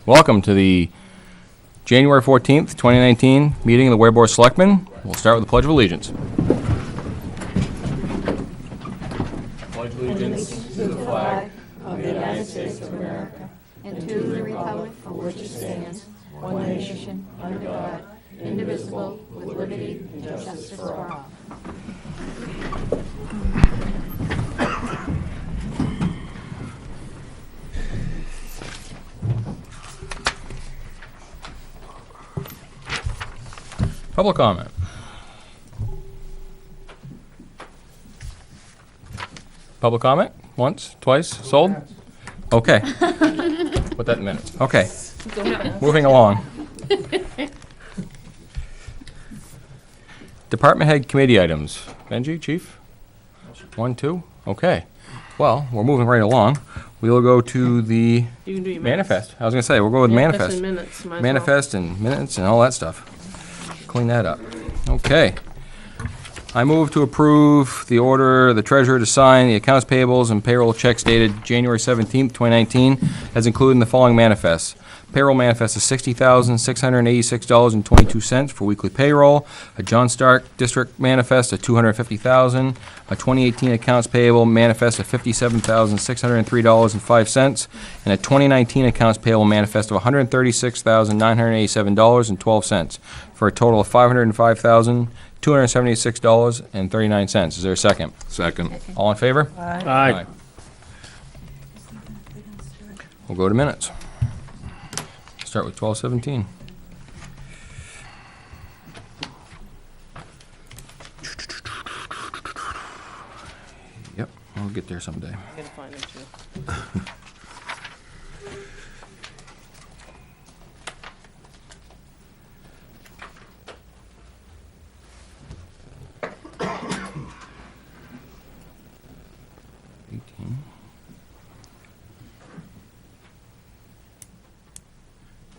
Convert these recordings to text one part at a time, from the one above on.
Welcome to the January 14th, 2019 meeting of the Weare Board of Selectmen. We'll start with the Pledge of Allegiance. Pledge allegiance To the flag of the United States of America and to the republic for which it stands, one nation, under God, indivisible, with liberty and justice for all. Public comment. Public comment? Once? Twice? Sold? Okay. Put that in minutes. Okay. Moving along. Department head committee items. Benji, chief? 1, 2? Okay. Well, we're moving right along. We'll go to the You can do your manifest. I was going to say, we'll go with manifest. and minutes, might as well. Manifest and minutes and all that stuff. Clean that up. Okay. I move to approve the order the treasurer to sign the accounts payables and payroll checks dated January 17th, 2019, as included in the following manifests. Payroll manifest is $60,686.22 for weekly payroll. A John Stark District manifest of $250,000. A 2018 accounts payable manifest of $57,603.05. And a 2019 accounts payable manifest of $136,987.12 for a total of $505,276.39. Is there a second? Second. All in favor? Aye. We'll go to minutes. Start with 12:17. Yep, I'll get there someday. I gotta find it too.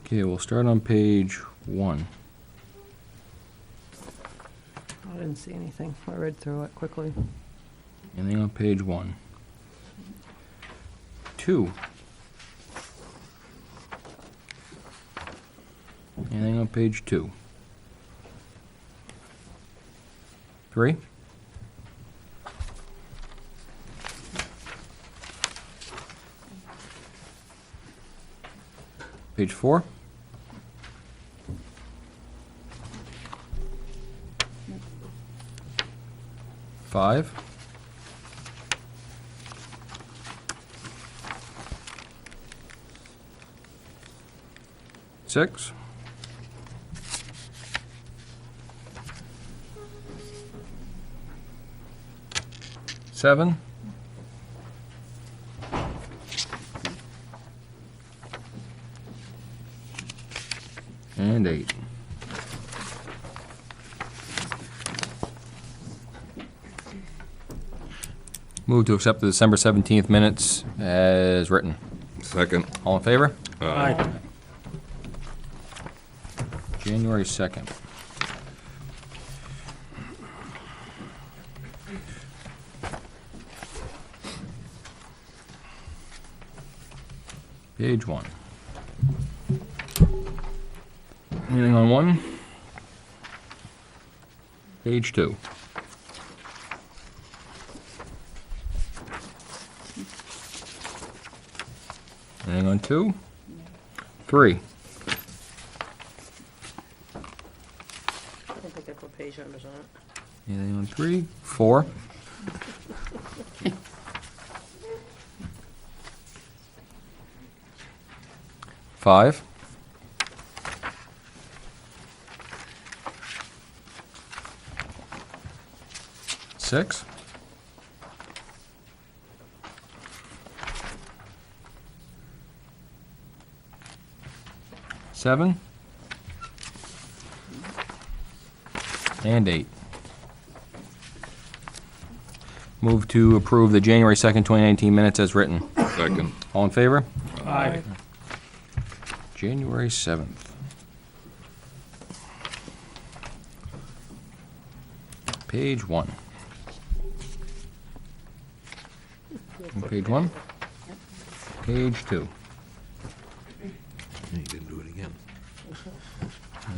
Okay, we'll start on page 1. I didn't see anything. I read through it quickly. Anything on page 1? 2. Anything on page 2? 3? Page 4? 5? 6? 7? And 8. Move to accept the December 17th minutes as written. Second. All in favor? Aye. January 2nd. Page 1. Anything on 1? Page 2. Anything on 2? 3. I don't think I put page numbers on it. Anything on 3? 4. 5. 6. 7. And 8. Move to approve the January 2nd, 2019 minutes as written. Second. All in favor? Aye. January 7th. Page 1. Page 1. Page 2.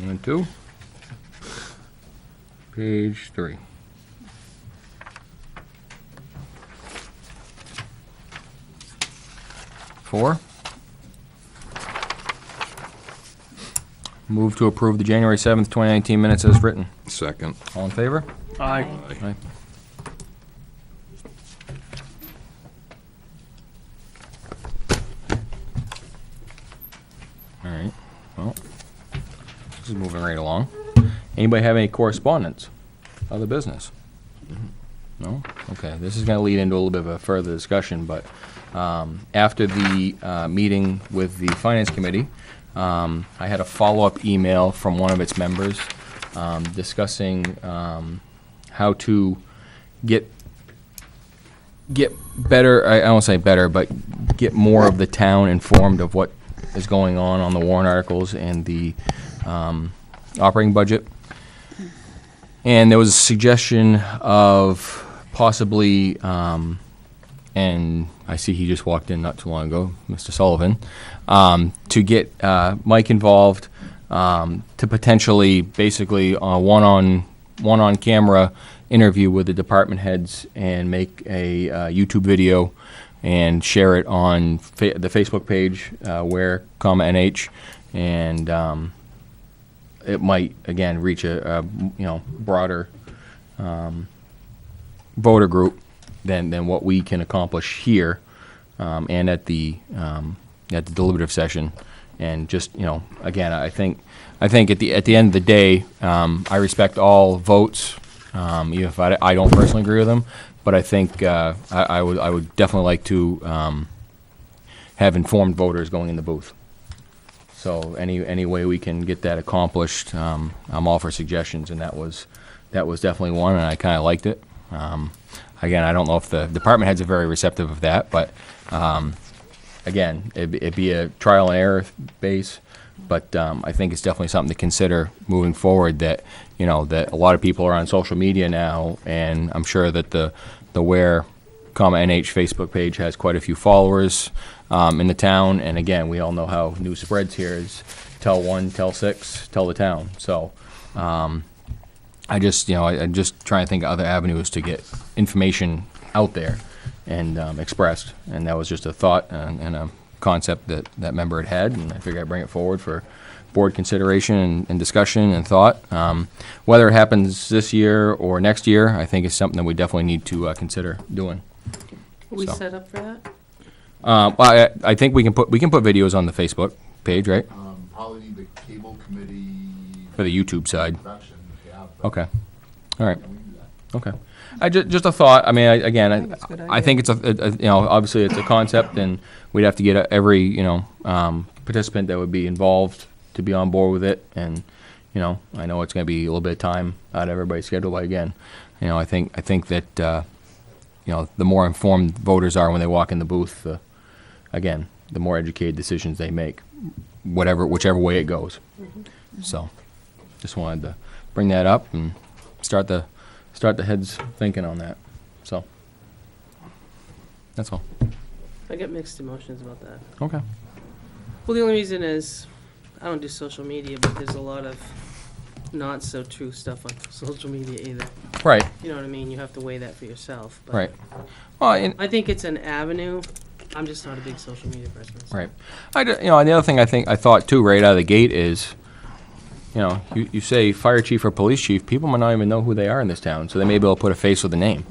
And 2. Page 3. 4. Move to approve the January 7th, 2019 minutes as written. Second. All in favor? Aye. Aye. All right, well, this is moving right along. Anybody have any correspondence? Other business? No? Okay, this is gonna lead into a little bit of a further discussion, but, after the, meeting with the Finance Committee, I had a follow-up email from one of its members, discussing, how to get better, I won't say better, but get more of the town informed of what is going on the warrant articles and the operating budget. And there was a suggestion of possibly, and I see he just walked in not too long ago, Mr. Sullivan, to get Mike involved, to potentially, basically, one-on camera interview with the department heads and make a YouTube video and share it on the Facebook page, Weare, NH, and it might again reach a broader voter group than what we can accomplish here, and at the deliberative session. And just again, I think at the end of the day, I respect all votes, even if I don't personally agree with them. But I think I would definitely like to have informed voters going in the booth. So any way we can get that accomplished, I'm all for suggestions, and that was definitely one, and I kind of liked it. Again, I don't know if the department heads are very receptive of that, but again, it'd be a trial and error base. But I think it's definitely something to consider moving forward. That that a lot of people are on social media now, and I'm sure that the Weare, NH Facebook page has quite a few followers in the town. And again, we all know how news spreads here: is tell one, tell six, tell the town. So I just I'm just trying to think of other avenues to get information out there and expressed. And that was just a thought and a concept that member had, and I figured I'd bring it forward for board consideration and discussion and thought. Whether it happens this year or next year, I think is something that we definitely need to consider doing. Are we So. set up for that? Well, I think we can put videos on the Facebook page, right? Probably need the cable committee. For the YouTube side. Production, yeah. but Okay. All right. we can do that. Okay. Just a thought. I mean, it's a good I think it's obviously it's a concept, and we'd have to get every participant that would be involved to be on board with it. And I know it's going to be a little bit of time out of everybody's schedule, but again, I think that the more informed voters are when they walk in the booth, the more educated decisions they make, whichever way it goes. So, just wanted to bring that up and start the heads thinking on that. So, that's all. I get mixed emotions about that. Okay. Well, the only reason is I don't do social media, but there's a lot of not so true stuff on social media either. Right. You know what I mean? You have to weigh that for yourself. But Right. Well, and, I think it's an avenue. I'm just not a big social media person. So. right. And the other thing I thought too, right out of the gate is, you say fire chief or police chief, people might not even know who they are in this town, so they may be able to put a face with a name.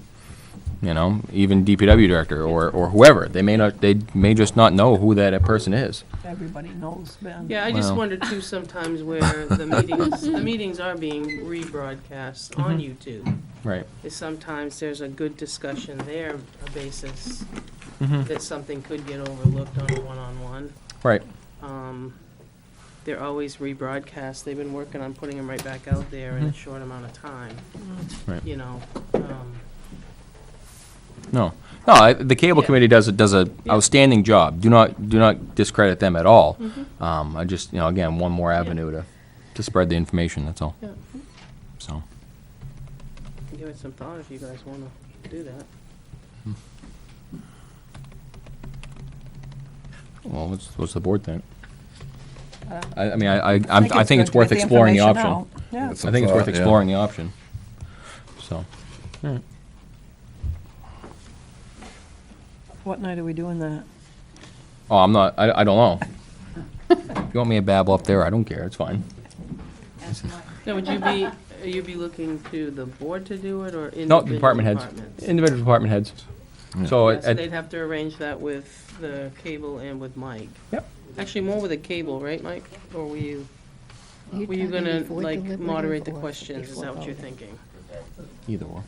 Even DPW director or whoever, they may just not know who that person is. Everybody knows, Ben. Yeah, I just Well. wonder too sometimes where the meetings are being rebroadcast on YouTube. Right. Is sometimes there's a good discussion there, a basis that something could get overlooked on a one-on-one. Right. They're always rebroadcast. They've been working on putting them right back out there in a short amount of time. Right. No, the cable Yeah. committee does a Yeah. outstanding job. Do not discredit them at all. I just again, one more avenue to spread the information. That's all. Yeah. So. Give it some thought if you guys want to do that. Well, what's the board think? I mean, I think it's worth good to get the exploring the information option. out. Yeah. I think it's worth exploring the option. So, What night are we doing that? oh, I'm not, I don't know. If you want me to babble up there, I don't care, it's fine. Now, are you be looking to the board to do it, or individual No, department heads. departments? Individual department heads. So, Yeah, so they'd have to arrange that with the cable and with Mike. Yep. Actually, more with the cable, right, Mike? Or were you gonna, like, moderate the questions? Is that what you're thinking? either or.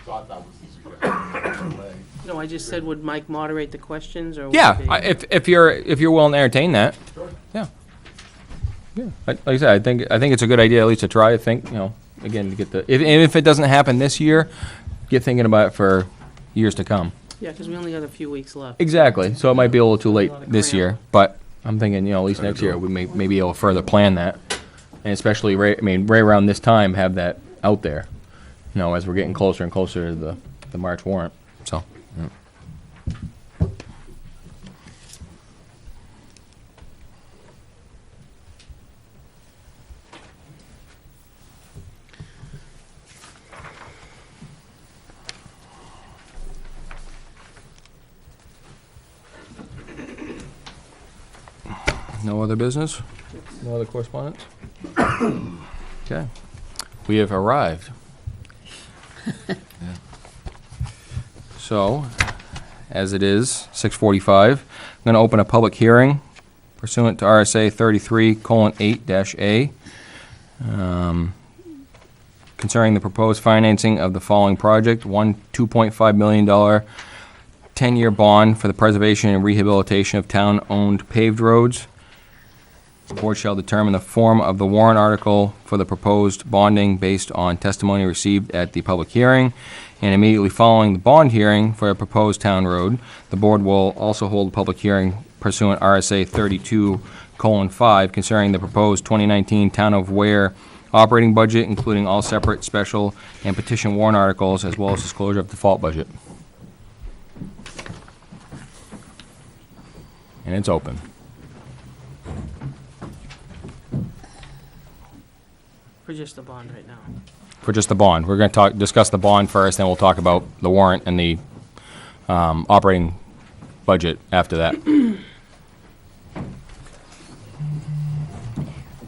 Thought that was the suggestion. No, I just said, would Mike moderate the questions, or? would Yeah, it be- if you're willing to entertain that, Sure. yeah. Yeah, like I said, I think it's a good idea at least to try. I think, again, to get if it doesn't happen this year, get thinking about it for years to come. Yeah, because we only got a few weeks left. Exactly. So it might be a little too late A lot of this year, but I'm thinking, at least next year we may be able to further plan that, and especially right around this time, have that out there. As we're getting closer and closer to the March warrant. So. No other business? No other correspondence? Okay. We have arrived. So, as it is 6:45, I'm going to open a public hearing pursuant to RSA 33:8-A concerning the proposed financing of the following project. One $2.5 million 10-year bond for the preservation and rehabilitation of town-owned paved roads. The board shall determine the form of the warrant article for the proposed bonding based on testimony received at the public hearing. And immediately following the bond hearing for a proposed town road, the board will also hold a public hearing pursuant RSA 32:5 concerning the proposed 2019 Town of Weare operating budget, including all separate, special, and petition warrant articles, as well as disclosure of default budget. And it's open. For just the bond right now. For just the bond. We're going to discuss the bond first, then we'll talk about the warrant and the operating budget after that.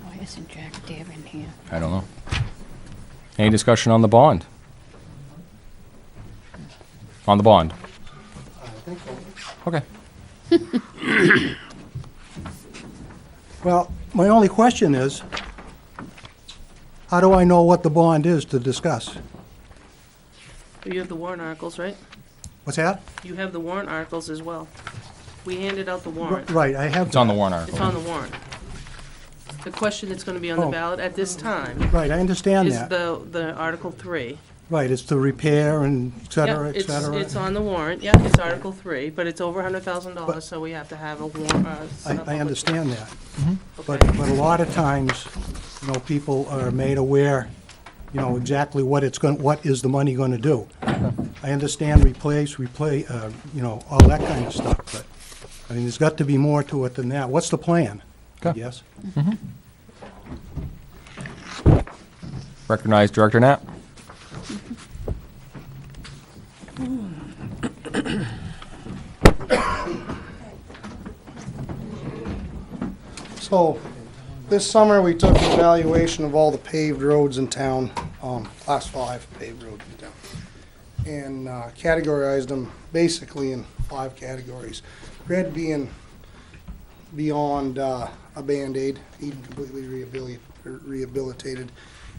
Why isn't Jack Dave in here? I don't know. Any discussion on the bond? On the bond? Okay. Well, my only question is, how do I know what the bond is to discuss? You have the warrant articles, right? What's that? You have the warrant articles as well. We handed out the warrant. Right, I have. It's on the warrant It's article. on the warrant. The question that's gonna be on the Oh. ballot at this time Right, I understand is that. the Article 3. Right, it's the repair and et cetera, Yeah, et cetera. it's on the warrant, yeah, it's Article 3, but it's over $100,000, so we have to have a warrant. I understand that. Okay. But a lot of times, people are made aware, exactly what is the money gonna do. I understand replace, all that kind of stuff, but, there's got to be more to it than that. What's the plan? Okay. Yes? Recognize Director Knapp. So, this summer, we took an evaluation of all the paved roads in town, class 5 paved roads in town, and categorized them basically in 5 categories. Red being beyond a Band-Aid, even completely rehabilitated,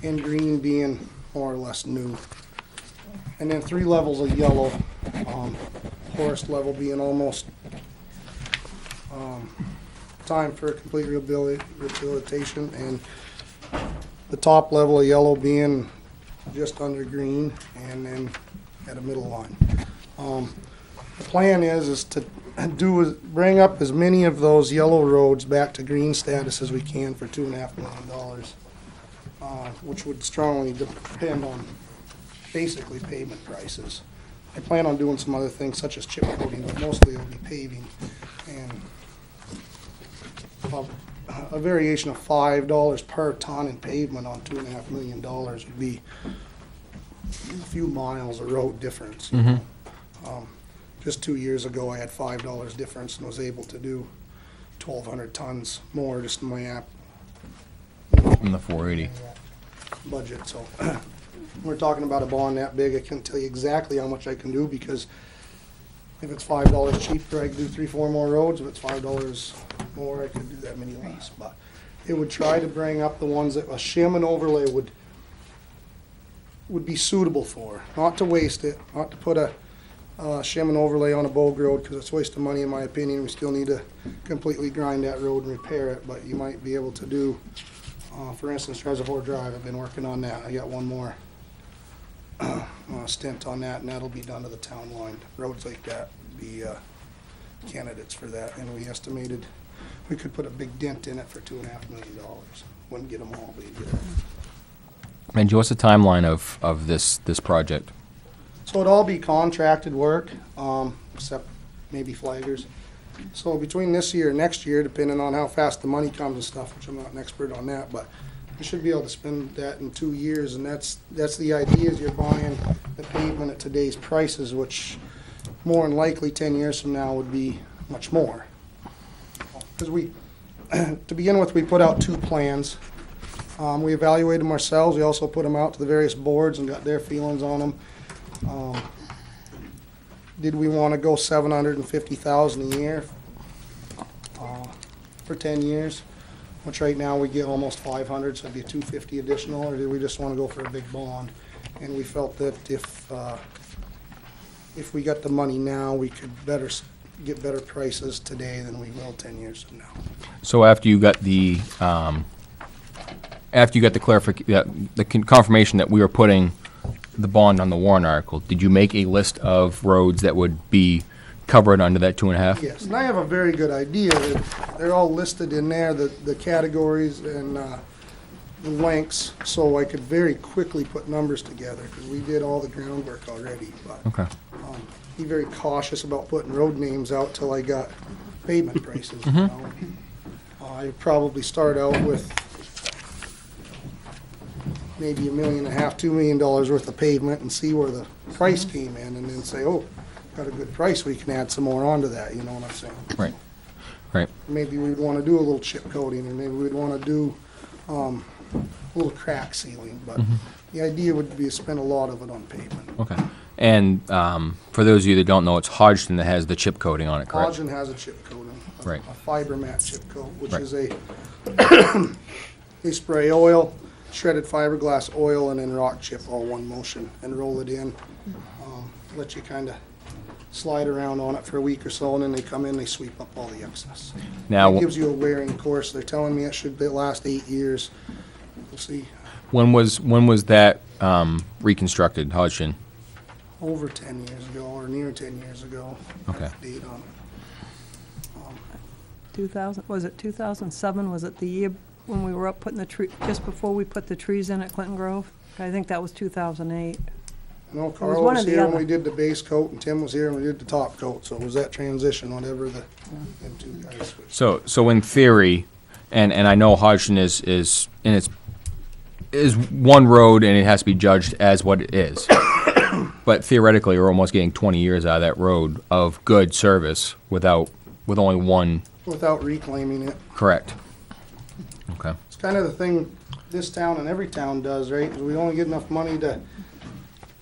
and green being more or less new. And then 3 levels of yellow, forest level being almost time for complete rehabilitation, and the top level of yellow being just under green, and then at a middle line. The plan is to bring up as many of those yellow roads back to green status as we can for $2.5 million, which would strongly depend on basically pavement prices. I plan on doing some other things such as chip coating, but mostly it'll be paving. And a variation of $5 per ton in pavement on $2.5 million would be a few miles of road difference. You know. Just 2 years ago, I had $5 difference and was able to do 1,200 tons more just in my app From the 480. budget. So we're talking about a bond that big. I can't tell you exactly how much I can do because if it's $5 cheaper, I could do 3-4 more roads. If it's $5 more, I could do that many less. But it would try to bring up the ones that a shim and overlay would be suitable for. Not to waste it, not to put a shim and overlay on a bog road because it's a waste of money in my opinion. We still need to completely grind that road and repair it. But you might be able to do, for instance, Reservoir Drive. I've been working on that. I got one more stint on that, and that'll be done to the town line. Roads like that would be candidates for that, and we estimated we could put a big dent in it for $2.5 million. Wouldn't get them all, but you'd get it. Benji, what's the timeline of this project? So it'd all be contracted work, except maybe flaggers. So between this year and next year, depending on how fast the money comes and stuff, which I'm not an expert on that, but we should be able to spend that in 2 years, and that's the idea, is you're buying the pavement at today's prices, which more than likely 10 years from now would be much more. Because to begin with, we put out 2 plans. We evaluated them ourselves. We also put them out to the various boards and got their feelings on them. Did we want to go $750,000 a year for 10 years? Which right now we get almost 500, so it'd be $250 additional, or did we just want to go for a big bond? And we felt that if we got the money now, we could get better prices today than we will 10 years from now. So after you got the confirmation that we were putting the bond on the warrant article, did you make a list of roads that would be covered under that 2.5? Yes, and I have a very good idea. They're all listed in there, the categories and the lengths, so I could very quickly put numbers together, because we did all the groundwork already. But Okay. be very cautious about putting road names out till I got pavement prices. You know. I'd probably start out with maybe $1.5 million, $2 million worth of pavement and see where the price came in, and then say, oh, got a good price, we can add some more onto that, you know what I'm saying? Right. Right. Maybe we'd want to do a little chip coating, or maybe we'd want to do a little crack sealing, but the idea would be to spend a lot of it on pavement. Okay. And for those of you that don't know, it's Hodgson that has the chip coating on it, correct? Hodgson has a chip coating, Right. a fiber mat chip coat, which Right. is they spray oil, shredded fiberglass oil, and then rock chip all one motion and roll it in. Let you kind of slide around on it for a week or so, and then they come in, they sweep up all the excess. Now, It gives you a wearing course. They're telling me it should last 8 years. We'll see. when was that reconstructed, Hodgson? Over 10 years ago, or near 10 years ago. Okay. Date on it. 2000, was it 2007? Was it the year when we were up putting the tree, just before we put the trees in at Clinton Grove? I think that was 2008. No, was Carl one was or the here when other. we did the base coat, and Tim was here when we did the top coat, so it was that transition, whatever them 2 guys switched. So in theory, and I know Hodgson is one road and it has to be judged as what it is. But theoretically, we're almost getting 20 years out of that road of good service with only one. Without reclaiming it. Correct. Okay. It's kind of the thing this town and every town does, right? Is we only get enough money to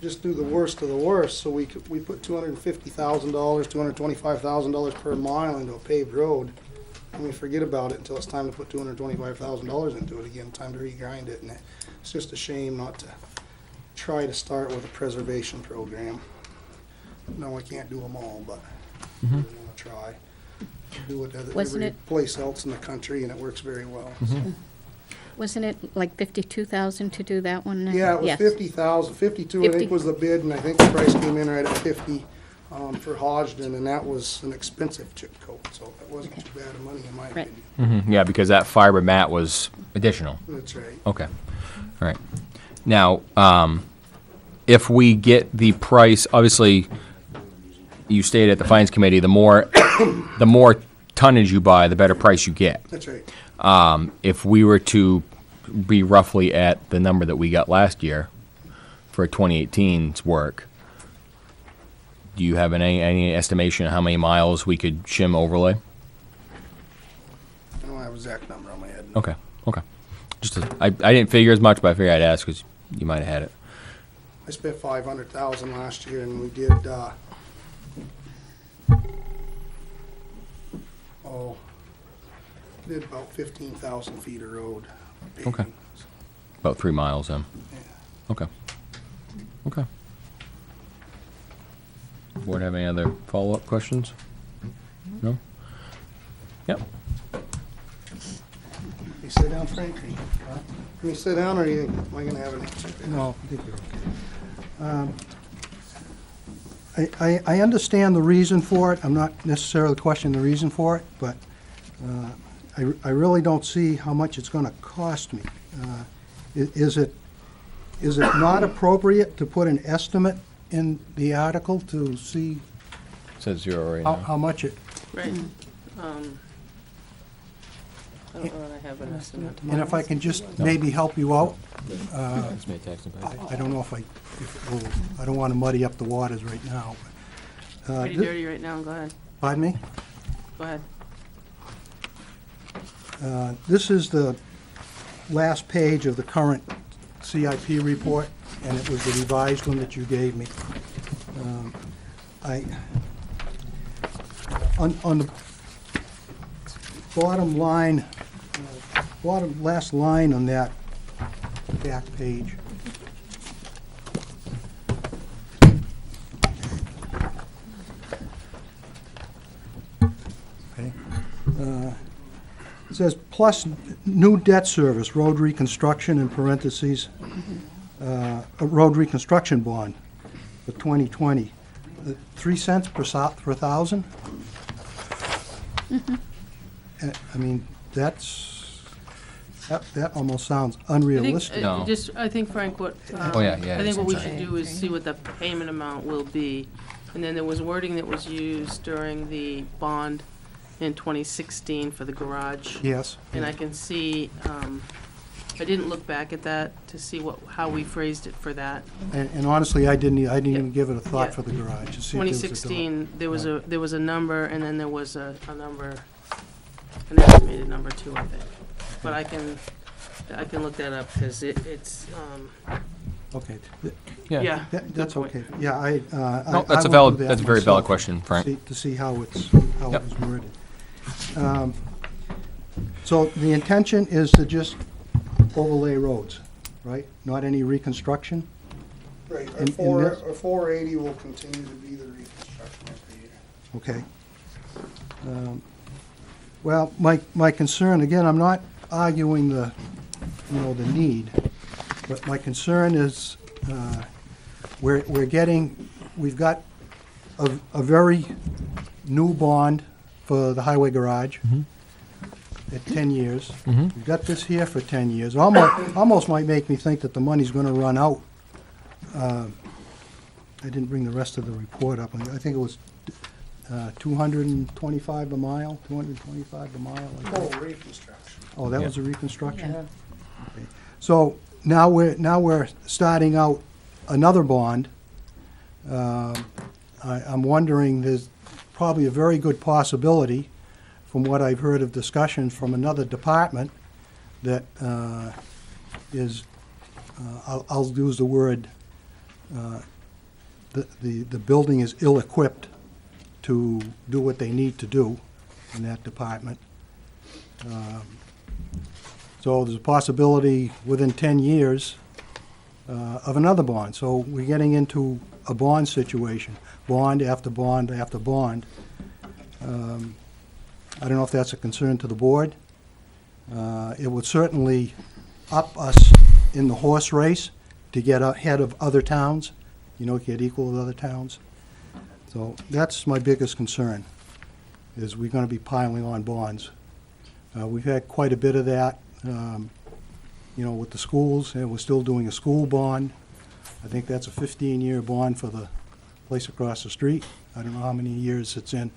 just do the worst of the worst, so we put $250,000, $225,000 per mile into a paved road, and we forget about it until it's time to put $225,000 into it again, time to regrind it, and it's just a shame not to try to start with a preservation program. No, I can't do them all, but I want to try. Do it at Wasn't every it- place else in the country, and it works very well. Wasn't it like 52,000 to do that one? Yeah, it was Yes. 50,000, 52 I 50. think was the bid, and I think the price came in right at 50 for Hodgson, and that was an expensive chip coat, so it wasn't too bad of money in my Right. opinion. Yeah, because that fiber mat was additional. That's right. Okay. All right. Now, if we get the price, obviously, you stated at the finance committee, the more tonnage you buy, the better price you get. That's right. If we were to be roughly at the number that we got last year for 2018's work, do you have any estimation of how many miles we could shim overlay? I don't have an exact number on my head. Okay, okay. I didn't figure as much, but I figured I'd ask because you might have had it. I spent 500,000 last year, and we did, did about 15,000 feet of road. Okay. paving. About 3 miles then. Yeah. Okay. Okay. Board have any other follow-up questions? No? Yep. You sit down, Frank? Can you sit down, or am I gonna have an answer? No, I think you're okay. I understand the reason for it. I'm not necessarily questioning the reason for it, but I really don't see how much it's gonna cost me. Is it not appropriate to put an estimate in the article to see Says 0 right now. how much it, Right. I don't know that I have an estimate. and if I can just maybe help you out? It's made tax and pay. I don't know if I don't wanna muddy up the waters right now. Pretty dirty right now, go ahead, Pardon me? go ahead. This is the last page of the current CIP report, and it was the revised one that you gave me. On the bottom line, last line on that back page. Okay. It says, plus new debt service, road reconstruction, in parentheses, a road reconstruction bond for 2020. 3 cents per thousand? I mean, that almost sounds unrealistic. No. I think, Frank, what, Oh, yeah, I think what we it's should do is see what the payment amount will be. And then there was wording that was used during the bond in 2016 for the garage. Yes. And I can see, I didn't look back at that to see how we phrased it for that. And honestly, I didn't even Yeah. give it a thought Yeah. for the garage. to see if there was a door. 2016, there was a number, and then there was a number, an estimated number too, I think. But I can look that up, because it's, Okay. yeah. That's good point. okay. Yeah, No, that's I a will do that that's a very valid myself question, Frank. To see how it Yep. was worded. So the intention is to just overlay roads, right? Not any reconstruction? Right, In this- our 480 will continue to be the reconstruction every year. Okay. Well, my concern, again, I'm not arguing the need, but my concern is, we've got a very new bond for the highway garage at 10 years. We've got this here for 10 years. Almost might make me think that the money's gonna run out. I didn't bring the rest of the report up. I think it was 225 a mile, 225 a mile. I think. Total reconstruction. Oh, that Yeah. was a reconstruction? Yeah. Okay. So now we're starting out another bond. I'm wondering, there's probably a very good possibility, from what I've heard of discussions from another department, that I'll use the word, the building is ill-equipped to do what they need to do in that department. So there's a possibility within 10 years of another bond. So we're getting into a bond situation, bond after bond after bond. I don't know if that's a concern to the board. It would certainly up us in the horse race to get ahead of other towns, get equal with other towns. So that's my biggest concern, is we're gonna be piling on bonds. We've had quite a bit of that, with the schools, and we're still doing a school bond. I think that's a 15-year bond for the place across the street. I don't know how many years it's in.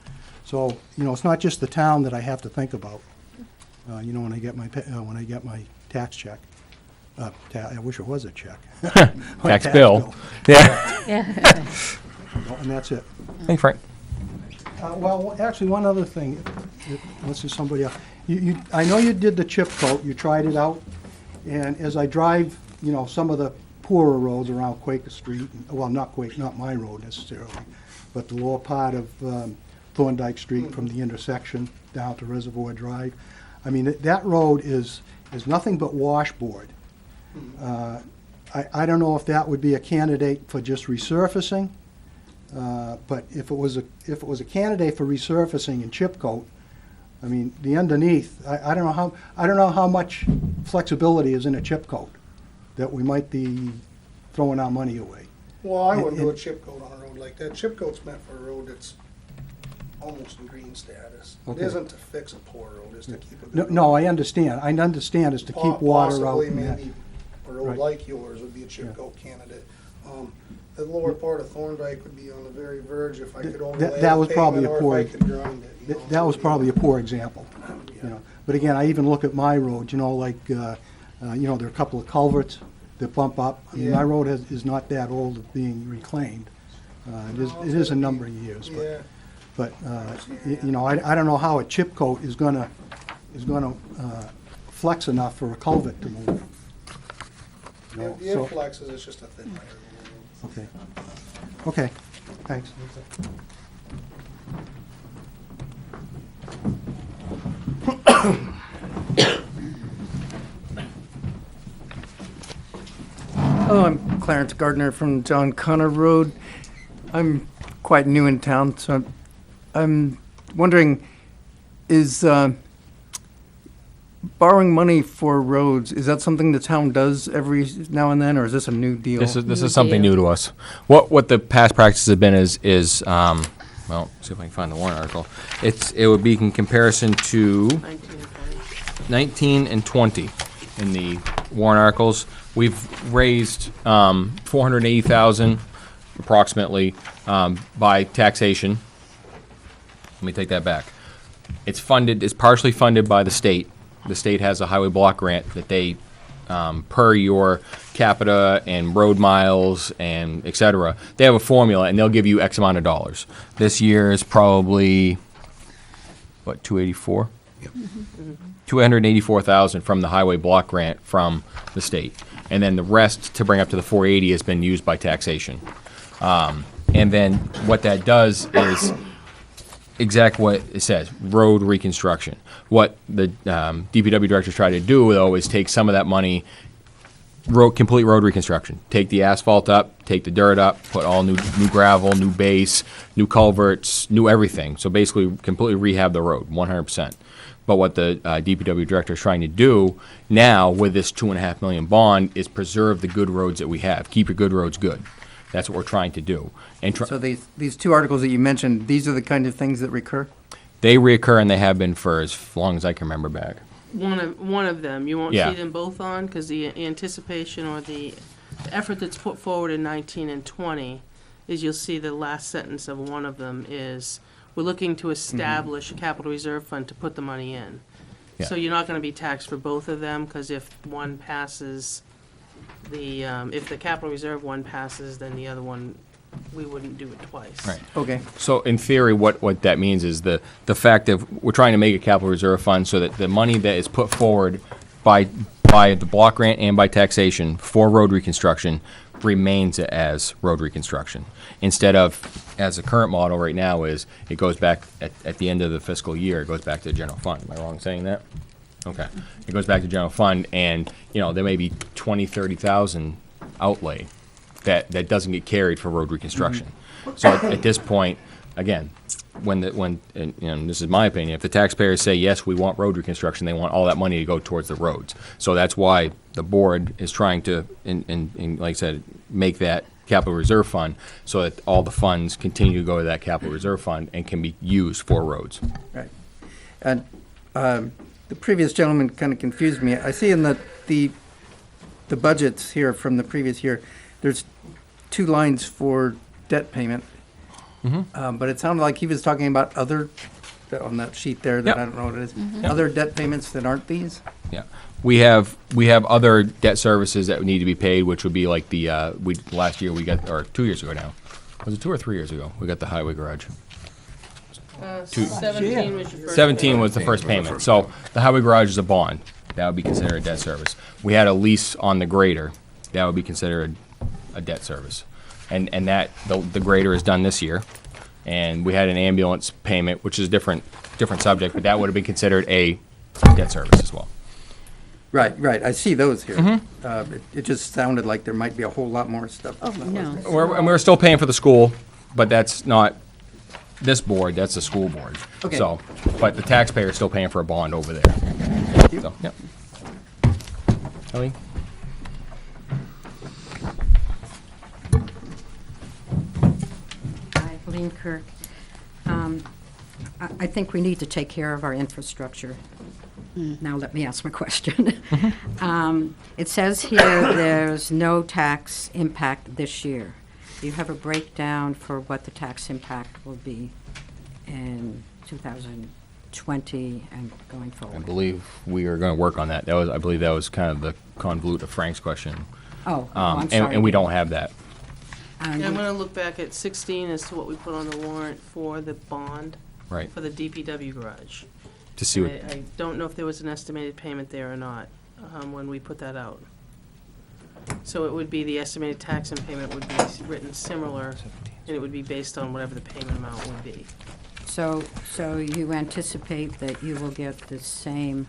So, you know, it's not just the town that I have to think about, you know, when I get my tax check. I wish it was a check. My Tax bill. Yeah. And that's it. Hey, Frank. Well, actually, one other thing, unless there's somebody else. I know you did the chip coat, you tried it out, and as I drive, you know, some of the poorer roads around Quaker Street, well, not my road necessarily, but the lower part of Thorndike Street from the intersection down to Reservoir Drive. I mean, that road is nothing but washboard. I don't know if that would be a candidate for just resurfacing, but if it was a candidate for resurfacing and chip coat, I mean, the underneath, I don't know how much flexibility is in a chip coat that we might be throwing our money away. Well, I wouldn't do a chip coat on a road like that. Chip coat's meant for a road that's almost in green status. It Okay. isn't to fix a poor road, it's to keep a No, good no, I understand. I understand it's to keep water out. Possibly, and that. maybe, a road Right. like yours would be a chip Yeah. coat candidate. The lower part of Thorndike would be on the very verge if I could That- overlay that the was probably pavement a or poor- if I could grind it. you know. That was probably a poor example, you know. But again, I even look at my road, you know, like, you know, there are a couple of culverts that bump up. I mean, my Yeah. road is not that old of being reclaimed. It is a number of years, Yeah, but, you know, I don't know how a chip coat is gonna flex enough for a culvert to move. You know, it so- flexes, it's just a thin layer. Okay. Okay, thanks. Hello, I'm Clarence Gardner from John Connor Road. I'm quite new in town, so I'm wondering, is borrowing money for roads, is that something the town does every now and then, or is this a new deal? This is something new to us. What the past practice has been is well, see if I can find the warrant article. It would be in comparison to 19 and 20. 19 and 20 in the warrant articles. We've raised 480,000 approximately by taxation. Let me take that back. It's partially funded by the state. The state has a highway block grant that they, per your capita and road miles and et cetera, they have a formula and they'll give you X amount of dollars. This year is probably, what, 284? 284,000 from the highway block grant from the state. And then the rest to bring up to the 480 has been used by taxation. And then what that does is exact what it says, road reconstruction. What the DPW directors try to do, though, is take some of that money, complete road reconstruction. Take the asphalt up, take the dirt up, put all new gravel, new base, new culverts, new everything. So basically completely rehab the road, 100%. But what the DPW director is trying to do now with this $2.5 million bond is preserve the good roads that we have. Keep your good roads good. That's what we're trying to do. And So these two articles that you mentioned, these are the kind of things that recur? they reoccur, and they have been for as long as I can remember back. One of them, you won't Yeah. see them both on, because the anticipation or the effort that's put forward in 19 and 20 is you'll see the last sentence of one of them is, we're looking to establish a capital reserve fund to put the money in. Yeah. So you're not gonna be taxed for both of them, because if one passes, if the capital reserve one passes, then the other one, we wouldn't do it twice. Right. Okay. So in theory, what that means is the fact that we're trying to make a capital reserve fund so that the money that is put forward by the block grant and by taxation for road reconstruction remains as road reconstruction. Instead of, as the current model right now is, it goes back at the end of the fiscal year, it goes back to the general fund. Am I wrong in saying that? Okay. It goes back to general fund, and, you know, there may be 20, 30,000 outlay that doesn't get carried for road reconstruction. So at this point, again, and, you know, this is my opinion, if the taxpayers say, yes, we want road reconstruction, they want all that money to go towards the roads. So that's why the board is trying to, and like I said, make that capital reserve fund so that all the funds continue to go to that capital reserve fund and can be used for roads. Right. And the previous gentleman kind of confused me. I see in the budgets here from the previous year, there's two lines for debt payment. But it sounded like he was talking about other, on that sheet there, that Yep. I don't know what it is, other debt payments that aren't these? Yeah. We have other debt services that need to be paid, which would be like last year we got, or 2 years ago now. Was it 2 or 3 years ago? We got the highway garage. 17 was your first. 17 was the first payment. So the highway garage is a bond. That would be considered a debt service. We had a lease on the grader. That would be considered a debt service. And that, the grader is done this year. And we had an ambulance payment, which is a different subject, but that would have been considered a debt service as well. Right, right, I see those here. It just sounded like there might be a whole lot more stuff. Oh, no. And we're still paying for the school, but that's not this board, that's the school board. Okay. So, but the taxpayer is still paying for a bond over there. So, yep. Ellie? Hi, Lean Kirk. I think we need to take care of our infrastructure. Now let me ask my question. It says here there's no tax impact this year. Do you have a breakdown for what the tax impact will be in 2020 and going I forward? believe we are going to work on that. I believe that was kind of the convolute of Frank's question. I'm sorry. And we don't have that. Yeah, I'm gonna look back at 16 as to what we put on the warrant for the bond Right. for the DPW garage. To see what, I don't know if there was an estimated payment there or not, when we put that out. So it would be, the estimated tax and payment would be written similar, and it would be based on whatever the payment amount would be. So you anticipate that you will get the same,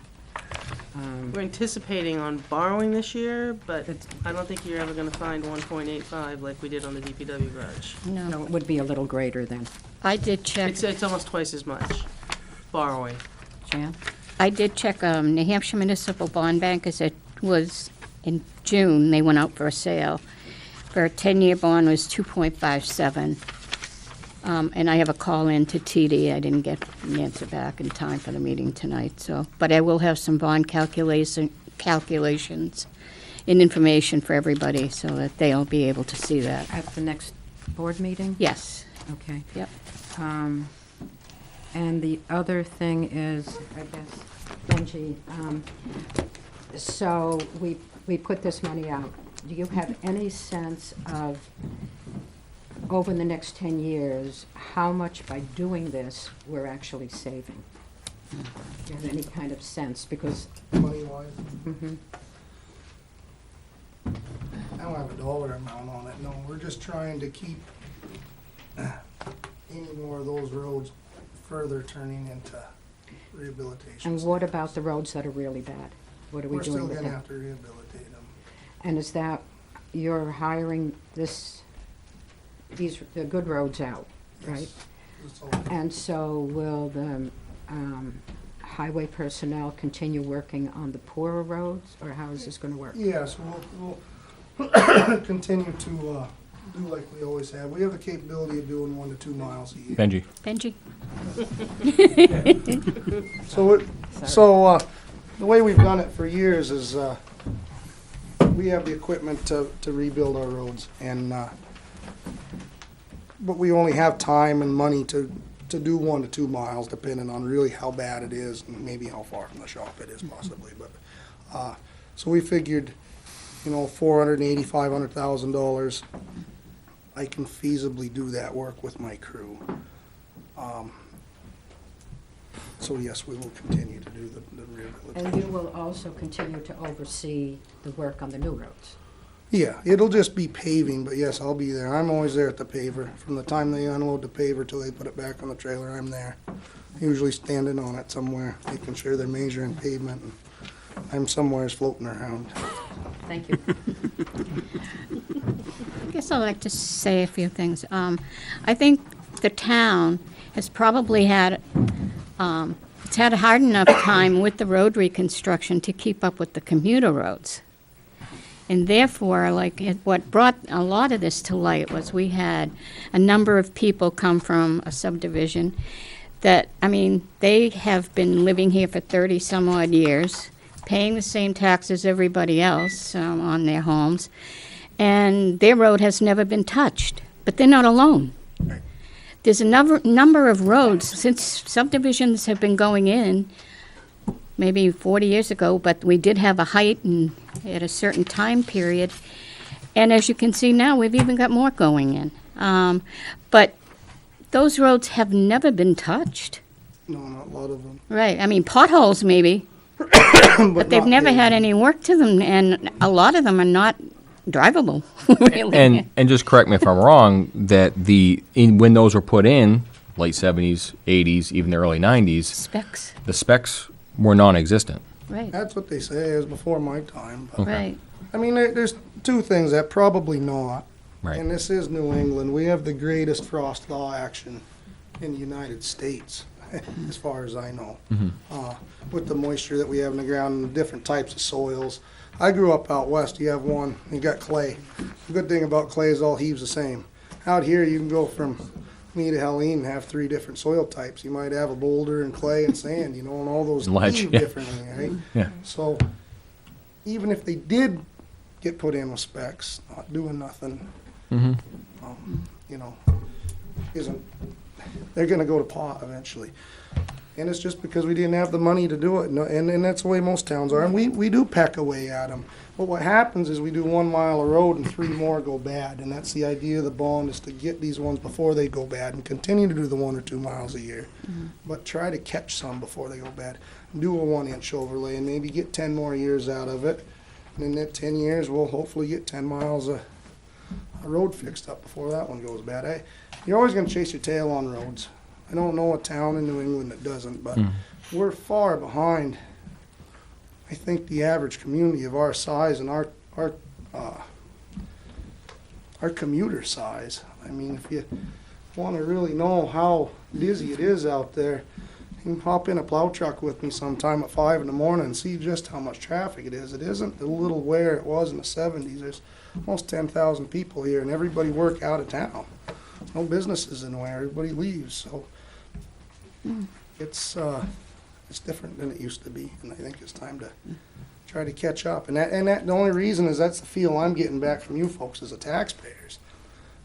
We're anticipating on borrowing this year, but It's- I don't think you're ever gonna find 1.85 like we did on the DPW garage. no, No. it would be a little greater then. I did check, It's almost twice as much borrowing. Jan? New Hampshire Municipal Bond Bank, as it was in June, they went out for a sale. For a 10-year bond was 2.57. And I have a call in to TD. I didn't get the answer back in time for the meeting tonight, so. But I will have some bond calculations and information for everybody so that they'll be able to see that. At the next board meeting? Yes, Okay. yep. And the other thing is, I guess, Benji, so we put this money out. Do you have any sense of, over the next 10 years, how much by doing this we're actually saving? Do you have any kind of sense? Because, Money-wise, mhm. I don't have a dollar amount on it, no, we're just trying to keep any more of those roads further turning into rehabilitation. And what about the roads that are really bad? What are we We're doing still with gonna them? have to rehabilitate them. And is that, you're hiring the good roads out, right? Yes. That's all. And so will the highway personnel continue working on the poorer roads, or how is this gonna work? Yes, we'll continue to do like we always have. We have the capability of doing 1 to 2 miles a year. Benji? Benji? So the way we've done it for years is we have the equipment to rebuild our roads, and but we only have time and money to do 1 to 2 miles, depending on really how bad it is and maybe how far from the shop it is possibly. But so we figured, $480,000, $500,000. I can feasibly do that work with my crew. So yes, we will continue to do the rehabilitation. And you will also continue to oversee the work on the new roads? Yeah, it'll just be paving, but yes, I'll be there. I'm always there at the paver. From the time they unload the paver till they put it back on the trailer, I'm there. Usually standing on it somewhere, making sure they're measuring pavement. And I'm somewheres floating around. Thank you. I guess I'd like to say a few things. I think the town has probably had, it's had a hard enough time with the road reconstruction to keep up with the commuter roads. And therefore, what brought a lot of this to light was we had a number of people come from a subdivision that, they have been living here for 30-some-odd years, paying the same taxes everybody else on their homes, and their road has never been touched. But they're not alone. there's a number of roads, since subdivisions have been going in, maybe 40 years ago, but we did have a height and at a certain time period. And as you can see now, we've even got more going in. But those roads have never been touched. No, not a lot of them. Right, I mean, potholes maybe, but they've not never had paved. any work to them, and a lot of them are not drivable, really. And just correct me if I'm wrong, that when those were put in, late 70s, 80s, even the early 90s, Specs, the specs were non-existent. right, That's what they say. It was before my time. But, right. I mean, there's two things that probably not. Right. And this is New England. We have the greatest frost thaw action in the United States, as far as I know. With the moisture that we have in the ground and the different types of soils. I grew up out west. You have one, you got clay. The good thing about clay is all heaves the same. Out here, you can go from me to Helene and have 3 different soil types. You might have a boulder and clay and sand, and all those Ledge, heave yeah. differently, right? Yeah. So even if they did get put in with specs, not doing nothing, you know, isn't, they're gonna go to pot eventually. And it's just because we didn't have the money to do it, and that's the way most towns are, and we do peck away at them. But what happens is we do 1 mile of road and 3 more go bad, and that's the idea of the bond, is to get these ones before they go bad and continue to do the 1 or 2 miles a year. But try to catch some before they go bad. Do a 1-inch overlay and maybe get 10 more years out of it. And in that 10 years, we'll hopefully get 10 miles of a road fixed up before that one goes bad. You're always gonna chase your tail on roads. I don't know a town in New England that doesn't, but we're far behind, I think, the average community of our size and our commuter size. I mean, if you want to really know how busy it is out there, you can hop in a plow truck with me sometime at 5 in the morning and see just how much traffic it is. It isn't the little Weare it was in the 70s. There's almost 10,000 people here, and everybody work out of town. No businesses in Weare. Everybody leaves, so it's different than it used to be, and I think it's time to try to catch up. And that the only reason is that's the feel I'm getting back from you folks as the taxpayers.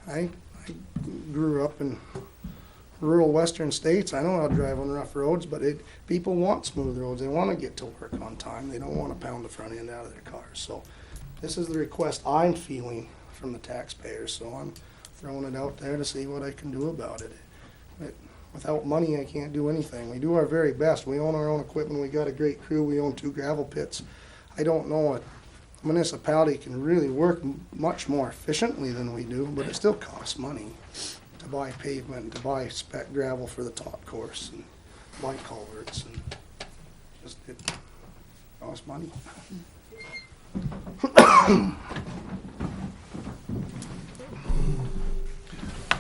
I grew up in rural western states. I know how to drive on rough roads, but people want smooth roads. They want to get to work on time. They don't want to pound the front end out of their cars. So this is the request I'm feeling from the taxpayers. So I'm throwing it out there to see what I can do about it. Without money, I can't do anything. We do our very best. We own our own equipment. We got a great crew. We own 2 gravel pits. I don't know a municipality can really work much more efficiently than we do, but it still costs money to buy pavement, to buy spec gravel for the top course, and buy culverts, and just it costs money.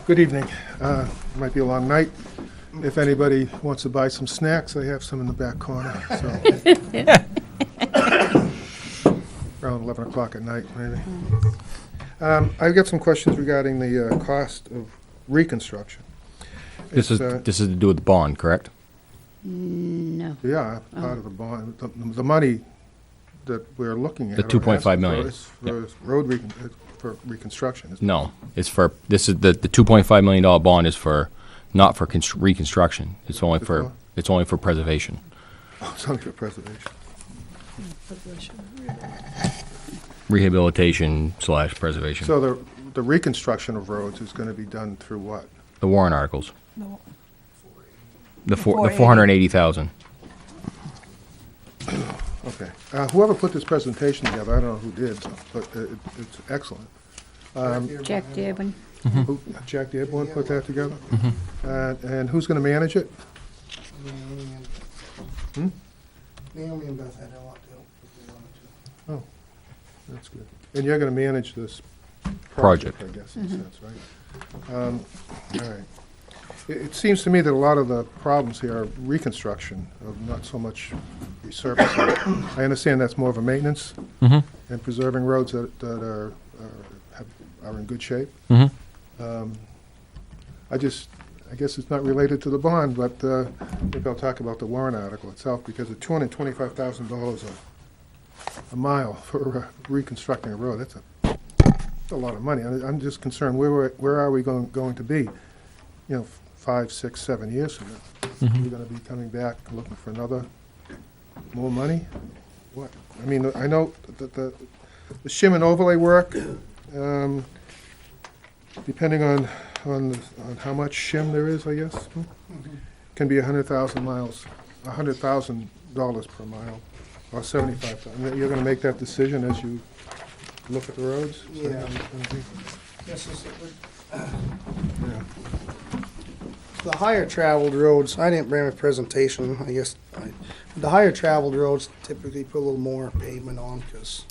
Good evening. Might be a long night. If anybody wants to buy some snacks, I have some in the back corner, so. Around 11 o'clock at night, maybe. I've got some questions regarding the cost of reconstruction. This is It's, to do with the bond, correct? No. Yeah, part of the bond, the money that we're looking at. The 2.5 million. Is for for reconstruction. isn't it? No, it's for, this is, the $2.5 million bond is for, not for reconstruction. It's only for preservation. It's only for preservation. Rehabilitation / preservation. So the reconstruction of roads is going to be done through what? The warrant articles. No. The 480. 480,000. Okay. Whoever put this presentation together, I don't know who did, but it's excellent. Jack Dearborn. Jack Dearborn put that together? And who's going to manage it? Naomi and Beth had a lot to help if they wanted to. Oh, that's good. And you're going to manage this Project. I guess, in a sense, right? All right. It seems to me that a lot of the problems here are reconstruction, of not so much resurfacing. I understand that's more of a maintenance and preserving roads that are in good shape. I guess it's not related to the bond, but maybe I'll talk about the warrant article itself, because at $225,000 a mile for reconstructing a road, that's a lot of money. I'm just concerned, where are we going to be, 5, 6, 7 years from now? We're gonna be coming back looking for more money? What, I mean, I know that the shim and overlay work, depending on how much shim there is, I guess, can be $100,000 per mile, or 75,000. You're gonna make that decision as you look at the roads? Yeah. Yes, Yeah. the higher traveled roads, I didn't bring my presentation, I guess, the higher traveled roads typically put a little more pavement on because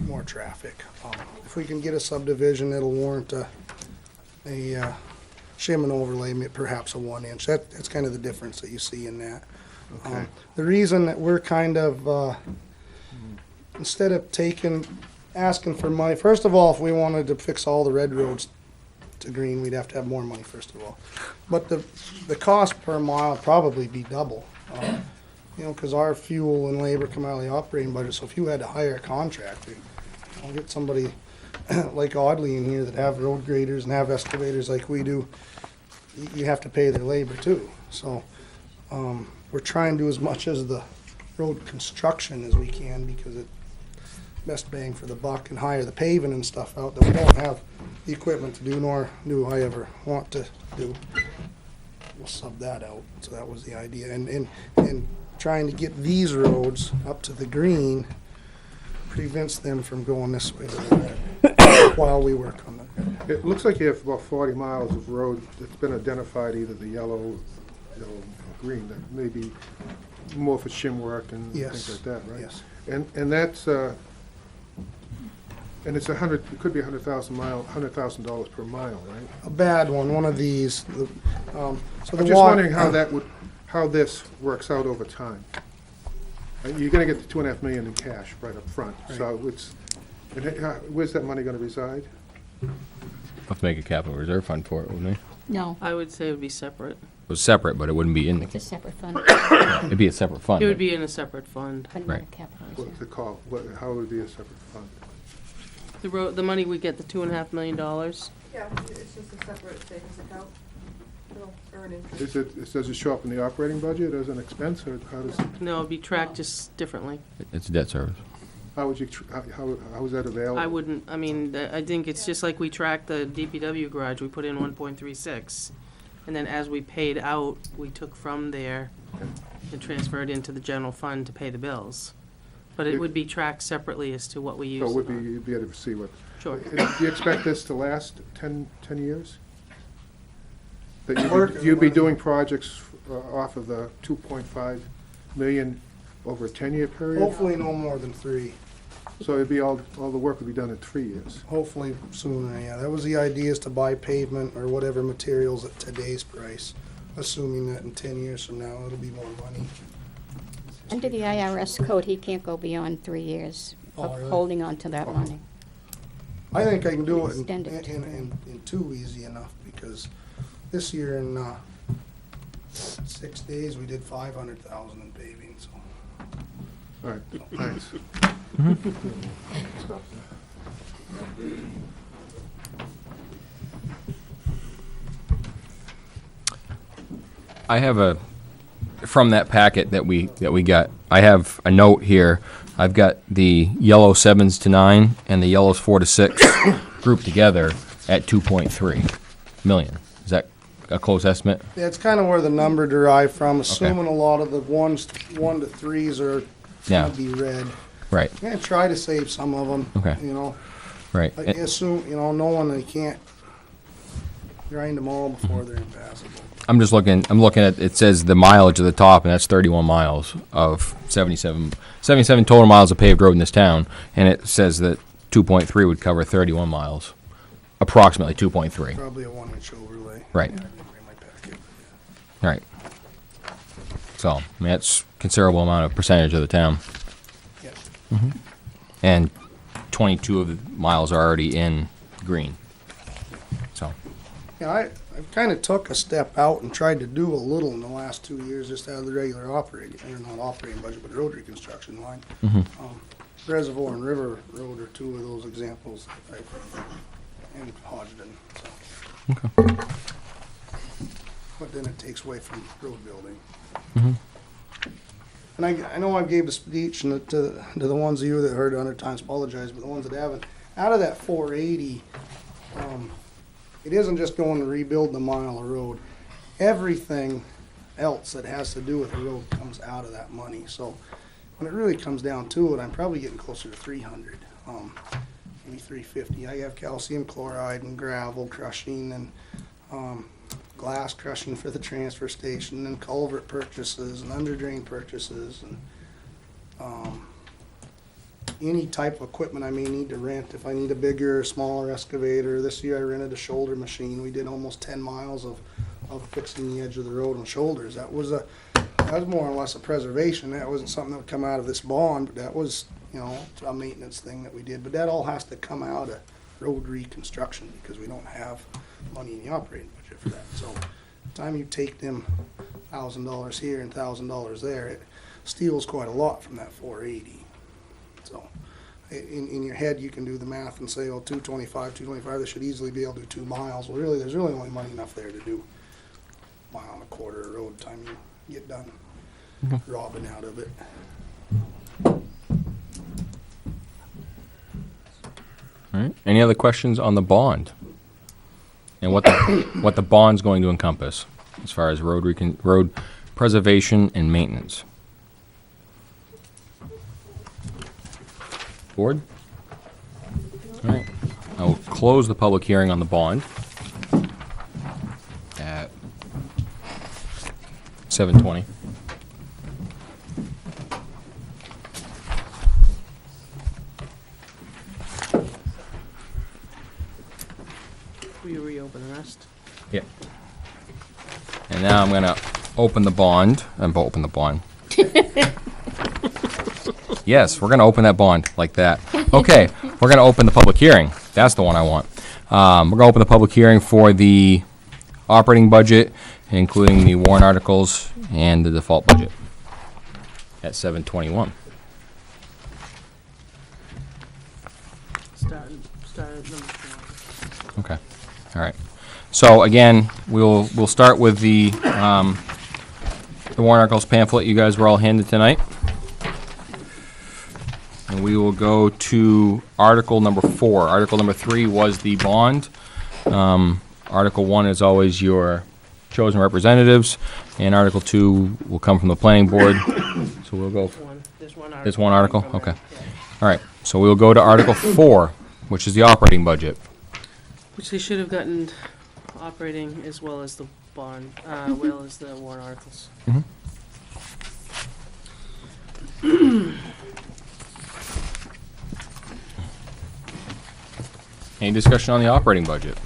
more traffic. If we can get a subdivision that'll warrant a shim and overlay, perhaps a 1-inch, that's kind of the difference that you see in that. Okay. The reason that we're kind of, instead of asking for money, first of all, if we wanted to fix all the red roads to green, we'd have to have more money, first of all. But the cost per mile would probably be double. You know, because our fuel and labor come out of the operating budget, so if you had to hire a contractor, I'll get somebody like Audley in here that have road graders and have excavators like we do, you have to pay their labor too. So, we're trying to do as much as the road construction as we can because it's best bang for the buck, and hire the paving and stuff out that we don't have the equipment to do, nor do I ever want to do. We'll sub that out. So that was the idea. And trying to get these roads up to the green prevents them from going this way to the red while we work on that. It looks like you have about 40 miles of road that's been identified, either the yellow or green, that may be more for shim work and Yes. things like that, right? Yes. And that's, and it's it could be $100,000 per mile, right? A bad one of these. So the I'm just wondering how this works out over time. You're gonna get the $2.5 million in cash right up front, so where's that money gonna reside? Let's make a capital reserve fund for it, wouldn't we? It No, I would say it would be separate. was separate, but it wouldn't be in it's a separate fund, it'd be a separate fund. It would be in a separate fund. but not a Right. capital What's reserve. it called? How would it be a separate fund? The money we get, the $2.5 million. Yeah, it's just a separate savings account. It'll earn interest. Does it show up in the operating budget as an expense, or how does, No, it'd be tracked just differently. It's debt service. how would you, how is that available? I wouldn't, I mean, I think it's just like we track the DPW garage, we put in 1.36. And then as we paid out, we took from there and transferred into the general fund to pay the bills. But it would be tracked separately as to what we use. So it would be, you'd be able to see what, Sure. do you expect this to last 10 years? That Working you'd be on it. doing projects off of the 2.5 million over a 10-year period? Hopefully no more than 3. So it'd be all the work would be done in 3 years? Hopefully sooner, yeah. That was the idea, is to buy pavement or whatever materials at today's price, assuming that in 10 years from now, it'll be more money. Under the IRS code, he can't go beyond 3 years Oh, of really? holding on to that money. I think I can do it Extend it. in 2 easy enough, because this year in 6 days, we did 500,000 in paving, so. All right, thanks. I have from that packet that we got, I have a note here. I've got the yellow 7s to 9 and the yellows 4 to 6 grouped together at 2.3 million. Is that a close estimate? Yeah, it's kind of where the number derived from, assuming a lot of the 1 to 3s are Yeah. gonna be red. Right, I'm gonna try to save some of them, Okay. you know. right. I assume, knowing that you can't grind them all before they're impassable. I'm looking at, it says the mileage at the top, and that's 31 miles of 77 total miles of paved road in this town, and it says that 2.3 would cover 31 miles, approximately 2.3. Probably a 1-inch overlay. Right. Yeah, I didn't bring my packet. Right. So, I mean, that's considerable amount of percentage of the town. Yeah. And 22 of the miles are already in green. So, Yeah, I've kind of took a step out and tried to do a little in the last 2 years, just out of the regular operating, or not operating budget, but road reconstruction line. Reservoir and River Road are 2 of those examples, and Hodgdon, so. but then it takes away from road building. Mm-hmm. And I know I gave a speech and to the ones of you that heard it 100 times, apologize, but the ones that haven't, out of that 480, it isn't just going to rebuild the mile of road. Everything else that has to do with the road comes out of that money. So when it really comes down to it, I'm probably getting closer to 300, maybe 350. I have calcium chloride and gravel crushing and glass crushing for the transfer station and culvert purchases and under drain purchases and any type of equipment I may need to rent if I need a bigger or smaller excavator. This year I rented a shoulder machine. We did almost 10 miles of fixing the edge of the road on shoulders. That was more or less a preservation. That wasn't something that would come out of this bond, but that was, you know, a maintenance thing that we did. But that all has to come out of road reconstruction because we don't have money in the operating budget for that. So by the time you take them $1,000 here and $1,000 there, it steals quite a lot from that 480. So in your head, you can do the math and say, oh, 225, they should easily be able to do 2 miles. Well, really, there's really only money enough there to do a mile and a quarter of road time you get done robbing out of it. All right. Any other questions on the bond? And what the bond's going to encompass as far as road preservation and maintenance? Board? All right. I will close the public hearing on the bond at 7:20. Will you reopen the rest? Yep. And now I'm gonna open the bond. Open the bond. Yes, we're gonna open that bond like that. Okay, we're gonna open the public hearing. That's the one I want. We're gonna open the public hearing for the operating budget, including the warrant articles and the default budget at 7:21. Start at number 4. Okay. All right. So again, we'll start with the warrant articles pamphlet you guys were all handed tonight. And we will go to Article number 4. Article number 3 was the bond. Article 1 is always your chosen representatives, and Article 2 will come from the planning board. So we'll go. There's one article. There's one article? from it, Okay. yeah. All right. So we'll go to Article 4, which is the operating budget. Which they should have gotten operating as well as the bond, well as the warrant articles. Any discussion on the operating budget?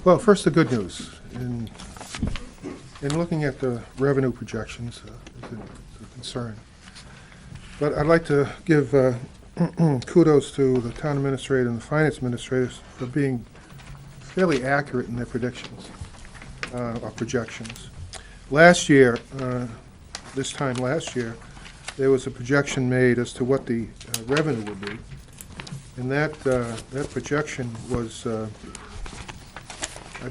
Well, first, the good news. In looking at the revenue projections, is a concern. But I'd like to give kudos to the town administrator and the finance administrators for being fairly accurate in their predictions, or projections. Last year, this time last year, there was a projection made as to what the revenue would be. And that projection was, I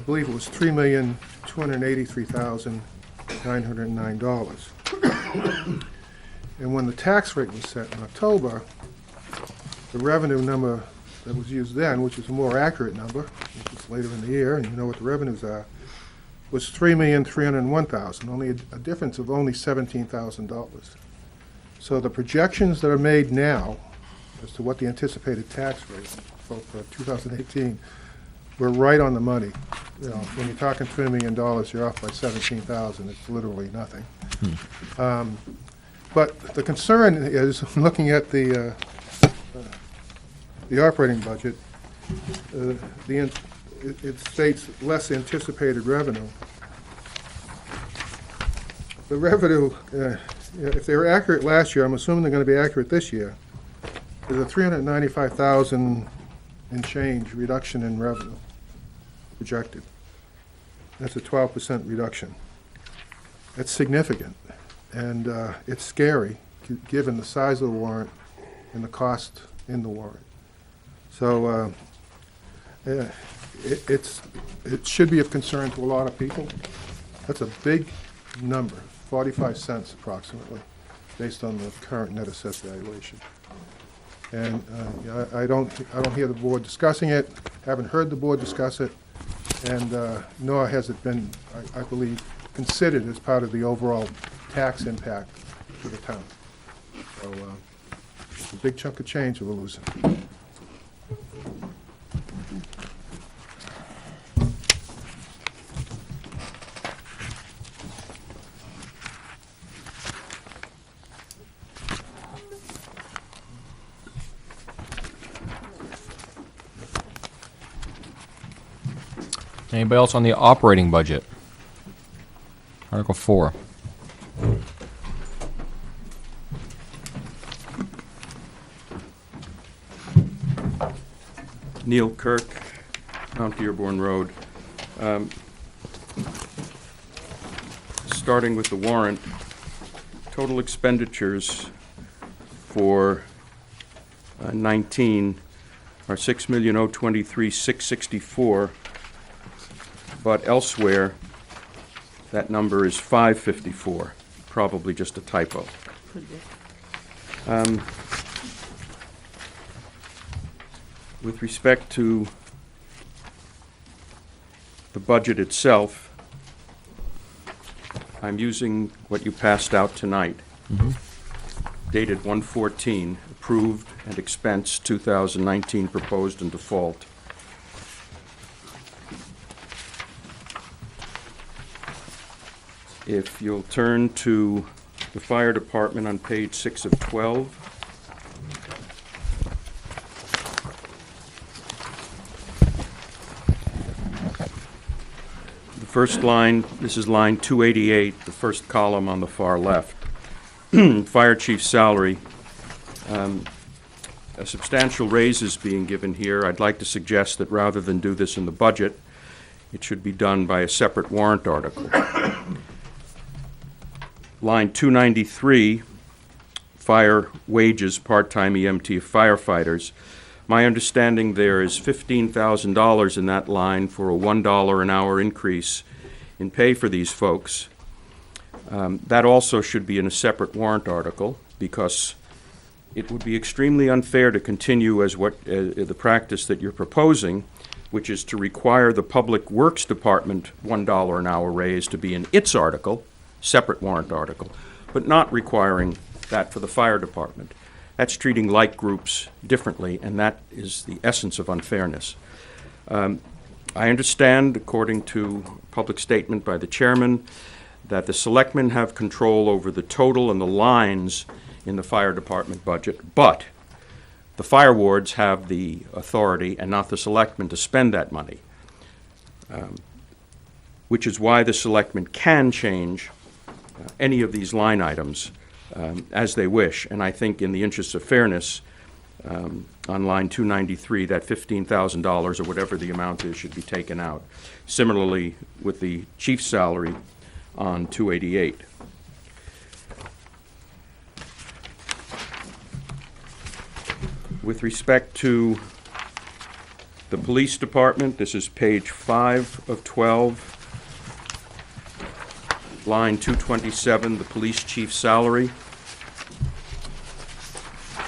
believe it was $3,283,909. And when the tax rate was set in October, the revenue number that was used then, which is a more accurate number, which is later in the year, and you know what the revenues are, was $3,301,000, only a difference of only $17,000. So the projections that are made now as to what the anticipated tax rate for 2018 were right on the money. You know, when you're talking $3 million, you're off by $17,000. It's literally nothing. But the concern is, looking at the operating budget, it states less anticipated revenue. The revenue, if they were accurate last year, I'm assuming they're going to be accurate this year. There's a $395,000 and change reduction in revenue projected. That's a 12% reduction. That's significant. And it's scary, given the size of the warrant and the cost in the warrant. So it should be of concern to a lot of people. That's a big number, 45 cents approximately, based on the current net assessed valuation. And I don't hear the board discussing it, haven't heard the board discuss it, and nor has it been, I believe, considered as part of the overall tax impact to the town. So it's a big chunk of change we're losing. Anybody else on the operating budget? Article 4. Neil Kirk, Mount Dearborn Road. Starting with the warrant, total expenditures for 19 are $6,023,664, but elsewhere, that number is 554, probably just a typo. With respect to the budget itself, I'm using what you passed out tonight, dated 1/14, approved and expensed 2019 proposed and default. If you'll turn to the fire department on page 6 of 12. The first line, this is line 288, the first column on the far left. Fire chief's salary. A substantial raise is being given here. I'd like to suggest that rather than do this in the budget, it should be done by a separate warrant article. Line 293, fire wages, part-time EMT firefighters. My understanding there is $15,000 in that line for a $1 an hour increase in pay for these folks. That also should be in a separate warrant article, because it would be extremely unfair to continue as the practice that you're proposing, which is to require the Public Works Department $1 an hour raise to be in its article, separate warrant article, but not requiring that for the fire department. That's treating like groups differently, and that is the essence of unfairness. I understand, according to a public statement by the chairman, that the selectmen have control over the total and the lines in the fire department budget, but the fire wards have the authority and not the selectmen to spend that money, which is why the selectmen can change any of these line items as they wish. And I think in the interest of fairness, on line 293, that $15,000 or whatever the amount is should be taken out. Similarly, with the chief's salary on 288. With respect to the police department, this is page 5 of 12. Line 227, the police chief's salary.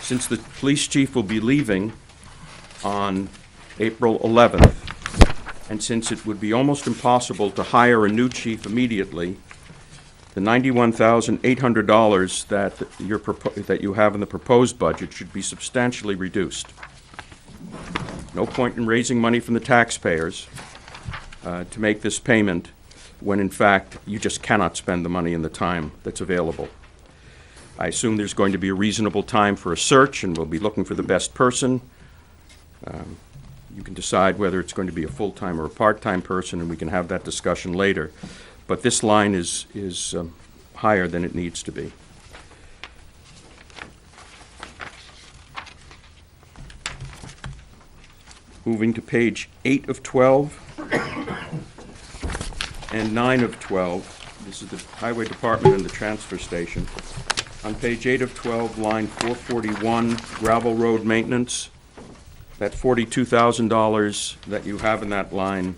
Since the police chief will be leaving on April 11th, and since it would be almost impossible to hire a new chief immediately, the $91,800 that you have in the proposed budget should be substantially reduced. No point in raising money from the taxpayers to make this payment when in fact you just cannot spend the money in the time that's available. I assume there's going to be a reasonable time for a search, and we'll be looking for the best person. You can decide whether it's going to be a full-time or a part-time person, and we can have that discussion later. But this line is higher than it needs to be. Moving to page 8 of 12 and 9 of 12. This is the Highway Department and the transfer station. On page 8 of 12, line 441, gravel road maintenance. That $42,000 that you have in that line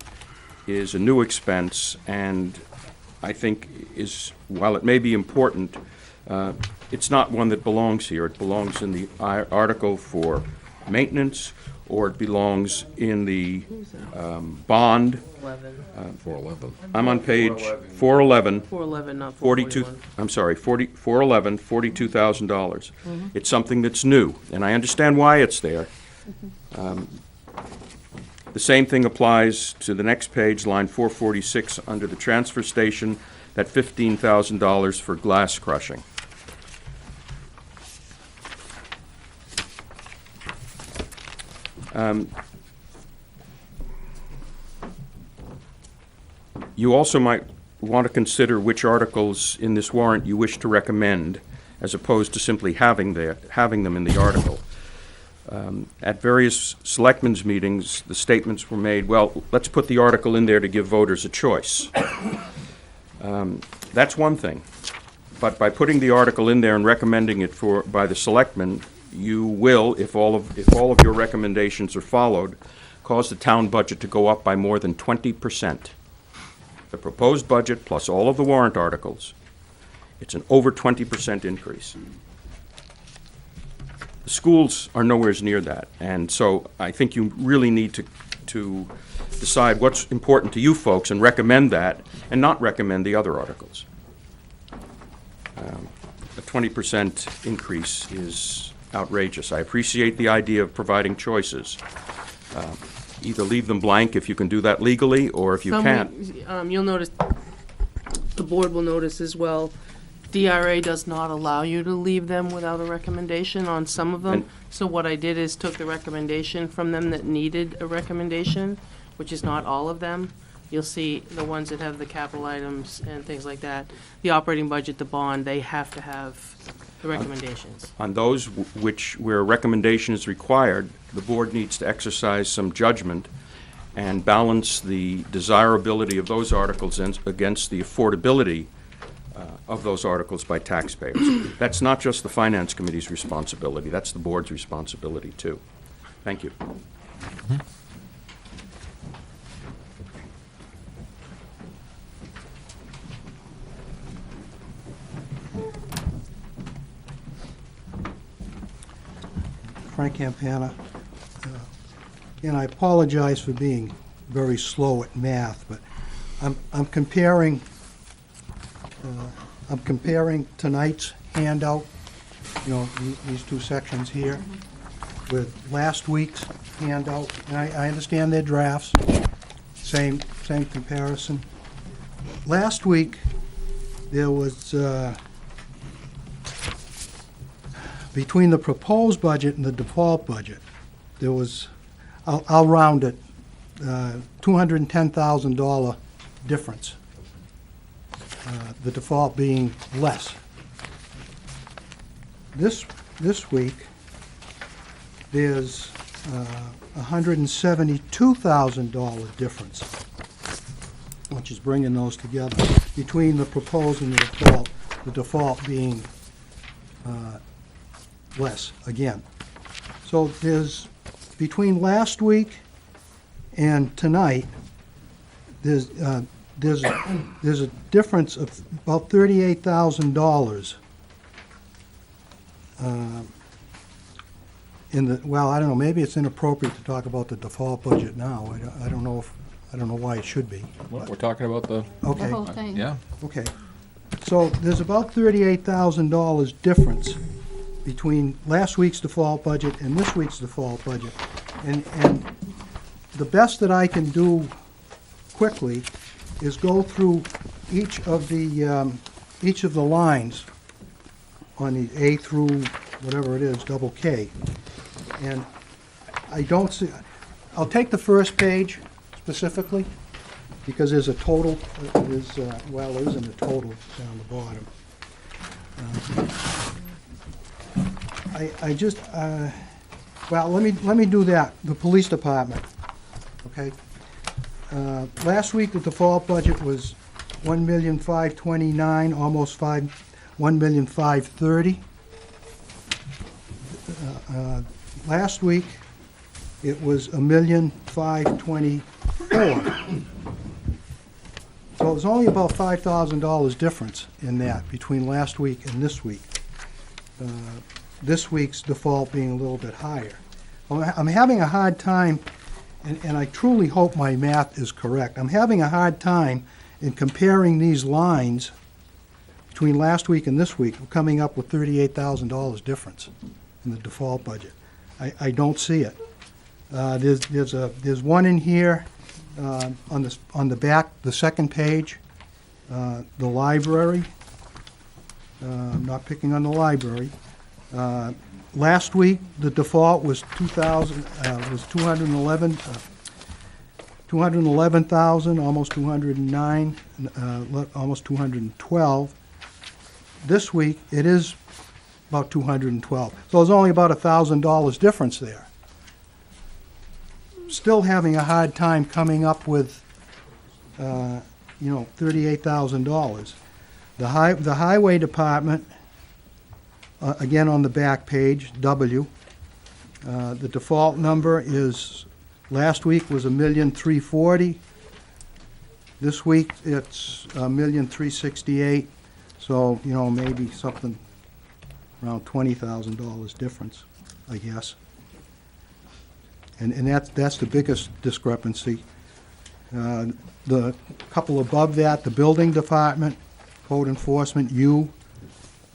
is a new expense, and I think is, while it may be important, it's not one that belongs here. It belongs in the article for maintenance, or it belongs in the bond. 411. I'm on page 411. 411, not 42, 441. I'm sorry, 411, $42,000. It's something that's new, and I understand why it's there. The same thing applies to the next page, line 446, under the transfer station, that $15,000 for glass crushing. You also might want to consider which articles in this warrant you wish to recommend, as opposed to simply having them in the article. At various selectmen's meetings, the statements were made, well, let's put the article in there to give voters a choice. That's one thing. But by putting the article in there and recommending it by the selectmen, you will, if all of your recommendations are followed, cause the town budget to go up by more than 20%. The proposed budget plus all of the warrant articles, it's an over 20% increase. The schools are nowhere near that, and so I think you really need to decide what's important to you folks and recommend that, and not recommend the other articles. A 20% increase is outrageous. I appreciate the idea of providing choices. Either leave them blank if you can do that legally, or if you can't. You'll notice, the board will notice as well, DRA does not allow you to leave them without a recommendation on some of them. And- So what I did is took the recommendation from them that needed a recommendation, which is not all of them. You'll see the ones that have the capital items and things like that. The operating budget, the bond, they have to have the recommendations. On those where a recommendation is required, the board needs to exercise some judgment and balance the desirability of those articles against the affordability of those articles by taxpayers. That's not just the Finance Committee's responsibility, that's the board's responsibility too. Thank you. Frank Campana. And I apologize for being very slow at math, but I'm comparing tonight's handout, these two sections here, with last week's handout. And I understand they're drafts, same comparison. Last week, there was, between the proposed budget and the default budget, there was, I'll round it, $210,000 difference. The default being less. This week, there's $172,000 difference, which is bringing those together, between the proposed and the default being less, again. So there's, between last week and tonight, there's a difference of about $38,000 in the, well, I don't know, maybe it's inappropriate to talk about the default budget now. I don't know why it should be. We're talking about the, Okay. The whole thing. yeah. Okay, so there's about $38,000 difference between last week's default budget and this week's default budget. And the best that I can do quickly is go through each of the lines on the A through whatever it is, double K. And I don't see, I'll take the first page specifically, because there's a total, well, there isn't a total down the bottom. Well, let me do that, the police department, okay? Last week, the default budget was 1,529,000, almost 1,530,000. Last week, it was 1,524,000. So it was only about $5,000 difference in that between last week and this week. This week's default being a little bit higher. I'm having a hard time, and I truly hope my math is correct. I'm having a hard time in comparing these lines between last week and this week, coming up with $38,000 difference in the default budget. I don't see it. There's one in here on the back, the second page, the library. I'm not picking on the library. Last week, the default was 211,000, almost 209, almost 212. This week, it is about 212. So there's only about $1,000 difference there. Still having a hard time coming up with, $38,000. The highway department, again on the back page, W. The default number is, last week was 1,340,000. This week it's 1,368,000. So maybe something around $20,000 difference, I guess. And that's the biggest discrepancy. The couple above that, the building department, code enforcement, U.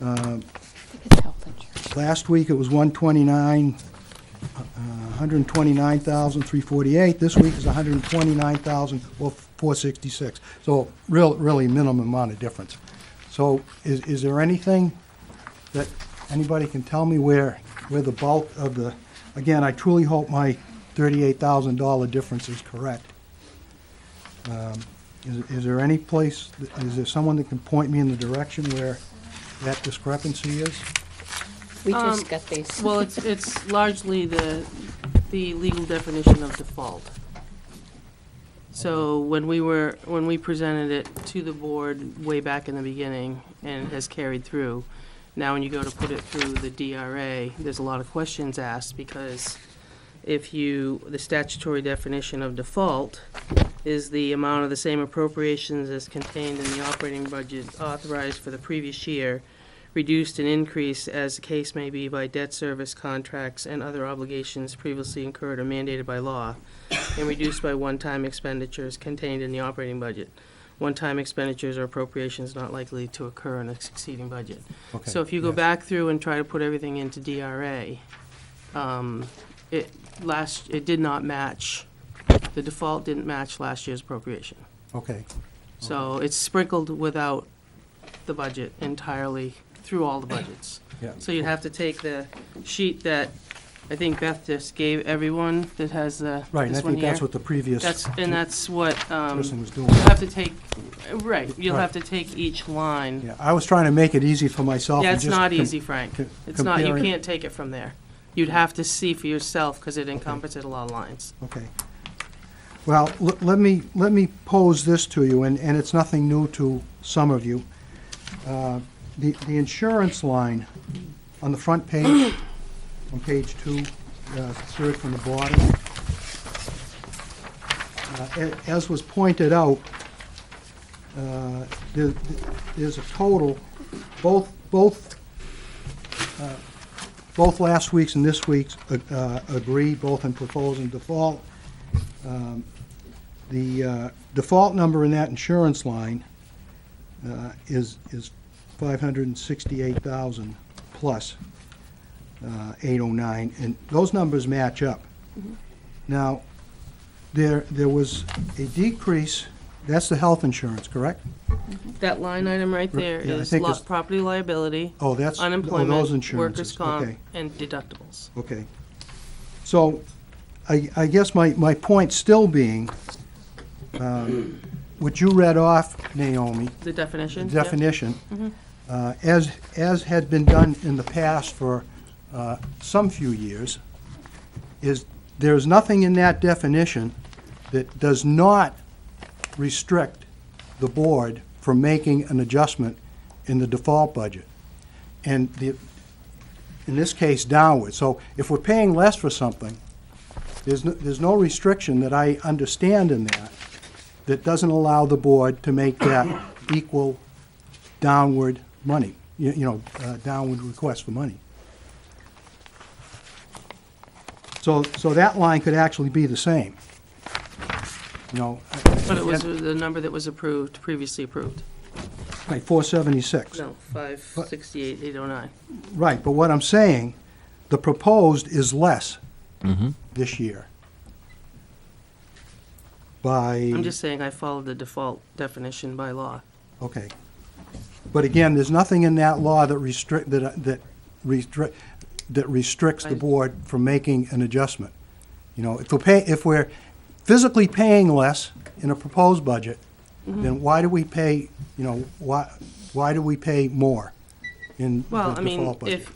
It's health insurance. Last week it was 129,348. This week is 129,466. So really minimum amount of difference. So is there anything that anybody can tell me where the bulk of the, again, I truly hope my $38,000 difference is correct. Is there any place, is there someone that can point me in the direction where that discrepancy is? We just got these. Well, it's largely the legal definition of default. So when we presented it to the board way back in the beginning, and it has carried through, now when you go to put it through the DRA, there's a lot of questions asked, because the statutory definition of default is the amount of the same appropriations as contained in the operating budget authorized for the previous year, reduced and increased as the case may be by debt service contracts and other obligations previously incurred or mandated by law, and reduced by one-time expenditures contained in the operating budget. One-time expenditures or appropriations not likely to occur in a succeeding budget. Okay, So if you go yes. back through and try to put everything into DRA, it did not match, the default didn't match last year's appropriation. Okay, So it's sprinkled without the budget entirely through all the budgets. yeah. So you'd have to take the sheet that I think Beth just gave everyone that has the, Right, and I this one think that's here. what the previous That's what, person was doing. you'll have to take, right, you'll Right. have to take each line. Yeah, I was trying to make it easy for myself. Yeah, and it's just not easy, Frank. co- It's not, you comparing- can't take it from there. You'd have to see for yourself, because it encompasses a lot of lines. Okay. Well, let me pose this to you, and it's nothing new to some of you. The insurance line on the front page, on page 2, third from the bottom. As was pointed out, there's a total, both last week's and this week's agree, both in proposed and default. The default number in that insurance line is 568,000 plus 809, and those numbers match up. Now, there was a decrease, that's the health insurance, correct? That line item right there Yeah, I is think it's- property liability, Oh, that's, oh, those unemployment, insurances, workers' comp, okay. and deductibles. Okay. So, I guess my point still being, what you read off, Naomi, The definition? the yep. definition, as had been done in the past for some few years, is there's nothing in that definition that does not restrict the board from making an adjustment in the default budget. And in this case, downward. So if we're paying less for something, there's no restriction that I understand in that doesn't allow the board to make that equal downward money, downward request for money. So that line could actually be the same. But it was the number that was approved, previously approved. Like 476. No, 568, 809. Right, but what I'm saying, the proposed is less this year. I'm just saying I followed the default definition by law. Okay. But again, there's nothing in that law that restricts the board from making an adjustment. If we're physically paying less in a proposed budget, then why do we pay, why do we pay more in Well, the I mean, default budget?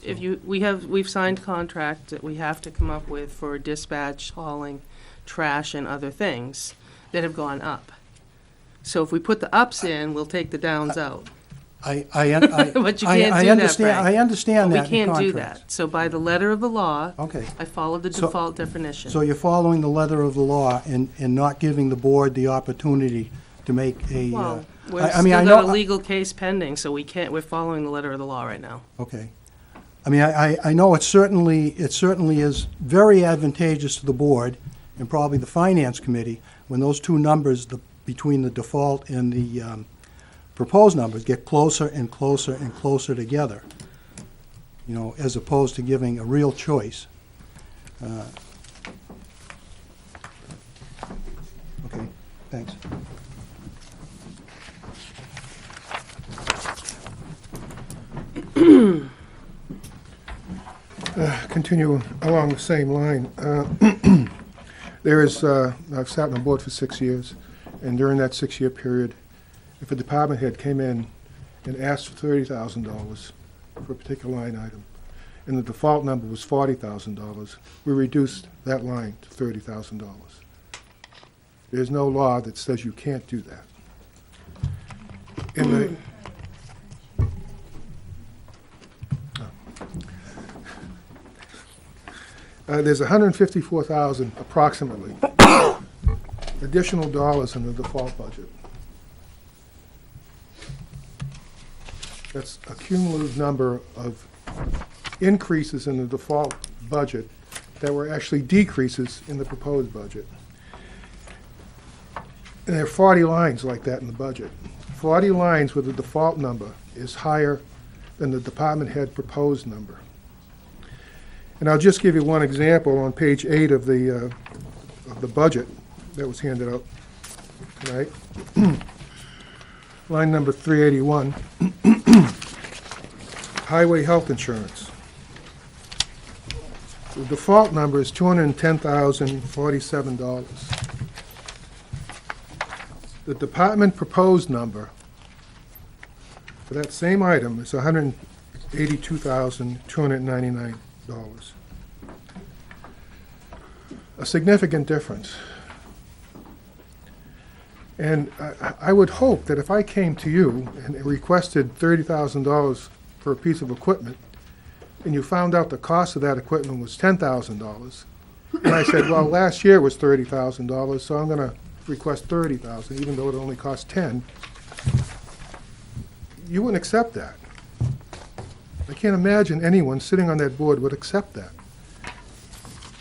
we've signed contract that we have to come up with for dispatch, hauling, trash, and other things that have gone up. So if we put the ups in, we'll take the downs out. But But you can't do that, Frank. I understand But that we in can't do contracts. that. So by the letter of the law, Okay. I followed the So- default definition. So you're following the letter of the law and not giving the board the opportunity to make a, Well, we've I still mean, I got a know- legal case pending, so we're following the letter of the law right now. okay. I mean, I know it certainly is very advantageous to the board and probably the finance committee when those two numbers, between the default and the proposed numbers, get closer and closer and closer together, as opposed to giving a real choice. Okay, thanks. Continue along the same line. I've sat on the board for 6 years, and during that 6-year period, if a department head came in and asked for $30,000 for a particular line item, and the default number was $40,000, we reduced that line to $30,000. There's no law that says you can't do that. There's 154,000 approximately additional dollars in the default budget. That's a cumulative number of increases in the default budget that were actually decreases in the proposed budget. And there are 40 lines like that in the budget. 40 lines where the default number is higher than the department head proposed number. And I'll just give you one example on page 8 of the budget that was handed out tonight. Line number 381, highway health insurance. The default number is $210,047. The department proposed number for that same item is $182,299. A significant difference. And I would hope that if I came to you and requested $30,000 for a piece of equipment, and you found out the cost of that equipment was $10,000, and I said, well, last year was $30,000, so I'm going to request $30,000, even though it only cost $10,000, you wouldn't accept that. I can't imagine anyone sitting on that board would accept that.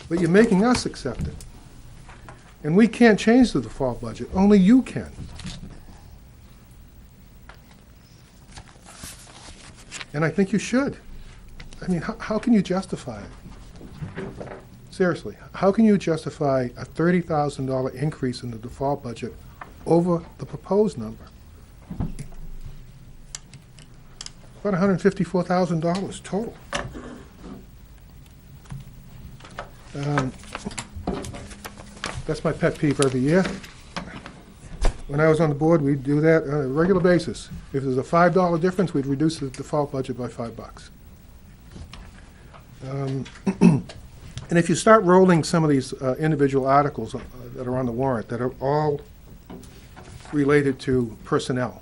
But you're making us accept it. And we can't change the default budget. Only you can. And I think you should. I mean, how can you justify it? Seriously, how can you justify a $30,000 increase in the default budget over the proposed number? About $154,000 total. That's my pet peeve every year. When I was on the board, we'd do that on a regular basis. If there's a $5 difference, we'd reduce the default budget by $5. And if you start rolling some of these individual articles that are on the warrant that are all related to personnel,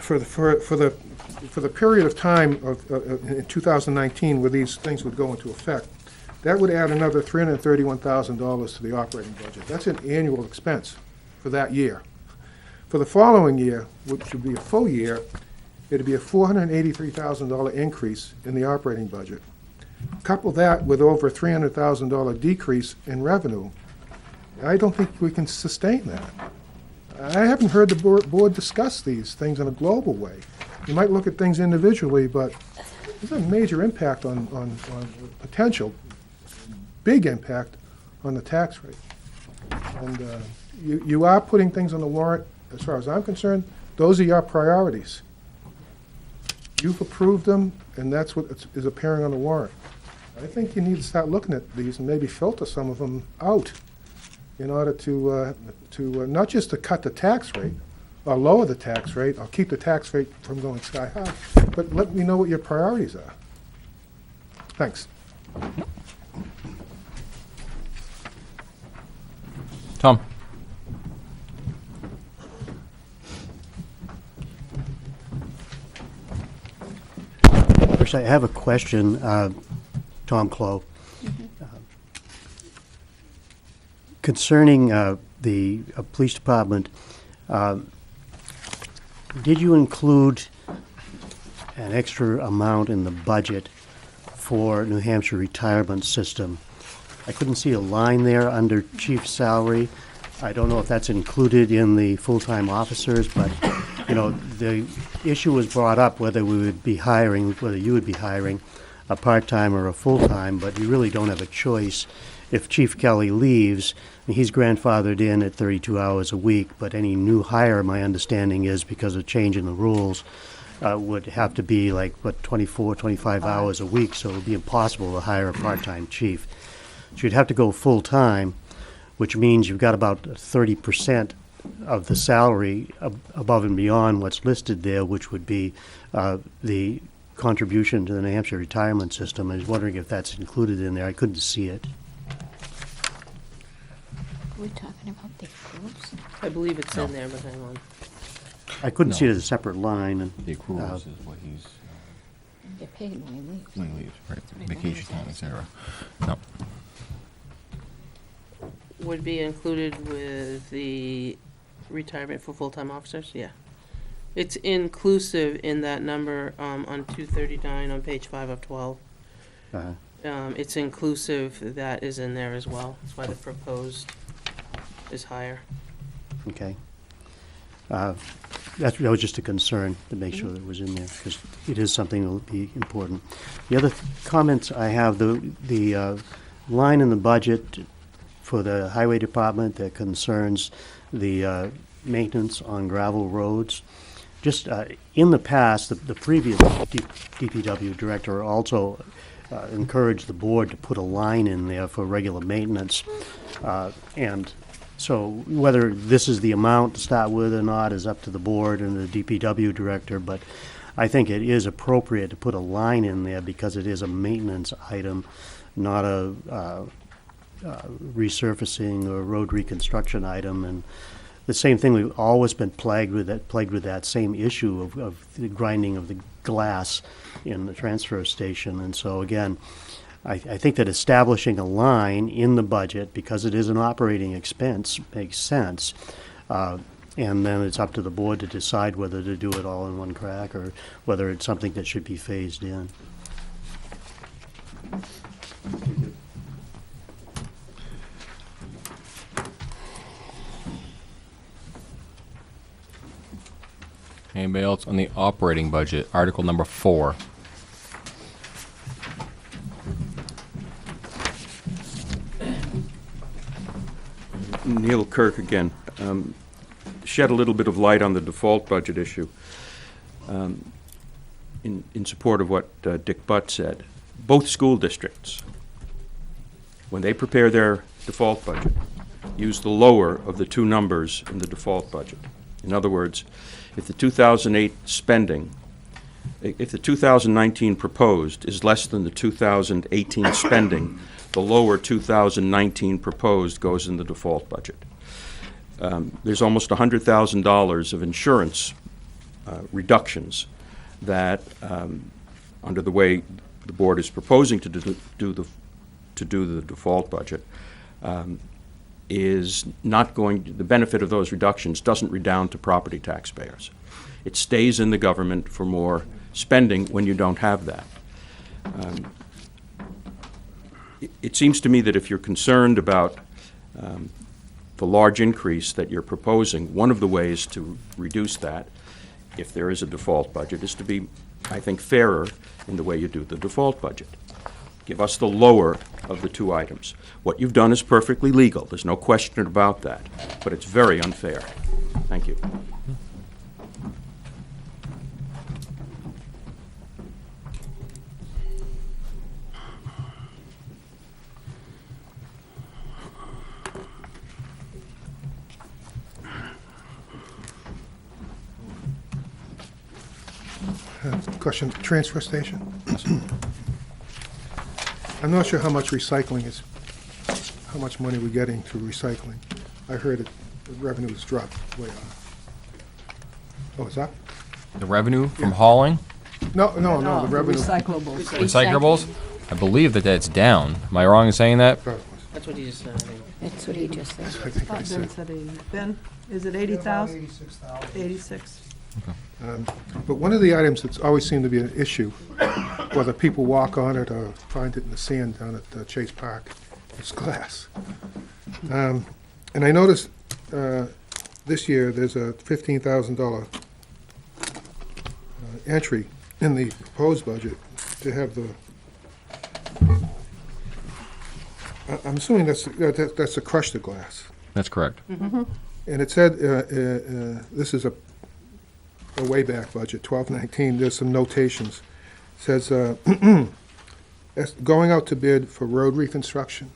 for the period of time in 2019 where these things would go into effect, that would add another $331,000 to the operating budget. That's an annual expense for that year. For the following year, which would be a full year, it'd be a $483,000 increase in the operating budget. Couple that with over a $300,000 decrease in revenue, I don't think we can sustain that. I haven't heard the board discuss these things in a global way. You might look at things individually, but there's a major impact on potential, big impact on the tax rate. And you are putting things on the warrant, as far as I'm concerned, those are your priorities. You've approved them, and that's what is appearing on the warrant. I think you need to start looking at these and maybe filter some of them out in order to not just to cut the tax rate, or lower the tax rate, or keep the tax rate from going sky high, but let me know what your priorities are. Thanks. Tom? First, I have a question, Tom Clough. Concerning the police department, did you include an extra amount in the budget for New Hampshire retirement system? I couldn't see a line there under chief salary. I don't know if that's included in the full-time officers, but, you know, the issue was brought up whether you would be hiring a part-time or a full-time, but you really don't have a choice. If Chief Kelly leaves, he's grandfathered in at 32 hours a week, but any new hire, my understanding is, because of change in the rules, would have to be like, 24, 25 hours a week, so it would be impossible to hire a part-time chief. So you'd have to go full-time, which means you've got about 30% of the salary above and beyond what's listed there, which would be the contribution to the New Hampshire retirement system. I was wondering if that's included in there. I couldn't see it. We're talking about the accruals? I believe it's in there, but hang on. I couldn't see it as a separate line. And, The accruals is what he's, Get paid when he leaves. when he leaves, right, right, vacation time, et cetera. No. Would be included with the retirement for full-time officers, yeah. It's inclusive in that number, on 239 on page 5 of 12. It's inclusive, that is in there as well. That's why the proposed is higher. Okay. That was just a concern to make sure that it was in there, because it is something that will be important. The other comments I have, the line in the budget for the highway department that concerns the maintenance on gravel roads. Just in the past, the previous DPW director also encouraged the board to put a line in there for regular maintenance. And so whether this is the amount to start with or not is up to the board and the DPW director, but I think it is appropriate to put a line in there because it is a maintenance item, not a resurfacing or road reconstruction item. And the same thing, we've always been plagued with that same issue of the grinding of the glass in the transfer station. And so again, I think that establishing a line in the budget, because it is an operating expense, makes sense. And then it's up to the board to decide whether to do it all in one crack or whether it's something that should be phased in. Anybody else on the operating budget? Article number 4. Neil Kirk again. Shed a little bit of light on the default budget issue in support of what Dick Butt said. Both school districts, when they prepare their default budget, use the lower of the two numbers in the default budget. In other words, if the 2008 spending, if the 2019 proposed is less than the 2018 spending, the lower 2019 proposed goes in the default budget. There's almost $100,000 of insurance reductions that, under the way the board is proposing to do the default budget, is not going, the benefit of those reductions doesn't redound to property taxpayers. It stays in the government for more spending when you don't have that. It seems to me that if you're concerned about the large increase that you're proposing, one of the ways to reduce that, if there is a default budget, is to be, I think, fairer in the way you do the default budget. Give us the lower of the two items. What you've done is perfectly legal. There's no question about that, but it's very unfair. Thank you. Question, transfer station? I'm not sure how much recycling is, how much money we're getting through recycling. I heard it, the revenue has dropped way off. Oh, is that? The revenue from hauling, No, the revenue. Recyclables. recyclables, I believe that that's down. Am I wrong in saying that? That's what he just said. That's what he just said. I think I Ben said. said 80. Ben, is it 80,000? 86,000. 86. But one of the items that's always seemed to be an issue, whether people walk on it or find it in the sand down at Chase Park, is glass. And I noticed this year there's a $15,000 entry in the proposed budget to have the, I'm assuming that's to crush the glass. That's correct. And it said, this is a way back budget, 1219, there's some notations. Says, as going out to bid for road reconstruction.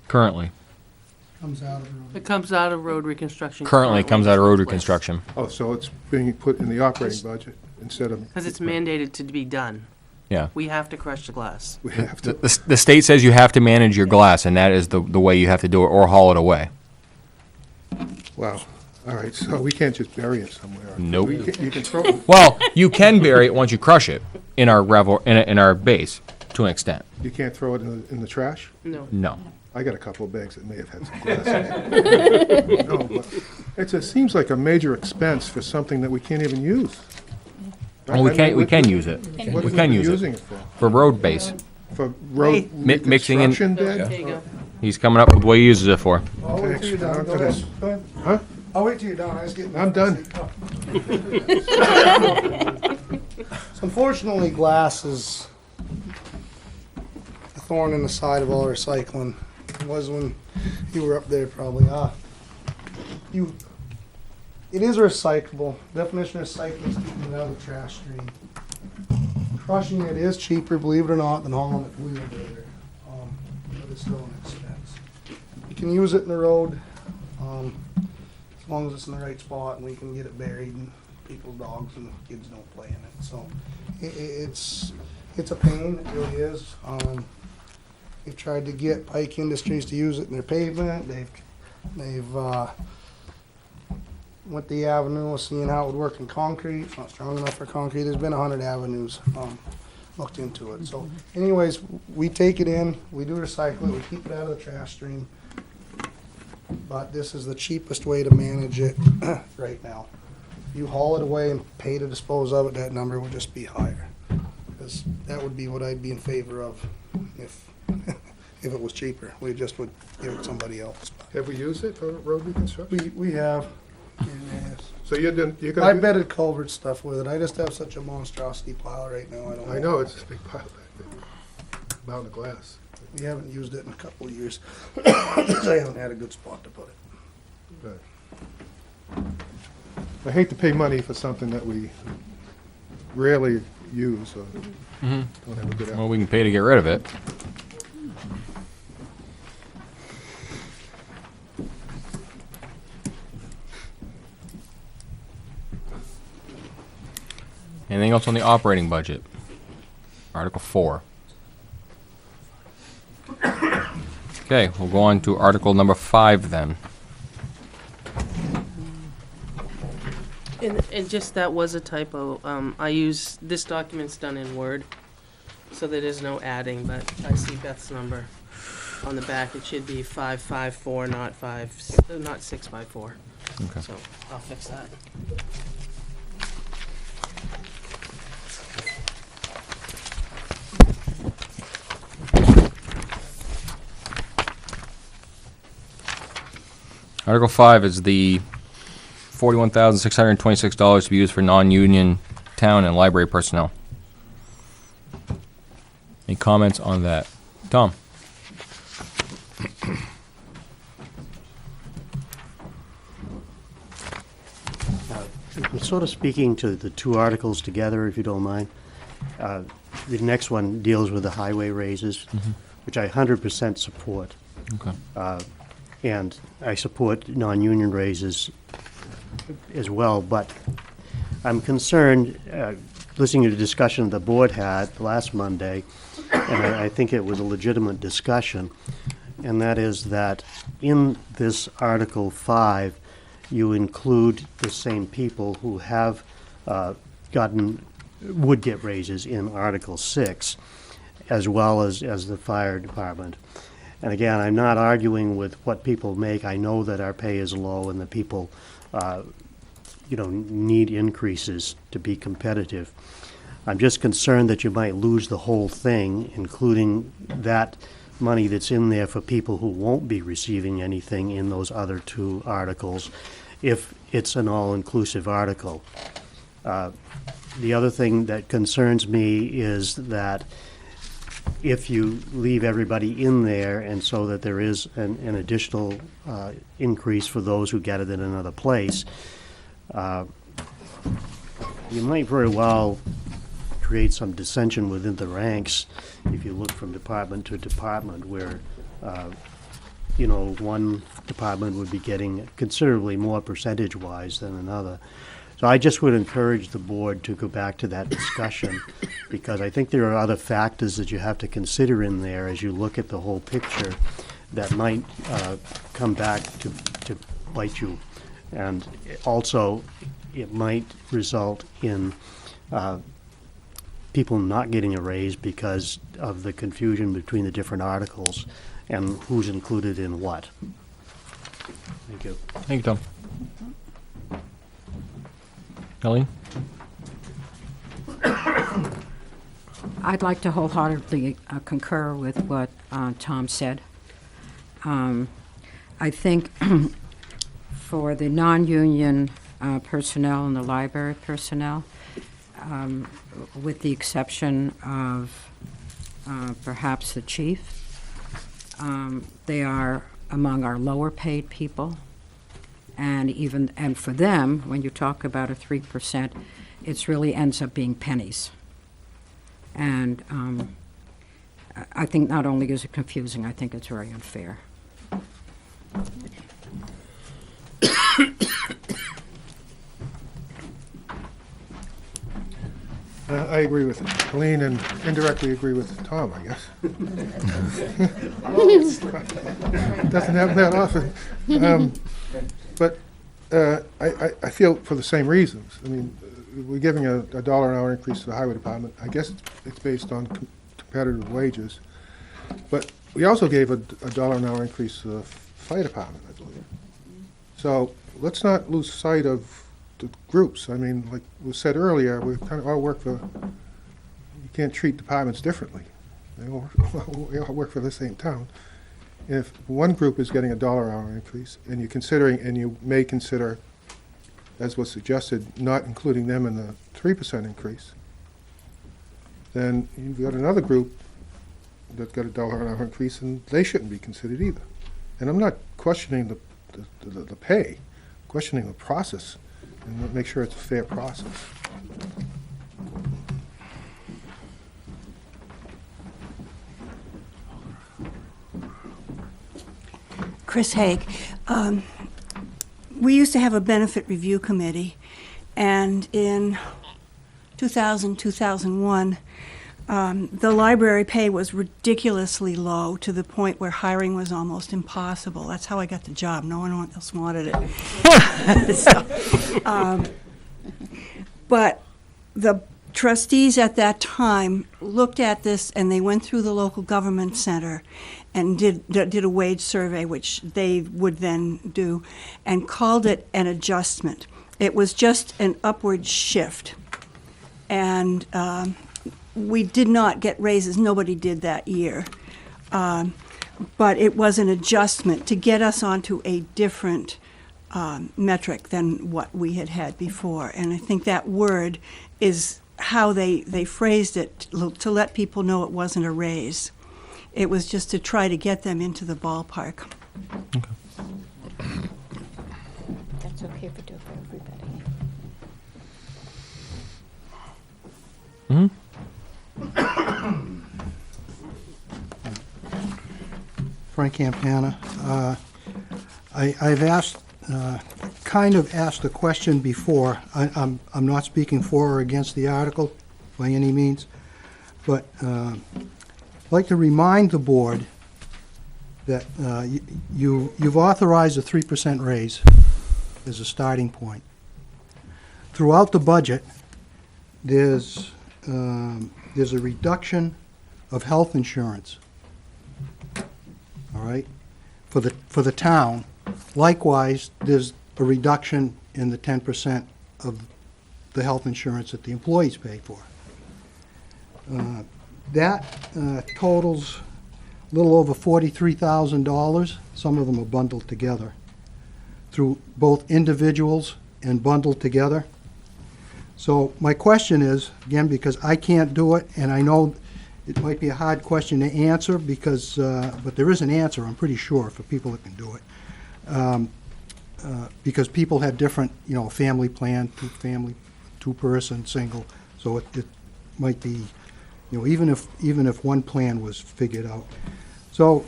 Currently. Comes out of the road. It comes out of road reconstruction. Currently comes out of road reconstruction. Oh, so it's being put in the operating budget instead of. Because it's mandated to be done. Yeah. We have to crush the glass. We have The, to, the state says you have to manage your glass, and that is the way you have to do it, or haul it away. wow. All right, so we can't just bury it somewhere. Nope. You can throw it, Well, you can bury it once you crush it in our revel, in our base, to an extent. you can't throw it in the trash? No. No. I got a couple of bags that may have had some glass in it. No, but it seems like a major expense for something that we can't even use. Well, we can use it. What We are can use using it it for? For road base. For road Mixing in- reconstruction bid? There you go. He's coming up with what he uses it for. I'll wait till you're done. Go ahead. Go ahead. Huh? I'll wait till you're done. I was getting. I'm done. So unfortunately, glass is a thorn in the side of all recycling. It was when you were up there probably. It is recyclable. Definition of recycling is keeping it out of the trash stream. Crushing it is cheaper, believe it or not, than hauling it wheelbarrow. But it's still an expense. You can use it in the road, as long as it's in the right spot and we can get it buried and people's dogs and kids don't play in it. So it's a pain, it really is. We've tried to get Pike Industries to use it in their pavement. They've went the avenue of seeing how it would work in concrete. It's not strong enough for concrete. There's been 100 avenues looked into it. So anyways, we take it in, we do recycle it, we keep it out of the trash stream. But this is the cheapest way to manage it right now. You haul it away and pay to dispose of it, that number would just be higher. Because that would be what I'd be in favor of if if it was cheaper. We just would give it to somebody else. Have we used it for road reconstruction? We have. Yes. So you're I gonna, bedded culvert stuff with it. I just have such a monstrosity pile right now. I don't. I know, it's a big pile back there, mountain of glass. We haven't used it in a couple of years. I haven't had a good spot to put it. Right. I hate to pay money for something that we rarely use or don't have a good Well, we can pay to get rid of it. Anything else on the operating budget? Article 4. Okay, we'll go on to Article number 5 then. And just that was a typo. This document's done in Word, so there is no adding, but I see Beth's number on the back. It should be 554, not 654. Okay. So I'll fix that. Article 5 is the $41,626 to be used for non-union town and library personnel. Any comments on that? Tom? I'm sort of speaking to the two articles together, if you don't mind. The next one deals with the highway raises, which I 100% support. Okay. And I support non-union raises as well, but I'm concerned, listening to the discussion the board had last Monday, and I think it was a legitimate discussion, and that is that in this Article 5, you include the same people who have would get raises in Article 6, as well as the fire department. And again, I'm not arguing with what people make. I know that our pay is low and the people, need increases to be competitive. I'm just concerned that you might lose the whole thing, including that money that's in there for people who won't be receiving anything in those other two articles, if it's an all-inclusive article. The other thing that concerns me is that if you leave everybody in there and so that there is an additional increase for those who get it in another place, you might very well create some dissension within the ranks if you look from department to department where, one department would be getting considerably more percentage-wise than another. So I just would encourage the board to go back to that discussion because I think there are other factors that you have to consider in there as you look at the whole picture that might come back to bite you. And also, it might result in people not getting a raise because of the confusion between the different articles and who's included in what. Thank you. Thank you, Tom. Colleen? I'd like to wholeheartedly concur with what Tom said. I think for the non-union personnel and the library personnel, with the exception of perhaps the chief, they are among our lower paid people. And for them, when you talk about a 3%, it really ends up being pennies. And I think not only is it confusing, I think it's very unfair. I agree with Colleen and indirectly agree with Tom, I guess. Doesn't happen that often. But I feel for the same reasons. I mean, we're giving a $1 an hour increase to the highway department. I guess it's based on competitive wages. But we also gave a $1 an hour increase to the fire department, I believe. So let's not lose sight of the groups. I mean, like was said earlier, we kind of all work for, you can't treat departments differently. We all work for the same town. If one group is getting a $1 an hour increase, and you may consider, as was suggested, not including them in the 3% increase, then you've got another group that's got a $1 an hour increase, and they shouldn't be considered either. And I'm not questioning the pay, questioning the process, and make sure it's a fair process. Chris Haig. We used to have a benefit review committee, and in 2000, 2001, the library pay was ridiculously low to the point where hiring was almost impossible. That's how I got the job. No one else wanted it. But the trustees at that time looked at this, and they went through the local government center and did a wage survey, which they would then do, and called it an adjustment. It was just an upward shift. And we did not get raises. Nobody did that year. But it was an adjustment to get us onto a different metric than what we had had before. And I think that word is how they phrased it, to let people know it wasn't a raise. It was just to try to get them into the ballpark. That's okay for everybody. Frank Campana. I've asked, kind of asked a question before. I'm not speaking for or against the article by any means, but I'd like to remind the board that you've authorized a 3% raise as a starting point. Throughout the budget, there's a reduction of health insurance. All right, for the town. Likewise, there's a reduction in the 10% of the health insurance that the employees pay for. That totals a little over $43,000. Some of them are bundled together through both individuals and bundled together. So my question is, again, because I can't do it, and I know it might be a hard question to answer because, but there is an answer, I'm pretty sure, for people that can do it. Because people have different, family plan, two-person, single, so it might be, even if one plan was figured out. So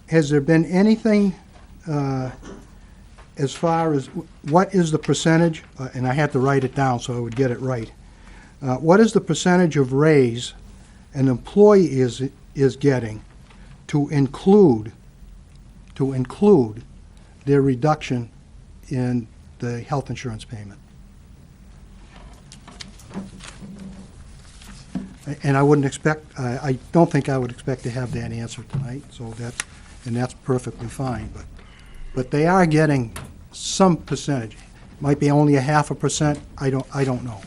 has there been anything as far as what is the percentage, and I had to write it down so I would get it right. What is the percentage of raise an employee is getting to include their reduction in the health insurance payment? And I wouldn't expect, I don't think I would expect to have that answer tonight, so that's perfectly fine, but they are getting some percentage. Might be only a 0.5%, I don't know.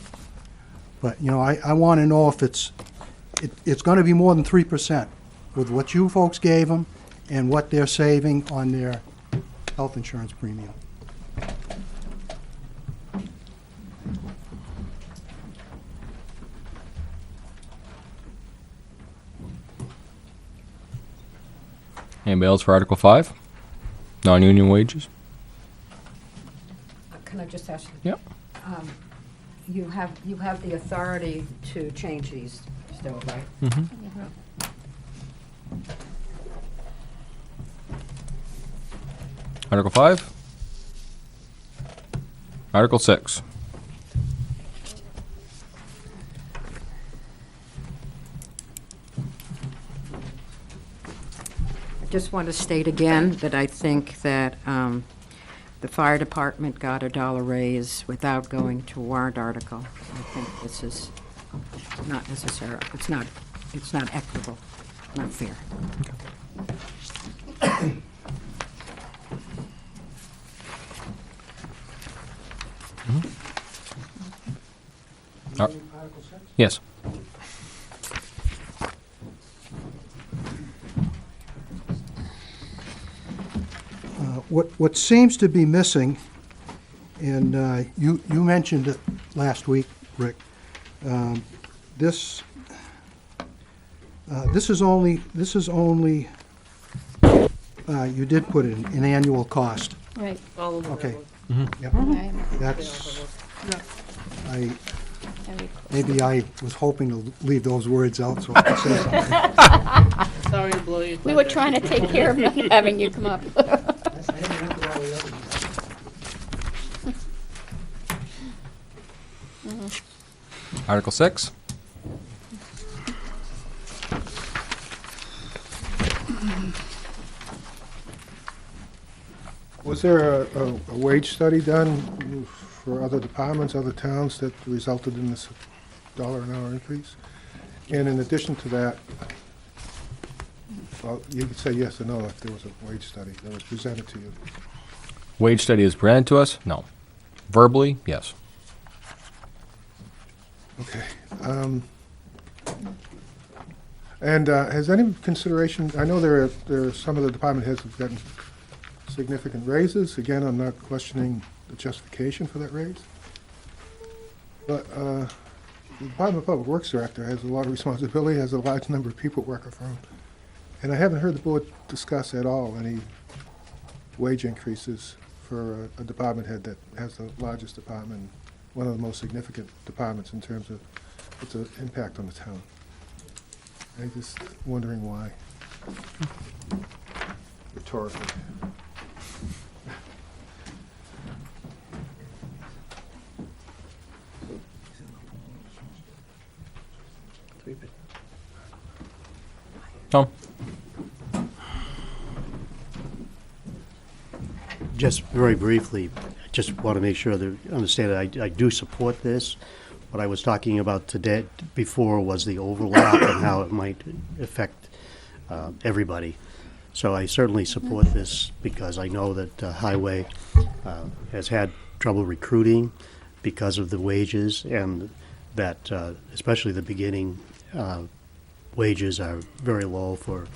But, I want to know if it's going to be more than 3% with what you folks gave them and what they're saving on their health insurance premium. Anybody else for Article 5? Non-union wages? Can I just ask you? Yep. You have the authority to change these still, right? Mm-hmm. Article 5? Article 6? I just want to state again that I think that the fire department got a $1 raise without going to warrant article. I think this is not necessary. It's not equitable, not fair. Yes. What seems to be missing, and you mentioned it last week, Rick, this is only you did put it in annual cost. Right. All of them. Okay. Yep. Okay. That's, Very maybe I was hoping to leave those words out so I could say something. Sorry to blow your We were thunder. trying to take care of not having you come up. Article 6? Was there a wage study done for other departments, other towns that resulted in this $1 an hour increase? And in addition to that, well, you could say yes or no if there was a wage study that was presented to you. Wage study is presented to us? No. Verbally? Yes. Okay. And has any consideration, I know there are some of the department heads who've gotten significant raises. Again, I'm not questioning the justification for that raise. But the Department of Public Works Director has a lot of responsibility, has a large number of people working for him. And I haven't heard the board discuss at all any wage increases for a department head that has the largest department, one of the most significant departments in terms of its impact on the town. I'm just wondering why. Rhetorically. Tom? Just very briefly, I just want to make sure that you understand that I do support this. What I was talking about today, before, was the overlap and how it might affect everybody. So I certainly support this because I know that Highway has had trouble recruiting because of the wages, and that especially the beginning wages are very low for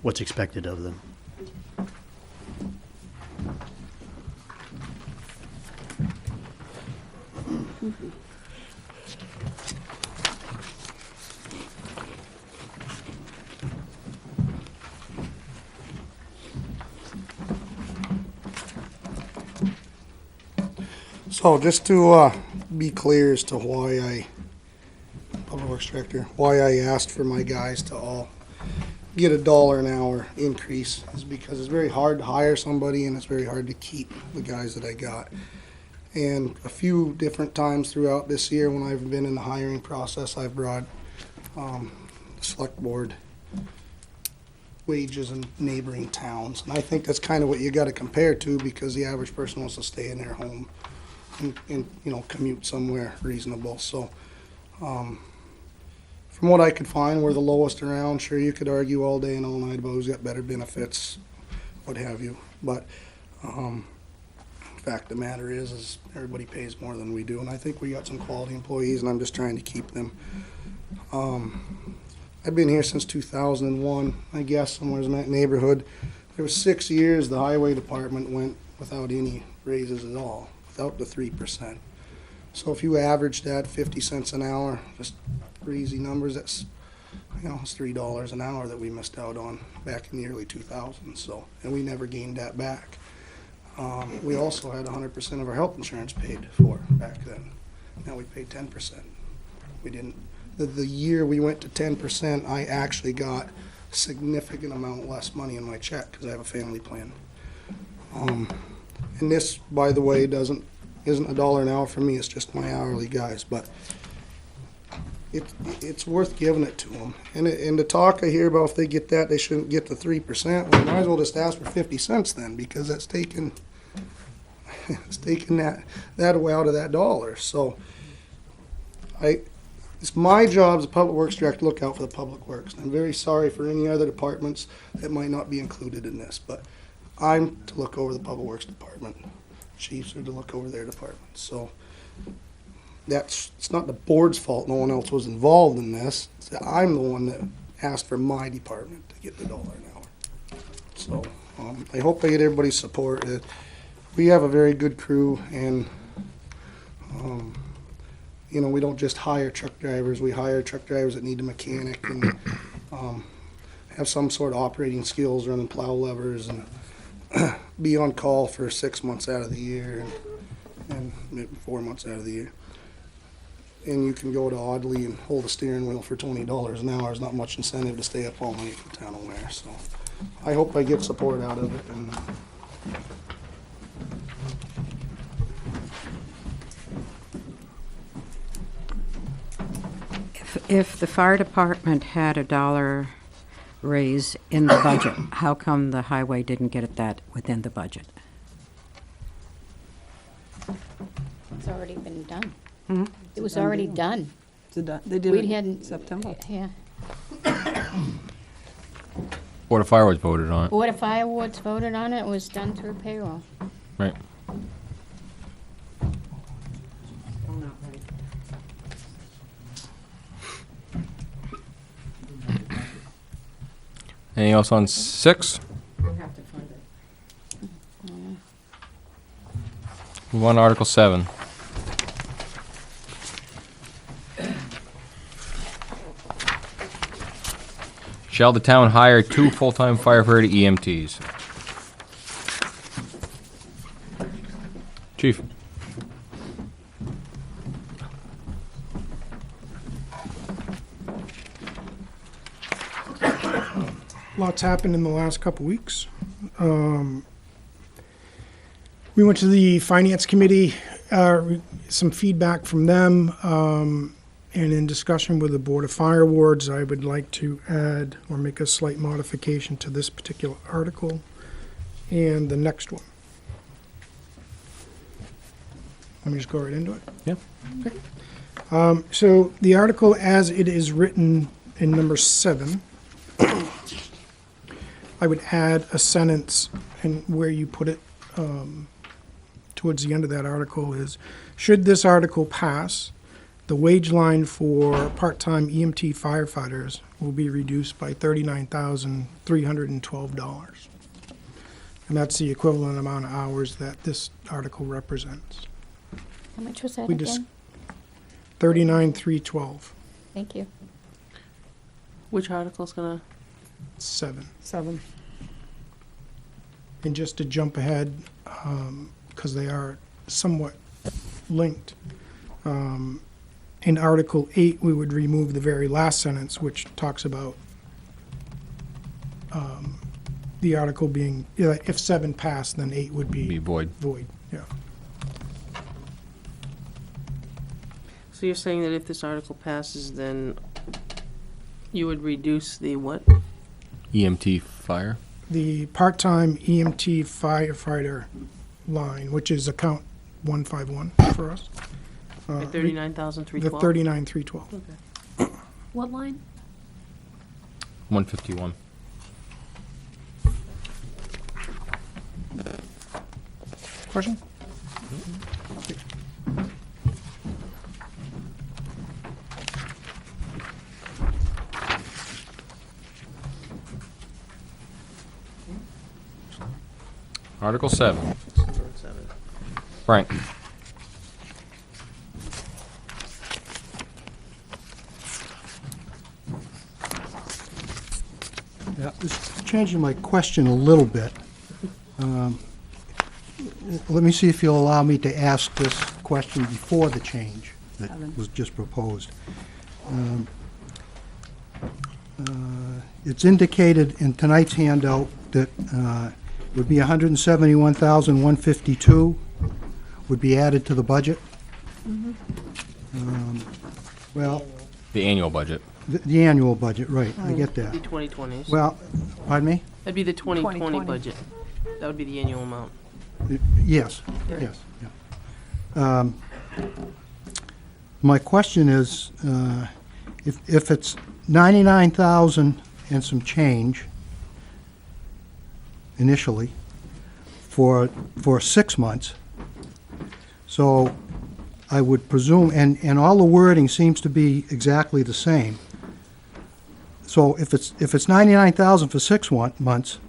what's expected of them. So just to be clear as to Public Works Director, why I asked for my guys to all get $1 an hour increase is because it's very hard to hire somebody and it's very hard to keep the guys that I got. And a few different times throughout this year when I've been in the hiring process, I've brought the select board wages in neighboring towns. And I think that's kind of what you got to compare to, because the average person wants to stay in their home and commute somewhere reasonable. So from what I could find, we're the lowest around. Sure, you could argue all day and all night about who's got better benefits, what have you. But fact of the matter is everybody pays more than we do, and I think we got some quality employees, and I'm just trying to keep them. I've been here since 2001, I guess, somewhere in that neighborhood. There was 6 years the highway department went without any raises at all, without the 3%. So if you average that 50 cents an hour, just for easy numbers, that's, it's $3 an hour that we missed out on back in the early 2000s. So, and we never gained that back. We also had 100% of our health insurance paid for back then. Now we pay 10%. We didn't. The year we went to 10%, I actually got a significant amount less money in my check because I have a family plan. And this, by the way, isn't $1 an hour for me. It's just my hourly guys, but it's worth giving it to them. And the talk I hear about, if they get that, they shouldn't get the 3%. Well, might as well just ask for 50 cents then, because that's taking that away out of that dollar. So it's my job as a public works director to look out for the public works. And I'm very sorry for any other departments that might not be included in this, but I'm to look over the public works department. Chiefs are to look over their department. So it's not the board's fault no one else was involved in this. I'm the one that asked for my department to get the $1 an hour. So I hope I get everybody's support. We have a very good crew, and we don't just hire truck drivers. We hire truck drivers that need a mechanic and have some sort of operating skills, running plow levers, and be on call for 6 months out of the year and maybe 4 months out of the year. And you can go to Audley and hold a steering wheel for $20 an hour. There's not much incentive to stay up all night from town of Weare. So I hope I get support out of it. And If the fire department had $1 raise in the budget, how come the highway didn't get that within the budget? It's already been done. Mhm. It was already done. They did We it in hadn't- September. Yeah. Board of Fire was voted on it. Board of Fire Wards voted on it, it was done through payroll. Right. Anything else on 6? We'll have to find it. Move on to Article 7. Shall the town hire 2 full-time firefighter EMTs? Chief? Lots happened in the last couple weeks. We went to the Finance Committee, some feedback from them, and in discussion with the Board of Fire Wards, I would like to add or make a slight modification to this particular article and the next one. Let me just go right into it. Yep. So the article as it is written in number 7, I would add a sentence, and where you put it towards the end of that article is, should this article pass, the wage line for part-time EMT firefighters will be reduced by $39,312. And that's the equivalent amount of hours that this article represents. How much was that We just- again? 39,312, Thank you. Which article's gonna, 7. 7. And just to jump ahead, because they are somewhat linked, in Article 8, we would remove the very last sentence, which talks about the article being, if 7 passed, then 8 would Be be void. void, yeah. so you're saying that if this article passes, then you would reduce the what? EMT fire? The part-time EMT firefighter line, which is account 151 for us. At 39,312? The 39,312. Okay. What line? 151. Question? Article 7. 7. Frank? Yeah, just changing my question a little bit. Let me see if you'll allow me to ask this question before the change that was just proposed. It's indicated in tonight's handout that it would be $171,152 would be added to the budget. Well, The annual budget. the annual budget, right, I get that. Be 2020s. Well, pardon me? That'd be the 2020 2020. budget. That would be the annual amount. Yes, yes, yeah. My question is, if it's 99,000 and some change initially for 6 months, so I would presume, and all the wording seems to be exactly the same. So if it's 99,000 for 6 months,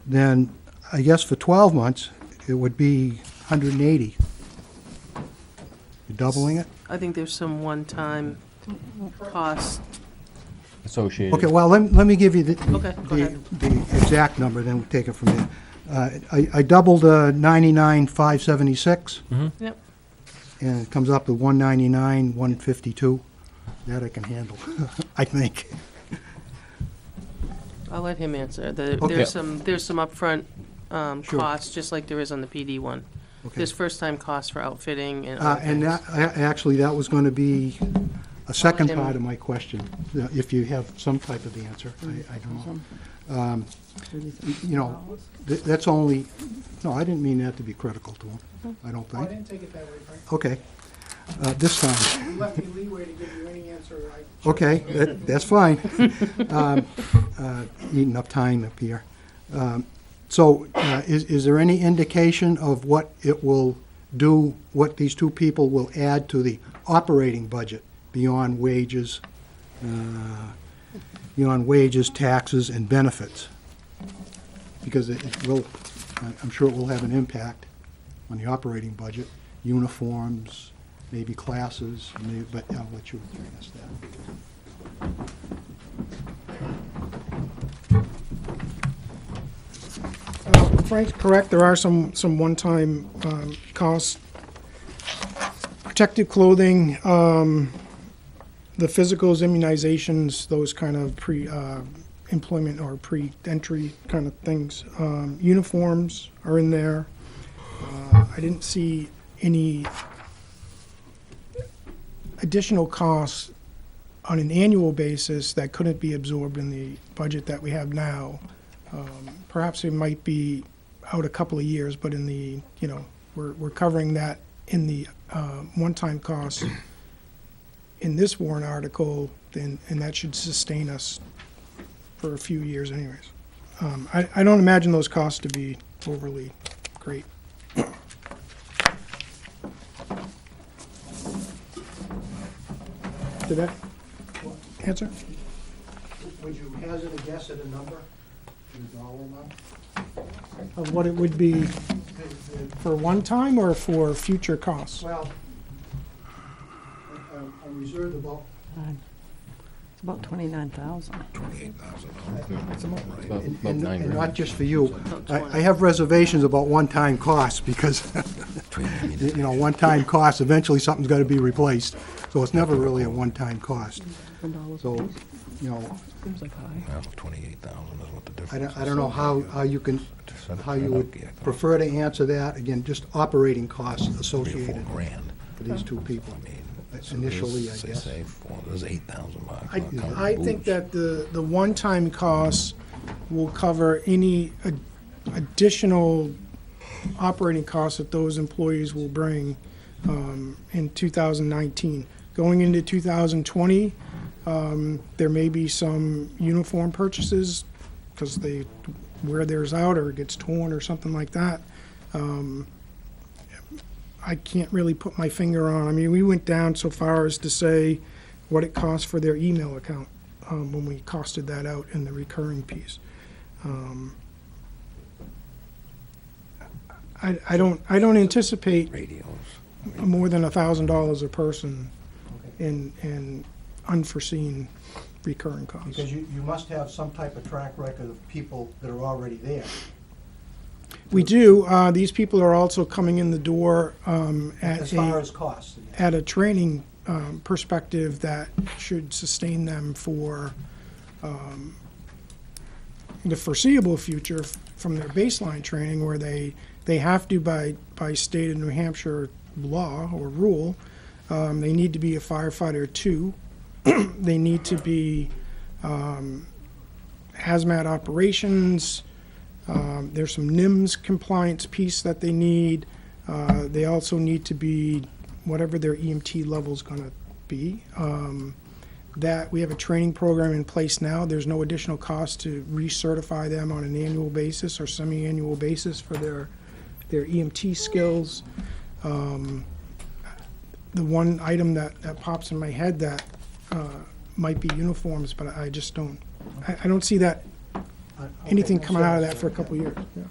then I guess for 12 months, it would be 180. You're doubling it? I think there's some one-time cost. Associated. Okay, well, let me give you Okay, go ahead. the exact number, then we'll take it from there. I doubled 99,576, Yep. and it comes up to 199,152. That I can handle, I think. I'll let him answer. Okay. There's some upfront Sure. costs, just like there is on the PD one. Okay. There's first-time costs for outfitting and other And things. actually, that was going to be a second him- part of my question, if you have some type of answer, I don't know. You know, that's only, no, I didn't mean that to be critical to him, I don't think. didn't take it that way, Frank. Okay. this time. You left me leeway to give you any answer. Okay, that's fine. Eating up time up here. So is there any indication of what it will do, what these two people will add to the operating budget beyond wages, taxes, and benefits? Because it will, I'm sure it will have an impact on the operating budget, uniforms, maybe classes, but I'll let you address that. Frank's correct, there are some one-time costs. Protective clothing, the physicals, immunizations, those kind of employment or pre-entry kind of things. Uniforms are in there. I didn't see any additional costs on an annual basis that couldn't be absorbed in the budget that we have now. Perhaps it might be out a couple of years, but in the, we're covering that in the one-time costs in this warrant article, and that should sustain us for a few years anyways. I don't imagine those costs to be overly great. Did that answer? Would you hazard a guess at a number, a dollar amount? Of what it would be for one time or for future costs? Well, I'm reserved about, It's about 29,000. and not just for you, I have reservations about one-time costs, because, one-time costs, eventually something's gotta be replaced, so it's never really a one-time cost. So, Seems like high. 28,000 is what the difference I don't know how you would prefer to answer that, again, just operating costs associated for these two people. Initially, I guess. There's 8,000 bucks. I think that the one-time costs will cover any additional operating costs that those employees will bring in 2019. Going into 2020, there may be some uniform purchases because they wear theirs out or it gets torn or something like that. I can't really put my finger on. I mean, we went down so far as to say what it costs for their email account when we costed that out in the recurring piece. I don't anticipate more than $1,000 a person in unforeseen recurring costs. Because you must have some type of track record of people that are already there. We do. These people are also coming in the door As far as costs. at a training perspective that should sustain them for the foreseeable future from their baseline training, where they have to, by state of New Hampshire law or rule, they need to be a firefighter 2. They need to be hazmat operations. There's some NIMS compliance piece that they need. They also need to be whatever their EMT level's going to be. That we have a training program in place now. There's no additional cost to recertify them on an annual basis or semi-annual basis for their EMT skills. The one item that pops in my head that might be uniforms, but I just don't. I don't see that anything coming out of that for a couple of years. Yeah.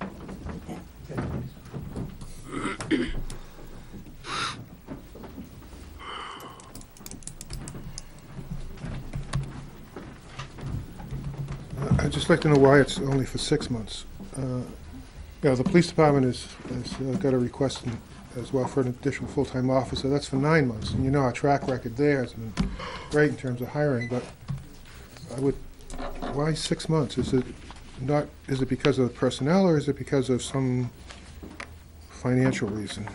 I'd just like to know why it's only for 6 months. The police department has got a request as well for an additional full-time officer. That's for 9 months, and our track record there has been great in terms of hiring, but why 6 months? Is it because of personnel, or is it because of some financial reason?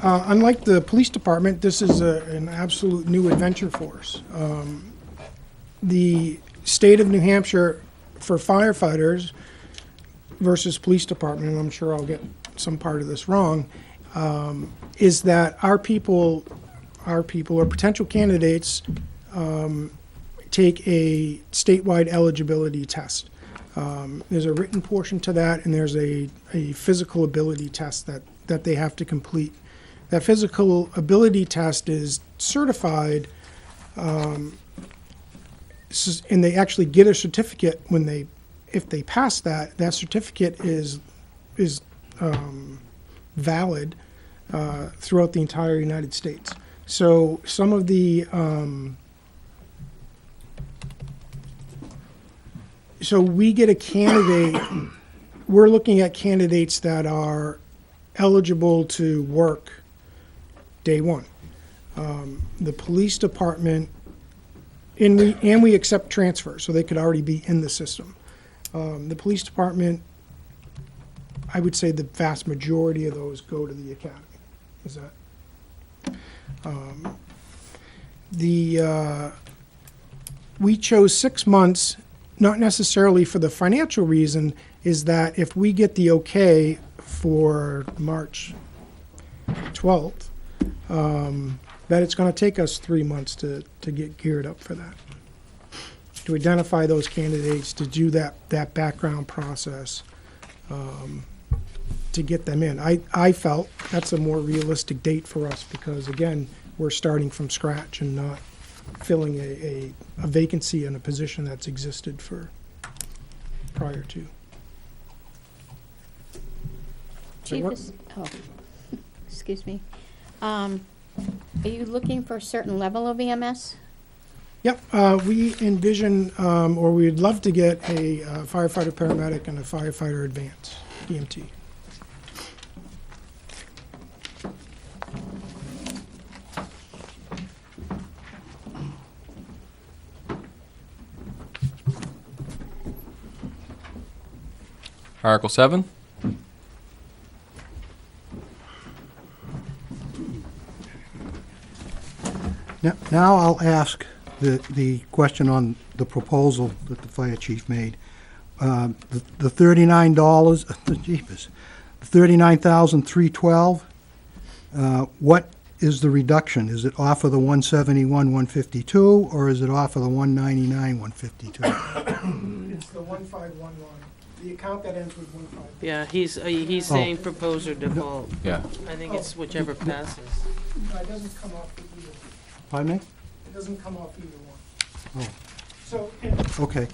Unlike the police department, this is an absolute new adventure for us. The state of New Hampshire for firefighters versus police department, and I'm sure I'll get some part of this wrong, is that our people or potential candidates take a statewide eligibility test. There's a written portion to that, and there's a physical ability test that they have to complete. That physical ability test is certified, and they actually get a certificate if they pass that. That certificate is valid throughout the entire United States. So some of the so we get a candidate. We're looking at candidates that are eligible to work day one. The police department, and we accept transfers, so they could already be in the system. The police department, I would say the vast majority of those go to the academy. Is that? We chose 6 months, not necessarily for the financial reason, is that if we get the okay for March 12th, that it's going to take us 3 months to get geared up for that, to identify those candidates, to do that background process, to get them in. I felt that's a more realistic date for us because, again, we're starting from scratch and not filling a vacancy in a position that's existed for prior to. Chief, excuse me. Are you looking for a certain level of EMS? Yep, we envision, or we'd love to get a firefighter paramedic and a firefighter advance, EMT. Article 7? Now I'll ask the question on the proposal that the fire chief made. The $39, jeepers, $39,312, what is the reduction? Is it off of the 171, 152, or is it off of the 199, 152? It's the 1511, the account that ends with 15. Yeah, he's saying propose or default. Yeah. I think it's whichever passes. No, it doesn't come off with either. Pardon me? It doesn't come off either one. Oh, So, okay.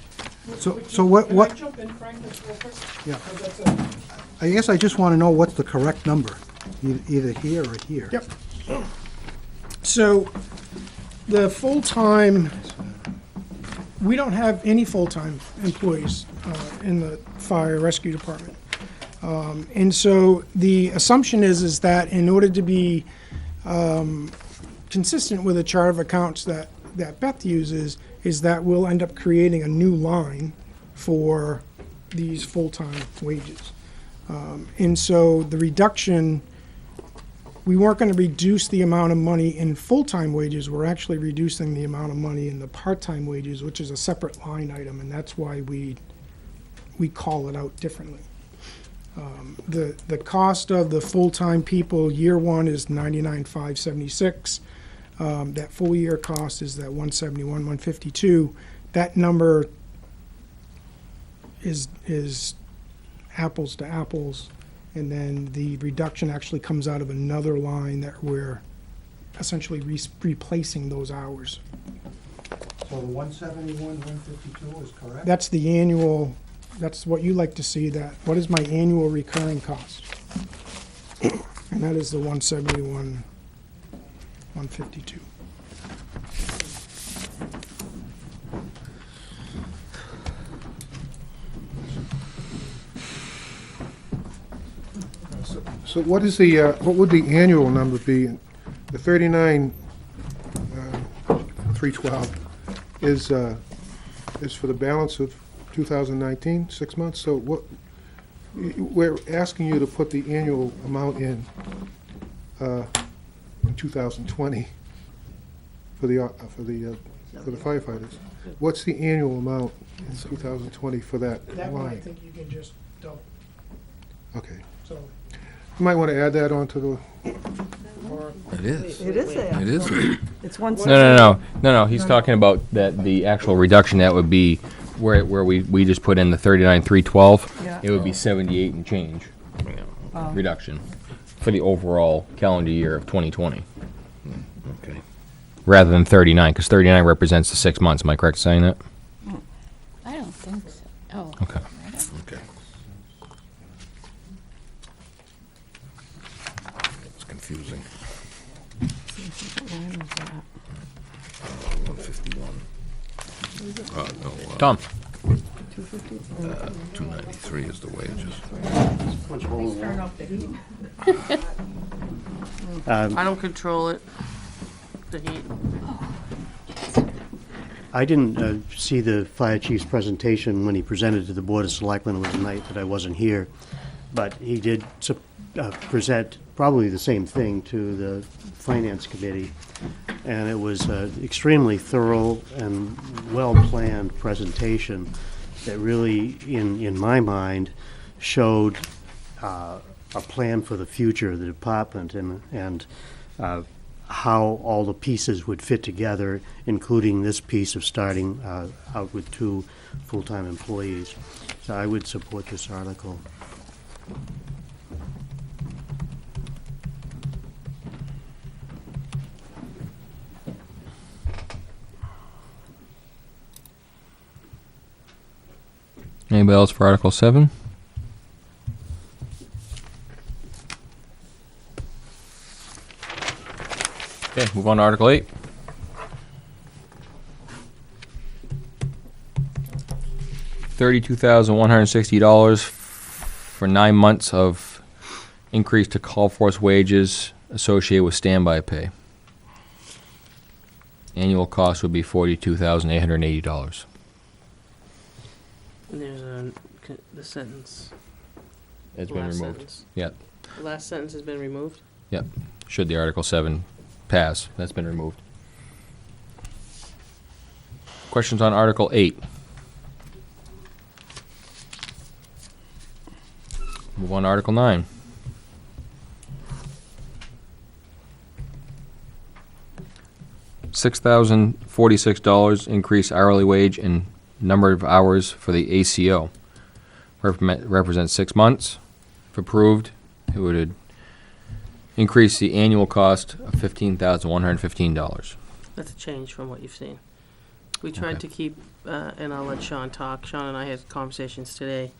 Would So you- what- Can I jump in, Frank, just real quick? Yeah. 'Cause that's a- I guess I just want to know what's the correct number, either here or here. Yep. So, the full-time, we don't have any full-time employees in the fire rescue department. And so the assumption is that in order to be consistent with the chart of accounts that Beth uses, is that we'll end up creating a new line for these full-time wages. And so the reduction, we weren't going to reduce the amount of money in full-time wages, we're actually reducing the amount of money in the part-time wages, which is a separate line item, and that's why we call it out differently. The cost of the full-time people, year one is $99,576. That full year cost is that $171, $152. That number is apples to apples, and then the reduction actually comes out of another line that we're essentially replacing those hours. So the 171, 152 is correct? That's the annual, that's what you like to see, that, what is my annual recurring cost? And that is the 171, 152. So what is the, what would the annual number be? The 39,312 is for the balance of 2019, 6 months? So what, we're asking you to put the annual amount in 2020 for the for the firefighters. What's the annual amount in 2020 for that That one, I line? think you can just double, Okay. so. You might want to add that onto the, It is. It is there. It is. It's one. No, he's talking about that, the actual reduction, that would be where we just put in the 39,312. Yeah. It would be 78 and change Oh. reduction for the overall calendar year of 2020. Okay. Rather than 39, because 39 represents the 6 months. Am I correct in saying that? I don't think so. Oh. Okay. Okay. It's confusing. 151. No, Tom? 293 is the wages. I don't control it, the heat. I didn't see the fire chief's presentation when he presented to the Board of Selectmen. It was a night that I wasn't here. But he did present probably the same thing to the Finance Committee. And it was an extremely thorough and well-planned presentation that really, in my mind, showed a plan for the future of the department and how all the pieces would fit together, including this piece of starting out with 2 full-time employees. So I would support this article. Anybody else for Article 7? Okay, move on to Article 8. $32,160 for 9 months of increase to call force wages associated with standby pay. Annual cost would be $42,880. And there's the sentence. It's The been last removed. sentence. Yep, The last sentence has been removed? yep. Should the Article 7 pass, that's been removed. Questions on Article 8? Move on to Article 9. $6,046 increase hourly wage and number of hours for the ACO. Represents 6 months. If approved, it would increase the annual cost of $15,115. That's a change from what you've seen. We tried to keep, and I'll let Sean talk, Sean and I had conversations today.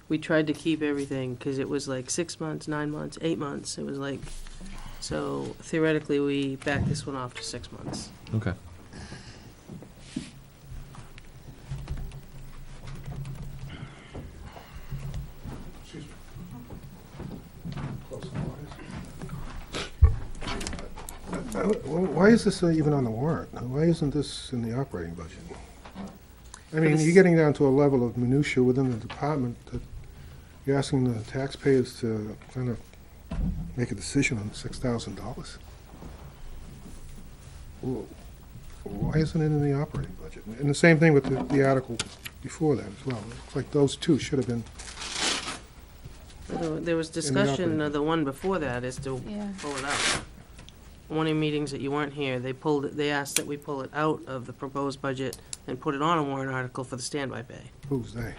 We tried to keep everything, because it was like 6 months, 9 months, 8 months. It was like, so theoretically, we backed this one off to 6 months. Okay. why is this even on the warrant? Why isn't this in the operating budget? I mean, you're getting down to a level of minutia within the department that you're asking the taxpayers to kind of make a decision on $6,000. Why isn't it in the operating budget? And the same thing with the article before that as well. It's like those two should have been. There was discussion, the one before that, is to Yeah. pull it out. One of the meetings that you weren't here, they asked that we pull it out of the proposed budget and put it on a warrant article for the standby pay. Who's they?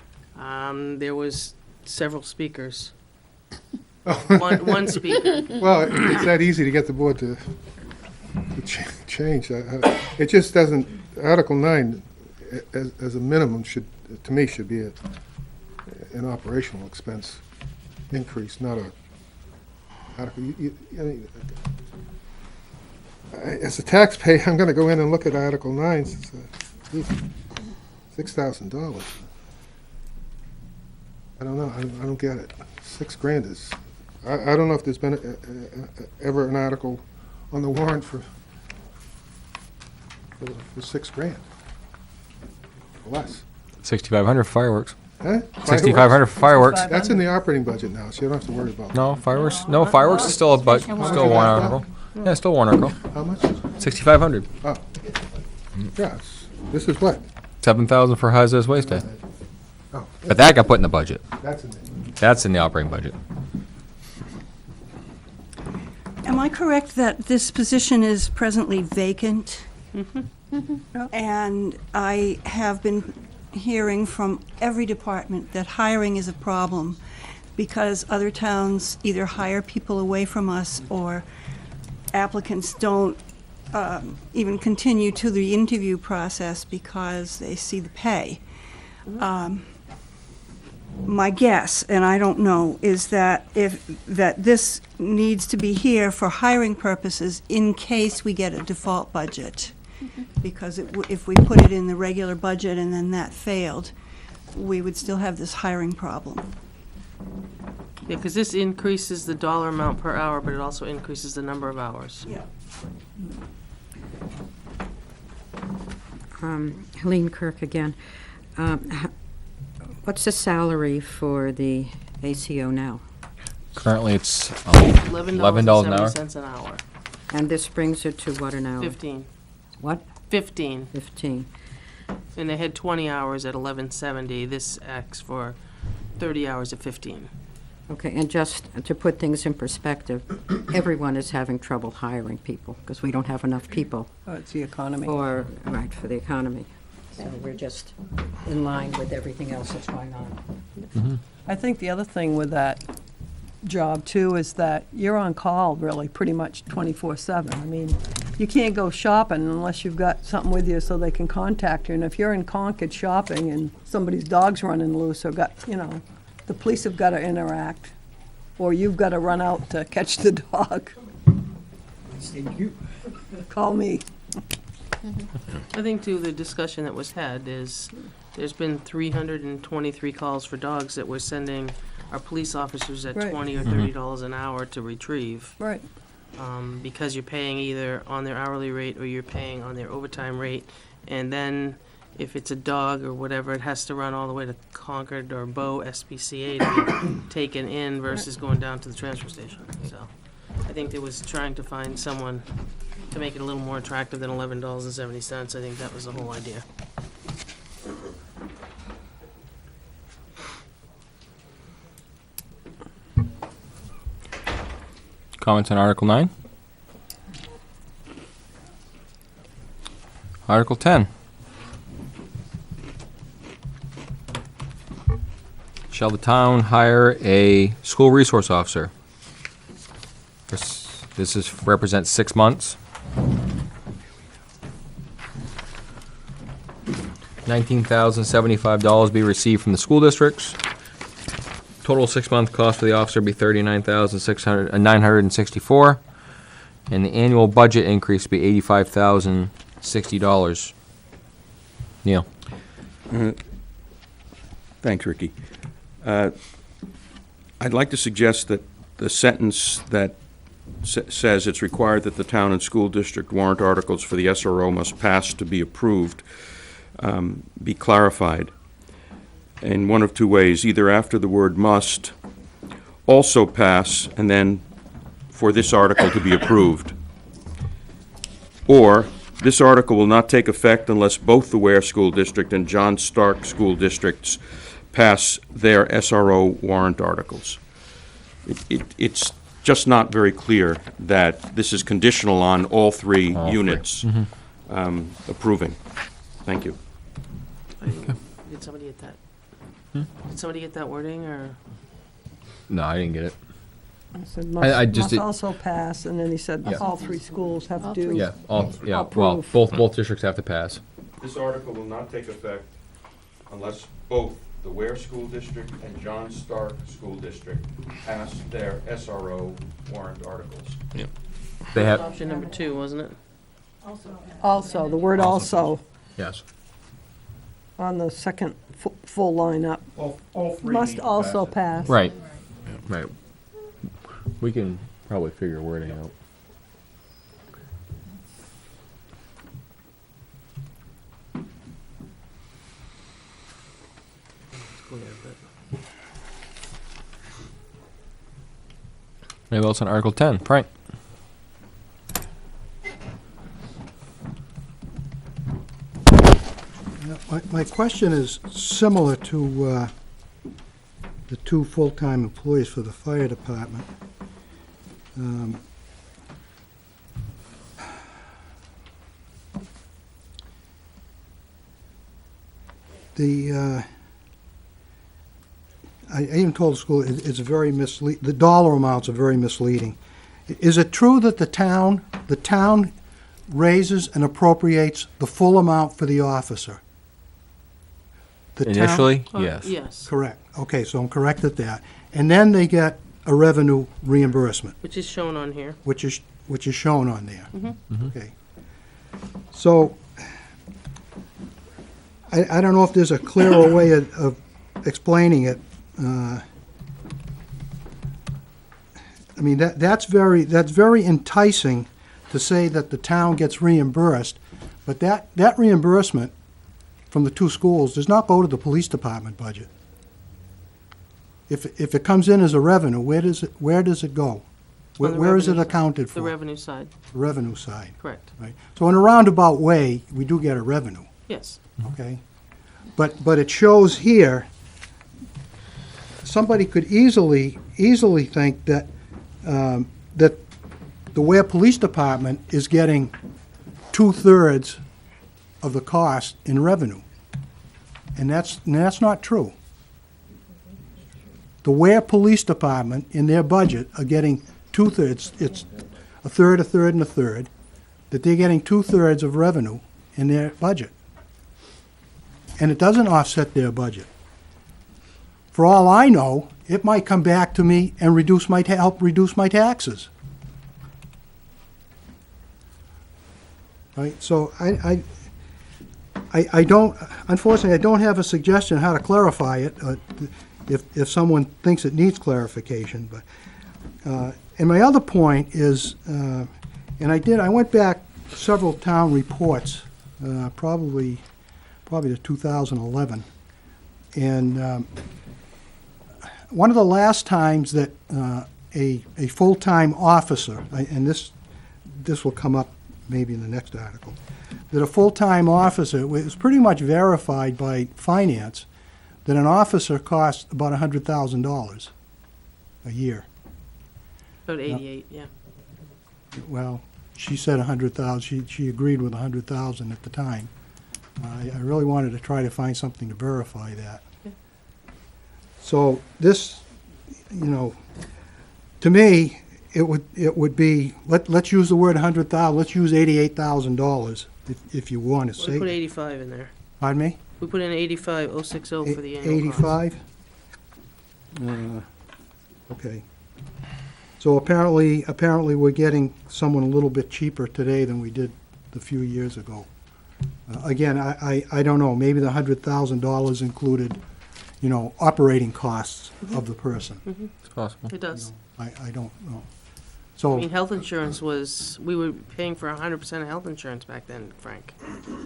There was several speakers. Oh. One speaker. Well, it's that easy to get the board to change. It just doesn't, Article 9, as a minimum, should, to me, should be an operational expense increase, not a article. I mean, as a taxpayer, I'm going to go in and look at Article 9, it's $6,000. I don't know, I don't get it. $6,000 is, I don't know if there's been ever an article on the warrant for $6,000. Less. 6,500 fireworks. Huh? 6,500 for fireworks. That's in the operating budget now, so you don't have to worry about that. No, fireworks. No, fireworks is still a budget. Still a warrant article. Yeah, still a warrant article. How much? 6,500. Oh. Yeah, it's This is what? 7,000 for hazardous waste day. Oh, But that got put in the budget. that's in there. That's in the operating budget. Am I correct that this position is presently vacant? And I have been hearing from every department that hiring is a problem because other towns either hire people away from us or applicants don't even continue to the interview process because they see the pay. My guess, and I don't know, is that this needs to be here for hiring purposes in case we get a default budget. Because if we put it in the regular budget and then that failed, we would still have this hiring problem. Yeah, because this increases the dollar amount per hour, but it also increases the number of hours. Yeah. Helene Kirk again. What's the salary for the ACO now? Currently, it's $11.70 an hour. an hour. And this brings it to what an hour? 15. What? 15. 15. And they had 20 hours at $11.70. This acts for 30 hours at 15. Okay, and just to put things in perspective, everyone is having trouble hiring people because we don't have enough people It's the economy. for the economy. So we're just in line with everything else that's going on. I think the other thing with that job too is that you're on call really pretty much 24/7. I mean, you can't go shopping unless you've got something with you so they can contact you. And if you're in Concord shopping and somebody's dog's running loose or the police have got to interact, or you've got to run out to catch the dog. Call me. I think, too, the discussion that was had is there's been 323 calls for dogs that we're sending our police officers at Right. $20 or $30 an hour to retrieve. Right. Because you're paying either on their hourly rate or you're paying on their overtime rate. And then if it's a dog or whatever, it has to run all the way to Concord or Bow SPCA to be taken in versus going down to the transfer station. So I think there was trying to find someone to make it a little more attractive than $11.70. I think that was the whole idea. Comments on Article 9? Article 10. Shall the town hire a school resource officer? Represents 6 months. $19,075 be received from the school districts. Total 6-month cost for the officer be $39,964, and the annual budget increase be $85,060. Neil. Thanks, Ricky. I'd like to suggest that the sentence that says it's required that the town and school district warrant articles for the SRO must pass to be approved be clarified in one of two ways, either after the word must, also pass, and then for this article to be approved. Or, this article will not take effect unless both the Weare School District and John Stark School Districts pass their SRO warrant articles. It's just not very clear that this is conditional on all three units approving. Thank you. Did somebody get that? Did somebody get that wording, or? No, I didn't get it. I said I just must did- also pass, and then he said Yeah. all three schools have All to. three. Well, Approve. both districts have to pass. This article will not take effect unless both the Weare School District and John Stark School District pass their SRO warrant articles. They have, Option number 2, wasn't it? Also, the word also yes. on the second full line up. All three Must need to also pass pass. Right. Right. We can probably figure wording out. Clear, but Anybody else on Article 10? Frank? My question is similar to the two full-time employees for the fire department. I even told the school it's very the dollar amounts are very misleading. Is it true that the town raises and appropriates the full amount for the officer? The town- Initially, Oh, yes. Yes, Correct. Okay, so I'm correct at that. And then they get a revenue reimbursement, which is shown on here. which is shown on there. Mhm. Okay. So, I don't know if there's a clearer way of explaining it. I mean, that's very enticing to say that the town gets reimbursed, but that reimbursement from the two schools does not go to the police department budget. If it comes in as a revenue, where does it go? On the Where is it revenue- accounted for? The revenue side, The revenue side, correct. right? So in a roundabout way, we do get a revenue, Yes. okay? But it shows here, somebody could easily think that, that the Weare Police Department is getting 2/3 of the cost in revenue. And that's not true. The Weare Police Department, in their budget, are getting 2/3, it's a third, a third, and a third, that they're getting 2/3 of revenue in their budget. And it doesn't offset their budget. For all I know, it might come back to me and help reduce my taxes. Right, so I don't, unfortunately, I don't have a suggestion how to clarify it, if someone thinks it needs clarification, but, and my other point is, and I went back several town reports, probably to 2011, and one of the last times that a full-time officer, and this will come up maybe in the next article, that a full-time officer, it was pretty much verified by finance, that an officer costs about $100,000 a year. About 88, yeah. Well, she said 100,000, she agreed with 100,000 at the time. I really wanted to try to find something to verify that. So this, to me, it would be, let's use the word 100,000, let's use $88,000 if you want to We say. put 85 in there. Pardon me? We put in 85,060 for the annual cost. 85? Okay. So apparently we're getting someone a little bit cheaper today than we did a few years ago. Again, I don't know, maybe the $100,000 included, operating costs of the person. It's possible. It does. I don't know. I So, mean, health insurance we were paying for 100% of health insurance back then, Frank.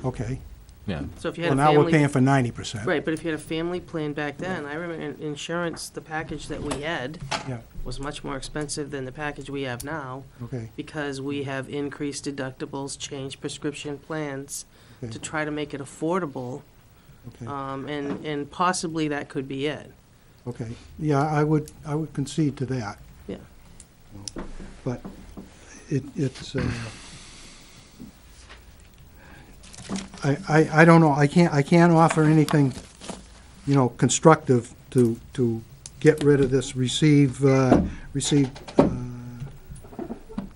okay. Yeah. So if you had Well, a now family. we're paying for 90%. Right, but if you had a family plan back then, I remember insurance, the package that we had Yeah, was much more expensive than the package we have now, okay. because we have increased deductibles, changed prescription plans Okay. to try to make it affordable, Okay. and possibly that could be it. Okay, yeah, I would concede to that. Yeah. But it's, I don't know, I can't offer anything, constructive to get rid of this, receive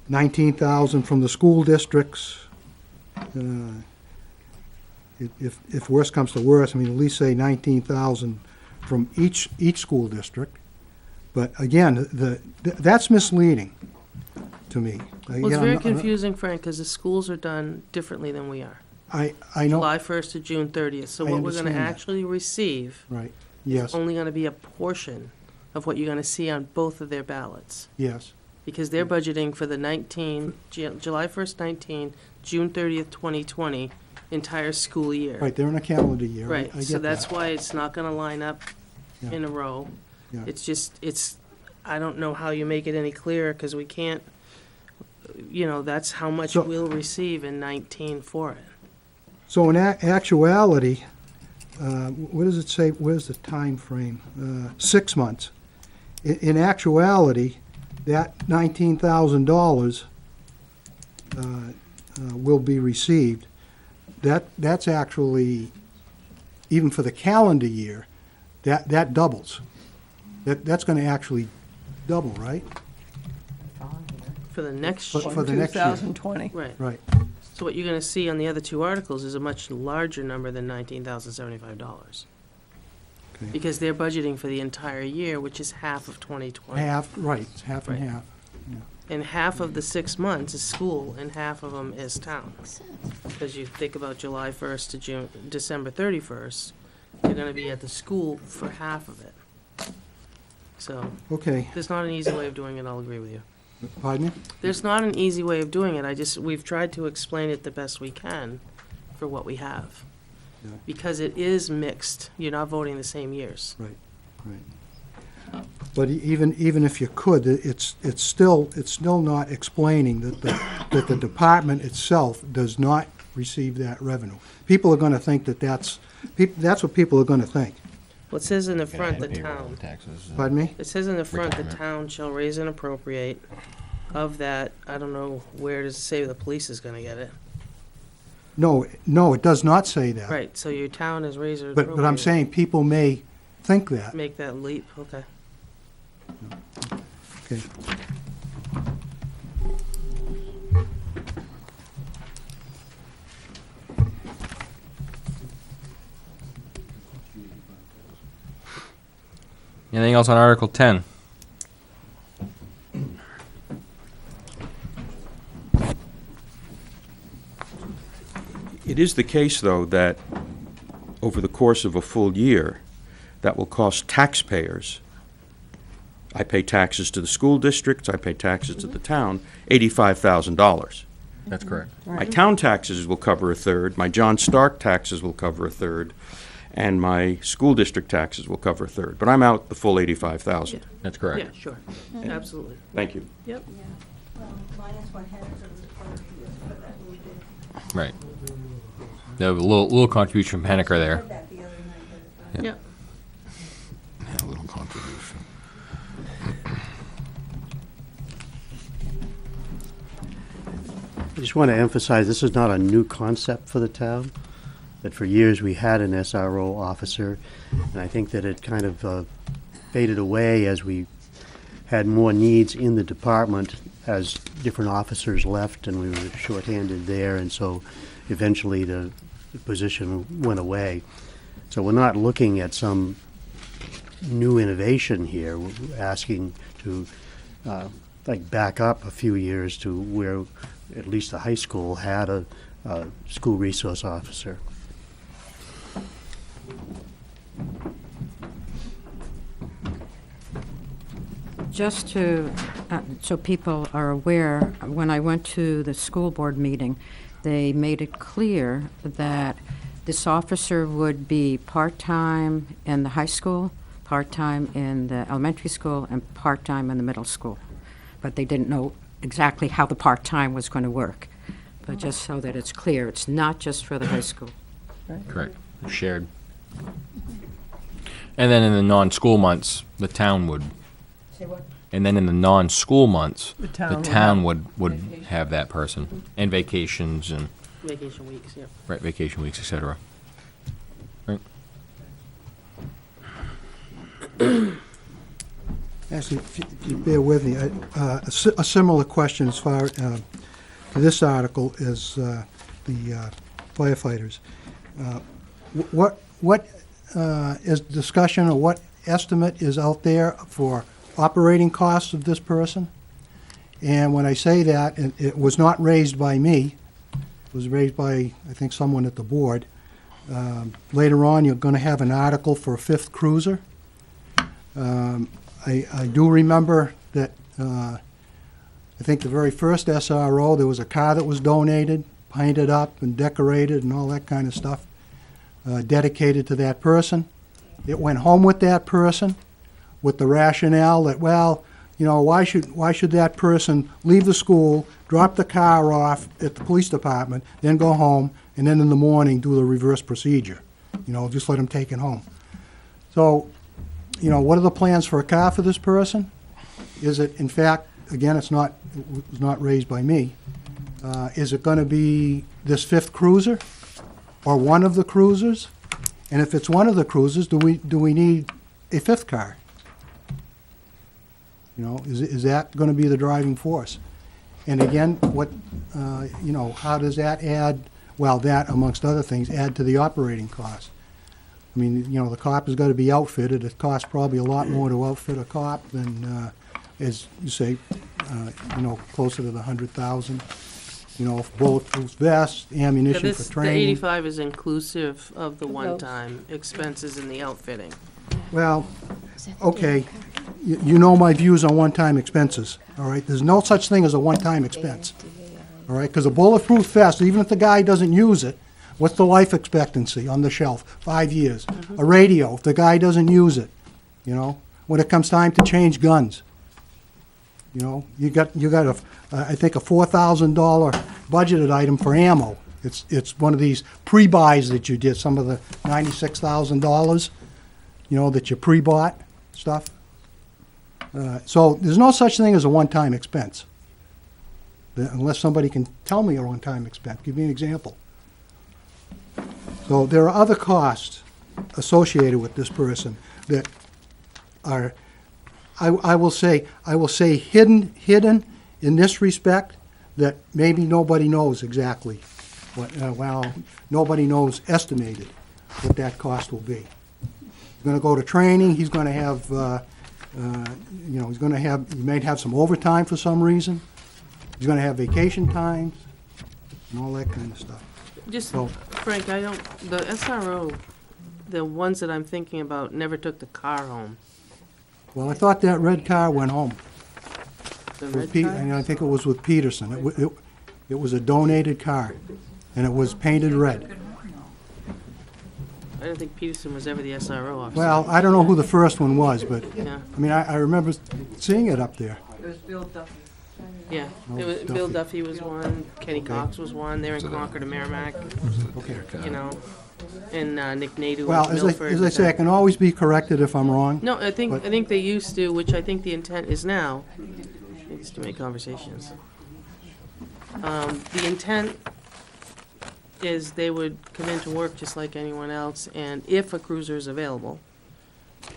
19,000 from the school districts. If worse comes to worse, at least say 19,000 from each school district. But again, that's misleading to me. Well, Again, it's I'm very not- confusing, Frank, because the schools are done differently than we are. I know, July 1st to June 30th, so I what we're gonna understand that. actually receive right, yes, only gonna be a portion of what you're gonna see on both of their ballots. yes, Because they're budgeting for the July 1st, 19, June 30th, 2020, entire school year. right, they're in a calendar year. I Right, so get that's that. why it's not gonna line up Yeah. in a row. Yeah. It's just, I don't know how you make it any clearer, because we can't, that's how much So- we'll receive in 19 for it. So in actuality, what does it say, where's the time frame? 6 months. In actuality, that $19,000 will be received. That's actually, even for the calendar year, that doubles. That's going to actually double, right? For the next For year. the next year. 2020. Right. Right. So what you're gonna see on the other two articles is a much larger number than $19,075. Okay. Because they're budgeting for the entire year, which is half of 2020. Half, right, it's half and Right. half. And half of the 6 months is school, and half of them is town. Because you think about July 1st to December 31st, you're gonna be at the school for half of it. So, Okay, there's not an easy way of doing it, I'll agree with you. pardon me? There's not an easy way of doing it, we've tried to explain it the best we can for what we have. Yeah. Because it is mixed, you're not voting the same years. Right. But even if you could, it's still not explaining that the department itself does not receive that revenue. People are gonna think that's what people are gonna think. Well, it says in the front, the town. Pardon me? It says in the front, the Retirement. town shall raise and appropriate of that, I don't know, where does it say the police is gonna get it? No, it does not say that. Right, so your town is raise or appropriate. But I'm saying people may think that. Make that leap, okay. Okay. Anything else on Article 10? It is the case, though, that over the course of a full year, that will cost taxpayers, I pay taxes to the school districts, I pay taxes to the town, $85,000. That's correct. My town taxes will cover a third, my John Stark taxes will cover a third, and my school district taxes will cover a third. But I'm out the full $85,000. That's correct. Yeah, sure, absolutely. Thank you. Yep. Right. There was a little contribution from Henniker there. Yep. Yeah, a little contribution. I just want to emphasize, this is not a new concept for the town, that for years we had an SRO officer, and I think that it kind of faded away as we had more needs in the department as different officers left and we were shorthanded there, and so eventually the position went away. So we're not looking at some new innovation here. We're asking to like back up a few years to where at least the high school had a school resource officer. Just to, so people are aware, when I went to the school board meeting, they made it clear that this officer would be part-time in the high school, part-time in the elementary school, and part-time in the middle school. But they didn't know exactly how the part-time was going to work. But just so that it's clear, it's not just for the high school. Correct. Shared. And then in the non-school months, the town would. Say what? And then in the non-school months, The the town would town would have that person. And vacations and, Vacation weeks, yep. right, vacation weeks, et cetera. Right. Actually, if you bear with me, a similar question as far to this article is the firefighters. What is discussion or what estimate is out there for operating costs of this person? And when I say that, it was not raised by me. It was raised by, I think, someone at the board. Later on, you're going to have an article for a fifth cruiser. I do remember that I think the very first SRO, there was a car that was donated, painted up and decorated and all that kind of stuff, dedicated to that person. It went home with that person with the rationale that, well, you know, why should that person leave the school, drop the car off at the police department, then go home and then in the morning do the reverse procedure. You know, just let them take it home. So, you know, what are the plans for a car for this person? Is it, in fact, again, it was not raised by me, is it gonna be this 5th cruiser, or one of the cruisers? And if it's one of the cruisers, do we need a 5th car? You know, is that gonna be the driving force? And again, what, you know, how does that add, well, that amongst other things, add to the operating cost? I mean, you know, the cop has gotta be outfitted. It costs probably a lot more to outfit a cop than, as you say, you know, closer to the 100,000. You know, bulletproof vests, Yeah, ammunition for the training. 85 is inclusive of the one-time expenses in the outfitting. Well, okay, you know my views on one-time expenses, all right? There's no such thing as a one-time expense, all right? Because a bulletproof vest, even if the guy doesn't use it, what's the life expectancy on the shelf? 5 years. A radio, if the guy doesn't use it, you know? When it comes time to change guns, you know? You got I think a $4,000 budgeted item for ammo. It's one of these pre-buys that you did, some of the $96,000, you know, that you pre-bought stuff. So there's no such thing as a one-time expense, unless somebody can tell me a one-time expense. Give me an example. So there are other costs associated with this person that are, I will say hidden in this respect, that maybe nobody knows exactly what, well, nobody knows estimated what that cost will be. He's gonna go to training, he's gonna have, you know, he may have some overtime for some reason. He's gonna have vacation times and all that kind of stuff. Just, So- Frank, the SRO, the ones that I'm thinking about never took the car home. Well, I thought that red car went home. The With red Pete, car? and I think it was with Peterson. It was a donated car, and it was painted red. I don't think Peterson was ever the SRO officer. Well, I don't know who the first one was, but, Yeah, I mean, I remember seeing it up there. yeah. Oh, It was, Bill Duffy. Duffy was one, Kenny Cox was one, they're in Concord and Merrimack, Okay. you know, and Nick Nadeau Well, was Milford. as I say, I can always be corrected if I'm wrong. No, I But- think they used to, which I think the intent is now. It's too many conversations. The intent is they would come into work just like anyone else, and if a cruiser is available,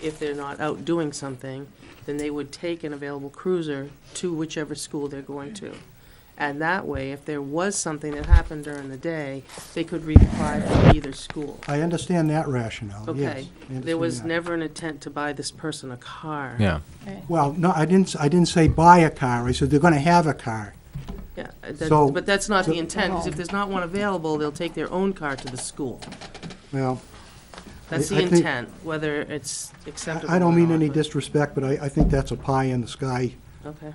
if they're not out doing something, then they would take an available cruiser to whichever school they're going to. And that way, if there was something that happened during the day, they could reapply for either school. I understand that rationale, yes. Okay, I there was understand that. never an intent to buy this person a car. Yeah. Well, no, I didn't say buy a car. I said they're gonna have a car. Yeah, So- but that's not so- the intent, because if there's not one available, they'll take their own car to the school. Well, That's I the think- intent, whether it's acceptable I don't or mean not, any but- disrespect, but I think that's a pie in the sky. Okay.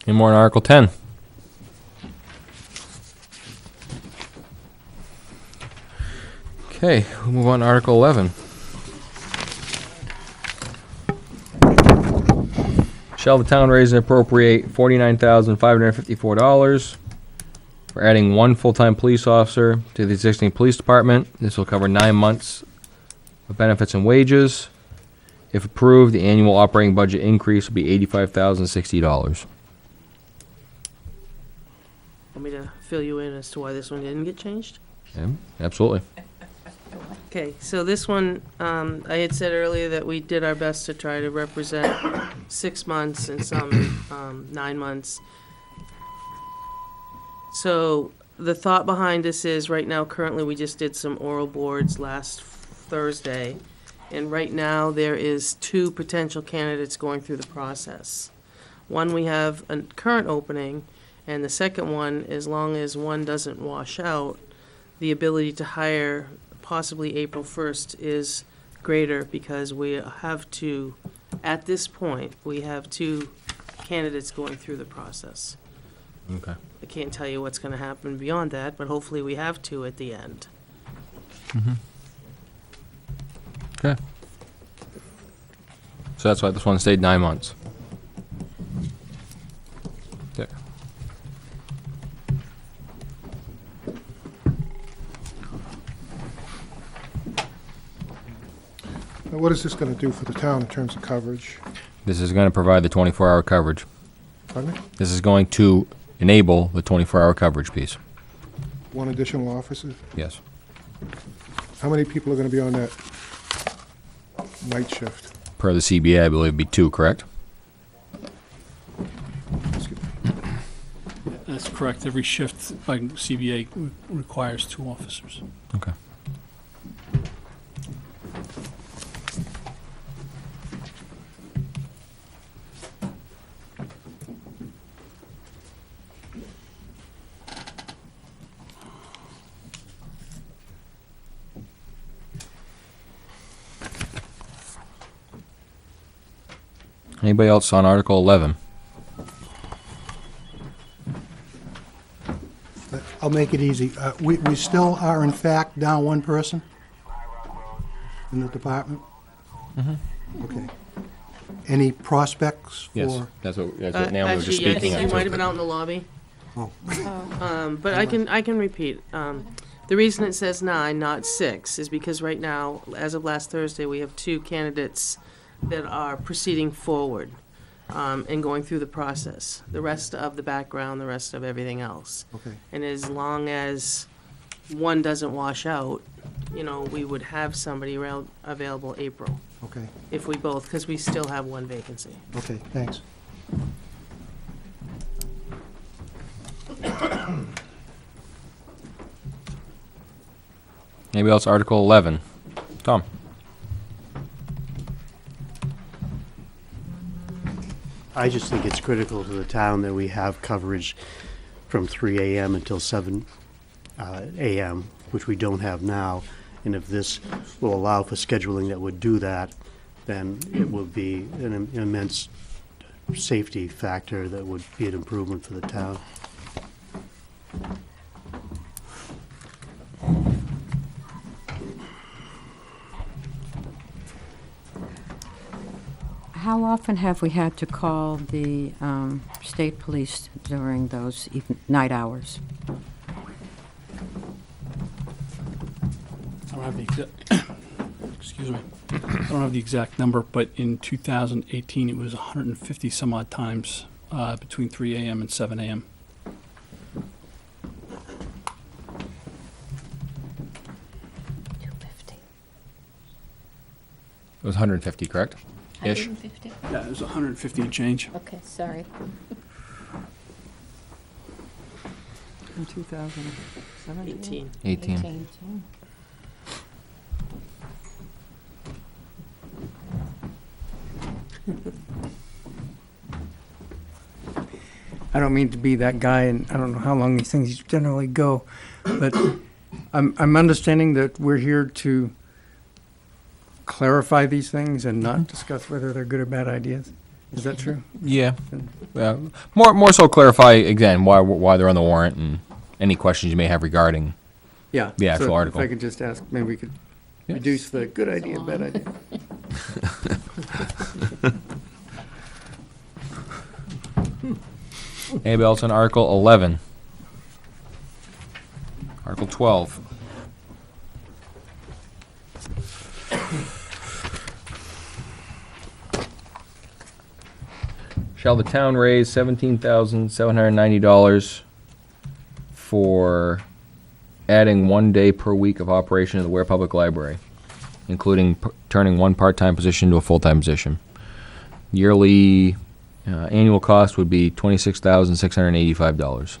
Any more on Article 10? Okay, we'll move on to Article 11. Shall the town raise and appropriate $49,554 for adding one full-time police officer to the existing police department? This will cover 9 months of benefits and wages. If approved, the annual operating budget increase will be $85,060. Want me to fill you in as to why this one didn't get changed? Yeah, absolutely. Okay, so this one, I had said earlier that we did our best to try to represent 6 months and some 9 months. So the thought behind this is, right now, currently, we just did some oral boards last Thursday, and right now, there is 2 potential candidates going through the process. One, we have a current opening, and the second one, as long as one doesn't wash out, the ability to hire possibly April 1st is greater, because we have to, at this point, we have 2 candidates going through the process. Okay. I can't tell you what's gonna happen beyond that, but hopefully we have 2 at the end. Okay. So that's why this one stayed 9 months. Now, what is this going to do for the town in terms of coverage? This is going to provide the 24-hour coverage. Pardon me? This is going to enable the 24-hour coverage piece. One additional officer? Yes. How many people are going to be on that night shift? Per the CBA, I believe it'd be 2, correct? That's correct. Every shift by CBA requires 2 officers. Okay. Anybody else on Article 11? I'll make it easy. We still are in fact down one person in the department? Mm-hmm. Okay. Any prospects for? Yes, that's what Naomi was just Actually, I speaking think you of. might have been out in the lobby. Oh. But I can repeat. The reason it says 9, not 6, is because right now, as of last Thursday, we have 2 candidates that are proceeding forward and going through the process. The rest of the background, the rest of everything else. Okay. And as long as one doesn't wash out, we would have somebody around available April. Okay, If we both, because we still have 1 vacancy. okay, thanks. Anybody else? Article 11. Tom? I just think it's critical to the town that we have coverage from 3 a.m. until 7 a.m., which we don't have now. And if this will allow for scheduling that would do that, then it would be an immense safety factor that would be an improvement for the town. How often have we had to call the state police during those night hours? I don't have the exact, excuse me, I don't have the exact number, but in 2018, it was 150 some odd times between 3 a.m. and 7 a.m. It was 150, correct? Ish? 150? Yeah, it was 150 and change. Okay, sorry. In 2017? 18. 18. I don't mean to be that guy, and I don't know how long these things generally go, but I'm understanding that we're here to clarify these things and not discuss whether they're good or bad ideas. Is that true? Yeah. More so clarify, again, why they're on the warrant and any questions you may have regarding Yeah. the actual so article. If I could just ask, maybe we could reduce the good idea, bad idea. Anybody else on Article 11? Article 12. Shall the town raise $17,790 for adding 1 day per week of operation of the Weare Public Library, including turning 1 part-time position to a full-time position? Yearly annual cost would be $26,685.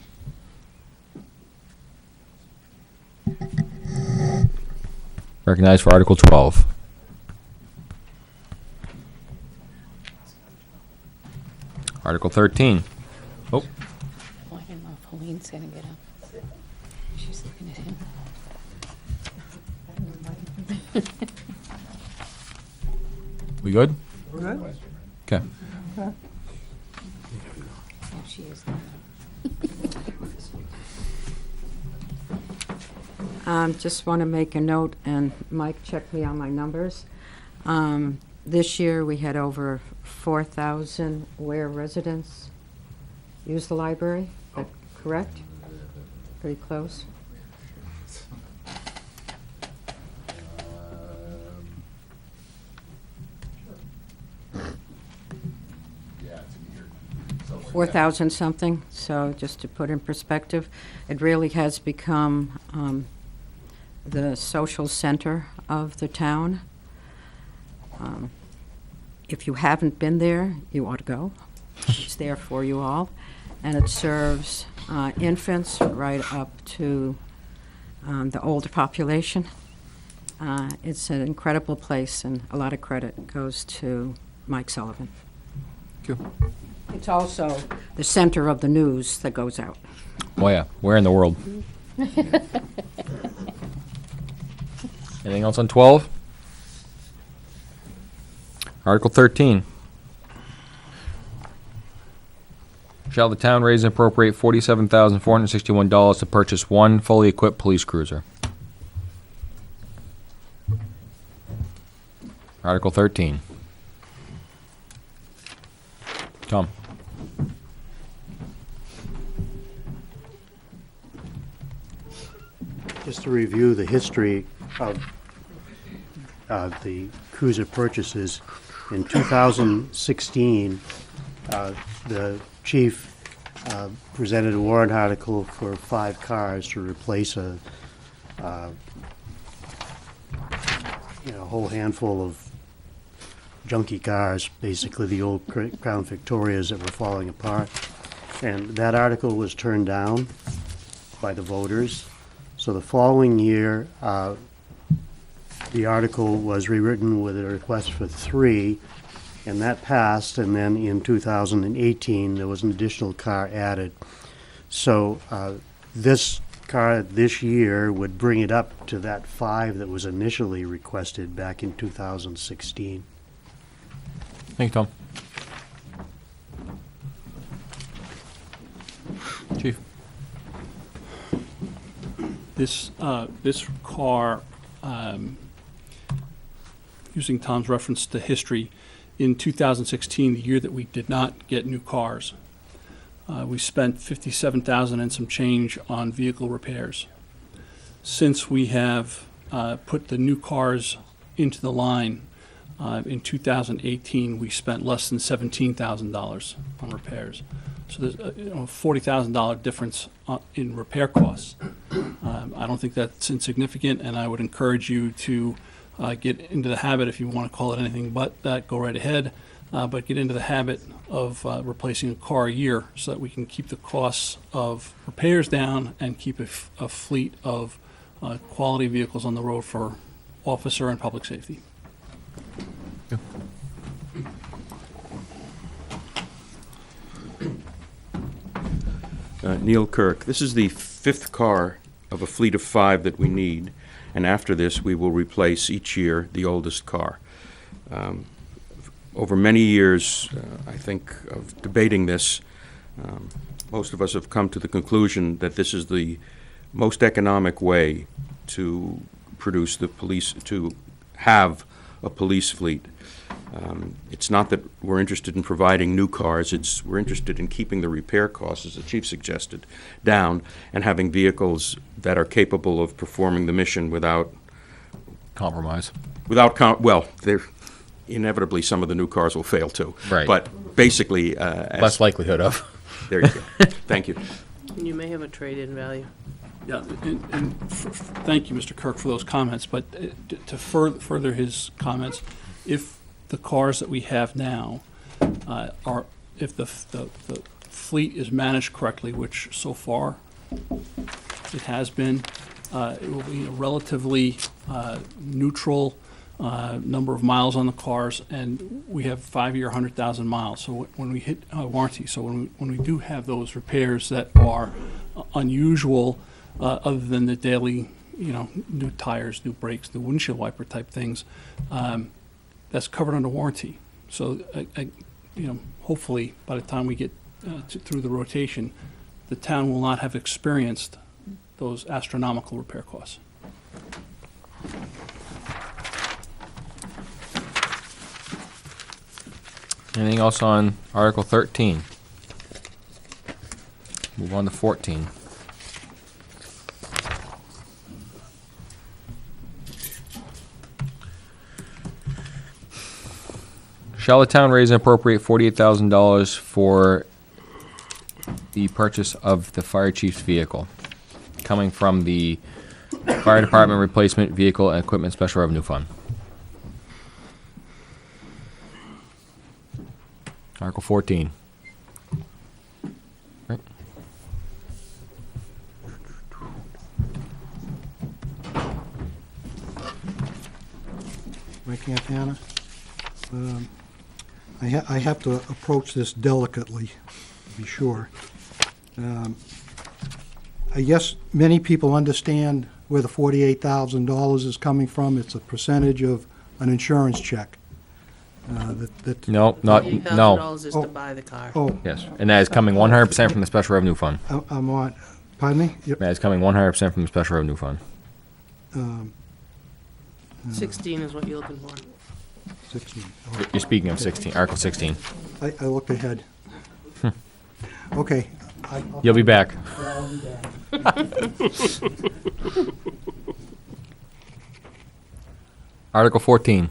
Recognized for Article 12. Article 13. Oh, Oh, I don't know if Pauline's gonna get up. She's looking at him. we good? Good? Okay. Yeah, she is. Just want to make a note, and Mike checked me on my numbers. This year, we had over 4,000 Weare residents use the library, correct? Pretty close. 4,000 something. So just to put in perspective, it really has become the social center of the town. If you haven't been there, you ought to go. It's there for you all. And it serves infants right up to the older population. It's an incredible place, and a lot of credit goes to Mike Sullivan. Thank you. It's also the center of the news that goes out. Oh, yeah. Where in the world? Anything else on 12? Article 13. Shall the town raise and appropriate $47,461 to purchase one fully equipped police cruiser? Article 13. Tom. Just to review the history of the cruiser purchases, in 2016, the chief presented a warrant article for 5 cars to replace a whole handful of junky cars, basically the old Crown Victorias that were falling apart. And that article was turned down by the voters. So the following year, the article was rewritten with a request for 3, and that passed, and then in 2018, there was an additional car added. So this car this year would bring it up to that 5 that was initially requested back in 2016. Thank you, Tom. Chief. This car, using Tom's reference to history, in 2016, the year that we did not get new cars, we spent $57,000 and some change on vehicle repairs. Since we have put the new cars into the line, in 2018, we spent less than $17,000 on repairs. So there's a $40,000 difference in repair costs. I don't think that's insignificant, and I would encourage you to get into the habit, if you want to call it anything but that, go right ahead, but get into the habit of replacing a car a year so that we can keep the costs of repairs down and keep a fleet of quality vehicles on the road for officer and public safety. Neil Kirk, this is the 5th car of a fleet of 5 that we need, and after this we will replace each year the oldest car. Over many years, I think, of debating this, most of us have come to the conclusion that this is the most economic way to produce the police, to have a police fleet. It's not that we're interested in providing new cars, we're interested in keeping the repair costs, as the chief suggested, down, and having vehicles that are capable of performing the mission without compromise. Well, inevitably some of the new cars will fail too. Right. But basically, less likelihood of. There you go. Thank you. And you may have a trade-in value. Yeah, and thank you, Mr. Kirk, for those comments. But to further his comments, if the cars that we have now if the fleet is managed correctly, which so far it has been, it will be a relatively neutral number of miles on the cars, and we have 5-year, 100,000 miles. So when we hit warranty, so when we do have those repairs that are unusual, other than the daily, new tires, new brakes, new windshield wiper type things, that's covered under warranty. So, hopefully, by the time we get through the rotation, the town will not have experienced those astronomical repair costs. Anything else on Article 13? Move on to 14. Shall the town raise and appropriate $48,000 for the purchase of the fire chief's vehicle, coming from the fire department replacement vehicle and equipment special revenue fund. Article 14. Right. Mike Montana. I have to approach this delicately, to be sure. I guess many people understand where the $48,000 is coming from. It's a percentage of an insurance check. No, not, no. $8,000 is to buy the car. Oh, Yes, and that is coming 100% from the special revenue fund. I'm on, pardon me? Yep. That is coming 100% from the special revenue fund. 16 is what you're looking for. 16. You're speaking of 16, Article 16. I looked ahead. Okay. You'll be back. Article 14.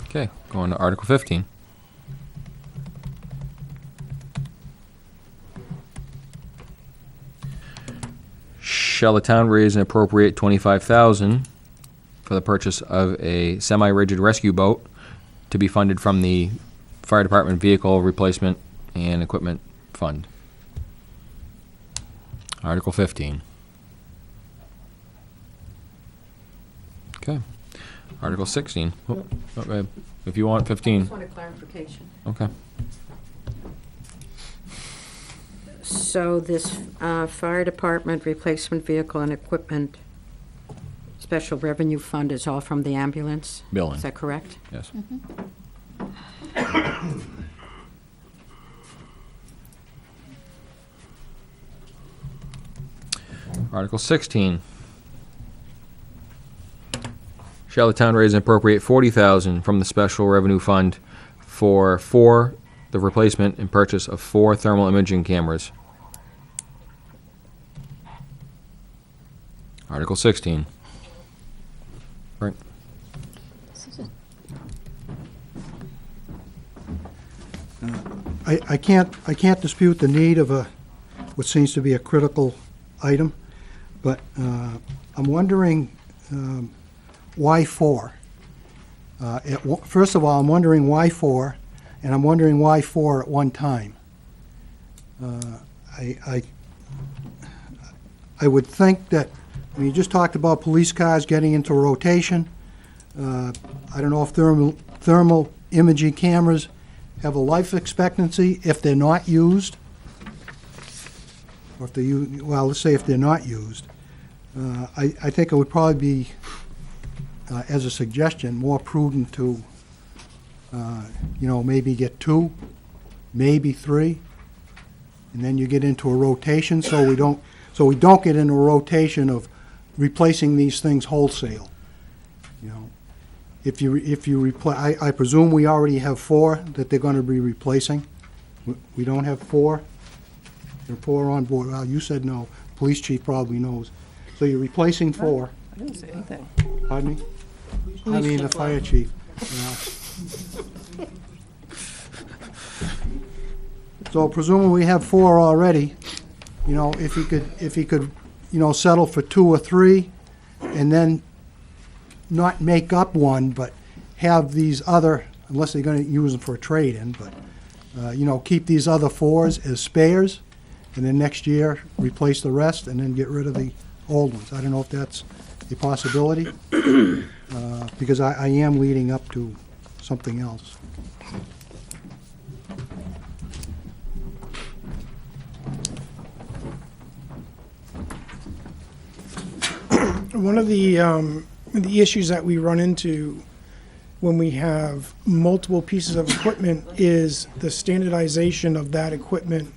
Okay, going to Article 15. Shall the town raise and appropriate $25,000 for the purchase of a semi-rigid rescue boat to be funded from the fire department vehicle replacement and equipment fund? Article 15. Okay. Article 16. Oh, go ahead. If you want 15. Just want a clarification. Okay. So this fire department replacement vehicle and equipment special revenue fund is all from the ambulance? Billing. Is that correct? Yes. Article 16. Shall the town raise and appropriate $40,000 from the special revenue fund for the replacement and purchase of 4 thermal imaging cameras? Article 16. Right. I can't dispute the need of what seems to be a critical item, but I'm wondering why 4? First of all, I'm wondering why 4, and I'm wondering why 4 at one time. I would think that, I mean, you just talked about police cars getting into rotation. I don't know if thermal imaging cameras have a life expectancy if they're not used, or if they well, let's say if they're not used. I think it would probably be, as a suggestion, more prudent to, maybe get 2, maybe 3, and then you get into a rotation, so we don't get into a rotation of replacing these things wholesale. If you replace, I presume we already have 4 that they're going to be replacing. We don't have 4. There are 4 on board. Well, you said no. Police chief probably knows. So you're replacing 4. I didn't say anything. Pardon me? I mean the fire chief. Yeah. So presumably we have 4 already. If he could, settle for 2 or 3, and then not make up one, but have these other, unless they're going to use them for a trade-in, but keep these other 4s as spares, and then next year replace the rest, and then get rid of the old ones. I don't know if that's a possibility, because I am leading up to something else. One of the issues that we run into when we have multiple pieces of equipment is the standardization of that equipment,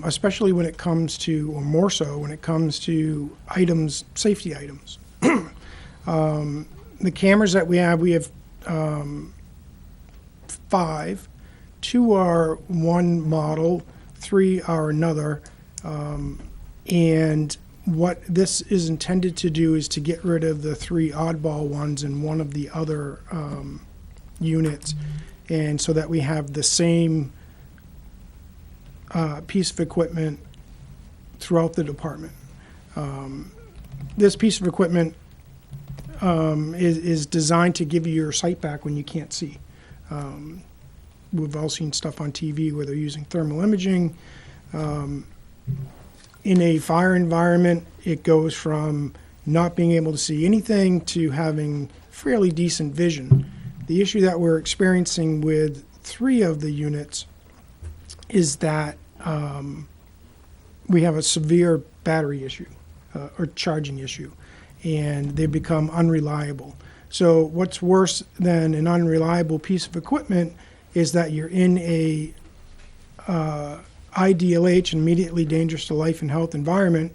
especially when it comes to, or more so, when it comes to items, safety items. The cameras that we have 5. 2 are one model, 3 are another, and what this is intended to do is to get rid of the 3 oddball ones in one of the other units, and so that we have the same piece of equipment throughout the department. This piece of equipment is designed to give you your sight back when you can't see. We've all seen stuff on TV where they're using thermal imaging. In a fire environment, it goes from not being able to see anything to having fairly decent vision. The issue that we're experiencing with 3 of the units is that we have a severe battery issue or charging issue, and they become unreliable. So what's worse than an unreliable piece of equipment is that you're in a IDLH, immediately dangerous to life and health environment,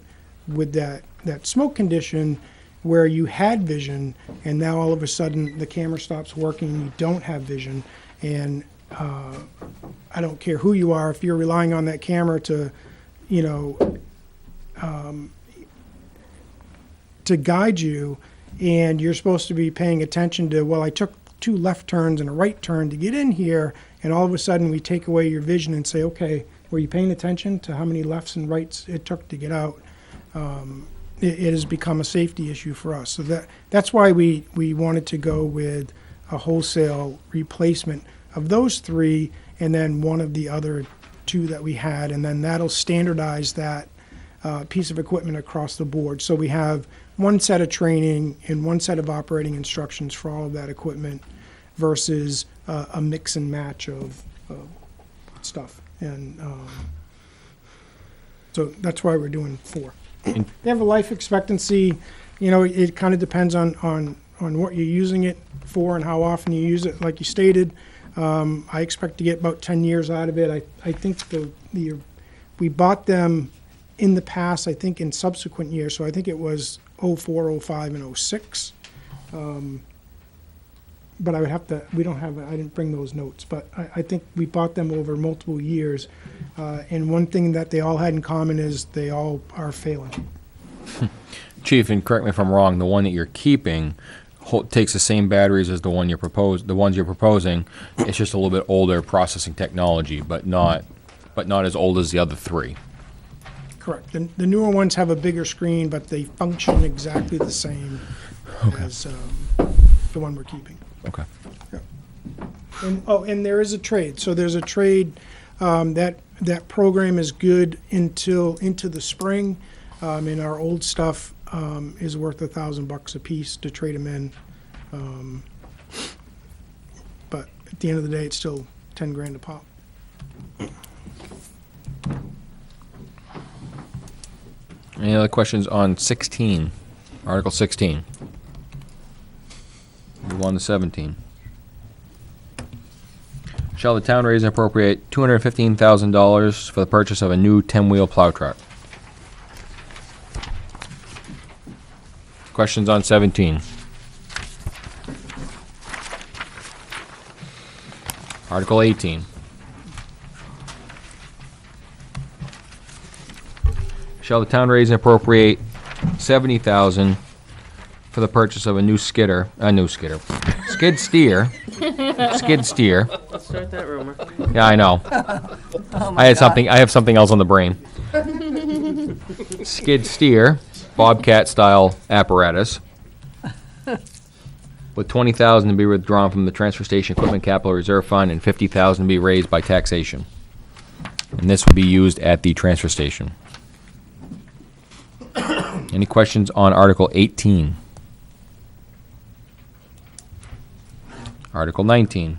with that smoke condition where you had vision, and now all of a sudden the camera stops working and you don't have vision. And I don't care who you are, if you're relying on that camera to, to guide you, and you're supposed to be paying attention to, well, I took 2 left turns and a right turn to get in here, and all of a sudden we take away your vision and say, okay, were you paying attention to how many lefts and rights it took to get out? It has become a safety issue for us. So that's why we wanted to go with a wholesale replacement of those 3, and then one of the other 2 that we had, and then that'll standardize that piece of equipment across the board. So we have one set of training and one set of operating instructions for all of that equipment versus a mix and match of stuff. And so that's why we're doing 4. They have a life expectancy, it kind of depends on what you're using it for and how often you use it. Like you stated, I expect to get about 10 years out of it. I think we bought them in the past, I think in subsequent years, so I think it was 04, 05, and 06. But I would have to, I didn't bring those notes, but I think we bought them over multiple years. And one thing that they all had in common is they all are failing. Chief, and correct me if I'm wrong, the one that you're keeping takes the same batteries as the ones you're proposing. It's just a little bit older processing technology, but not as old as the other 3. Correct. The newer ones have a bigger screen, but they function exactly the same as the one we're keeping. Okay. Yep. And there is a trade. So there's a trade that program is good into the spring, and our old stuff is worth $1,000 a piece to trade them in. But at the end of the day, it's still 10 grand a pop. Any other questions on 16, Article 16? Move on to 17. Shall the town raise and appropriate $215,000 for the purchase of a new 10-wheel plow truck? Questions on 17? Article 18. Shall the town raise and appropriate $70,000 for the purchase of a new skid steer. Let's start that rumor. Yeah, I know. I have something else on the brain. Skid steer, Bobcat style apparatus, with $20,000 to be withdrawn from the transfer station equipment capital reserve fund and $50,000 to be raised by taxation. And this will be used at the transfer station. Any questions on Article 18? Article 19.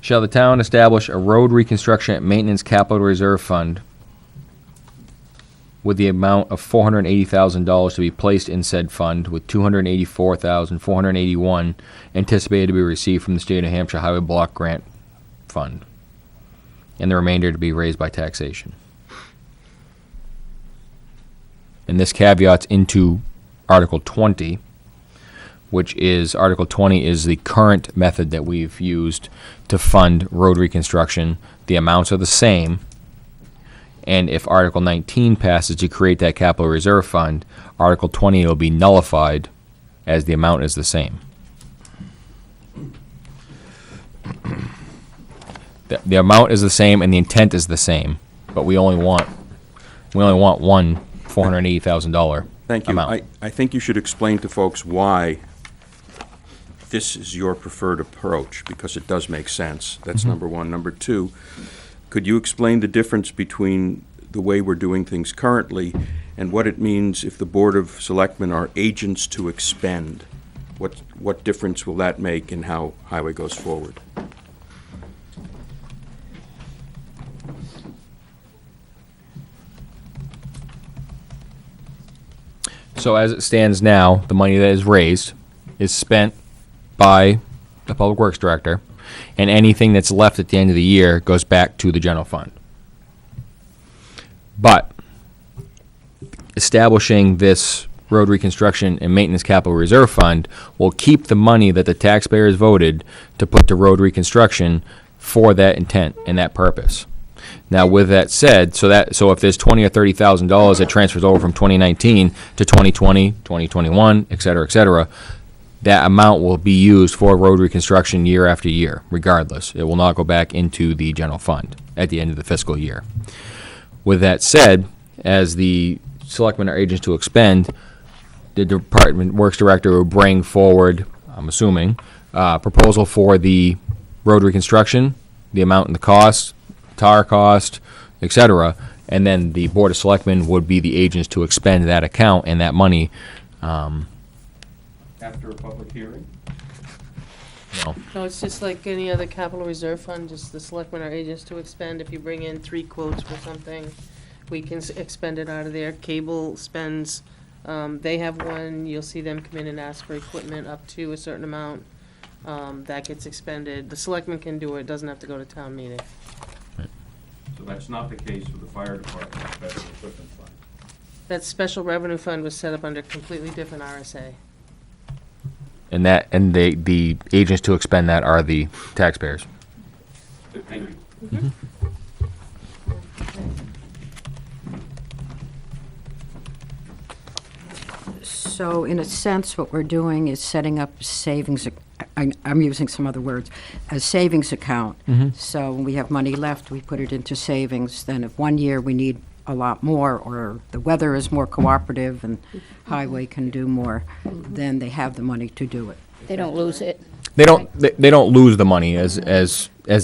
Shall the town establish a road reconstruction and maintenance capital reserve fund with the amount of $480,000 to be placed in said fund, with $284,481 anticipated to be received from the State of New Hampshire Highway Block Grant Fund, and the remainder to be raised by taxation. And this caveats into Article 20, which is, Article 20 is the current method that we've used to fund road reconstruction. The amounts are the same, and if Article 19 passes to create that capital reserve fund, Article 20 will be nullified as the amount is the same. The amount is the same and the intent is the same, but we only want one $480,000 Thank you. amount. I think you should explain to folks why this is your preferred approach, because it does make sense. That's number one. Number two, could you explain the difference between the way we're doing things currently and what it means if the Board of Selectmen are agents to expend? What difference will that make in how highway goes forward? So as it stands now, the money that is raised is spent by the Public Works Director, and anything that's left at the end of the year goes back to the general fund. But establishing this road reconstruction and maintenance capital reserve fund will keep the money that the taxpayers voted to put to road reconstruction for that intent and that purpose. Now, with that said, so if there's $20,000 or $30,000 that transfers over from 2019 to 2020, 2021, et cetera, that amount will be used for road reconstruction year after year, regardless. It will not go back into the general fund at the end of the fiscal year. With that said, as the selectmen are agents to expend, the Department Works Director will bring forward, I'm assuming, proposal for the road reconstruction, the amount and the cost, tar cost, et cetera, and then the Board of Selectmen would be the agents to expend that account and that money. After a public hearing? No, it's just like any other capital reserve fund, just the selectmen are agents to expend. If you bring in 3 quotes for something, we can expend it out of there. Cable spends, they have one, you'll see them come in and ask for equipment up to a certain amount. That gets expended. The selectmen can do it, doesn't have to go to town meeting. So that's not the case for the fire department special equipment fund? That special revenue fund was set up under a completely different RSA. And the agents to expend that are the taxpayers. Thank you. So in a sense, what we're doing is setting up savings, I'm using some other words, a savings account. So when we have money left, we put it into savings. Then if one year we need a lot more, or the weather is more cooperative and highway can do more, then they have the money to do it. They don't lose it. They don't lose the money as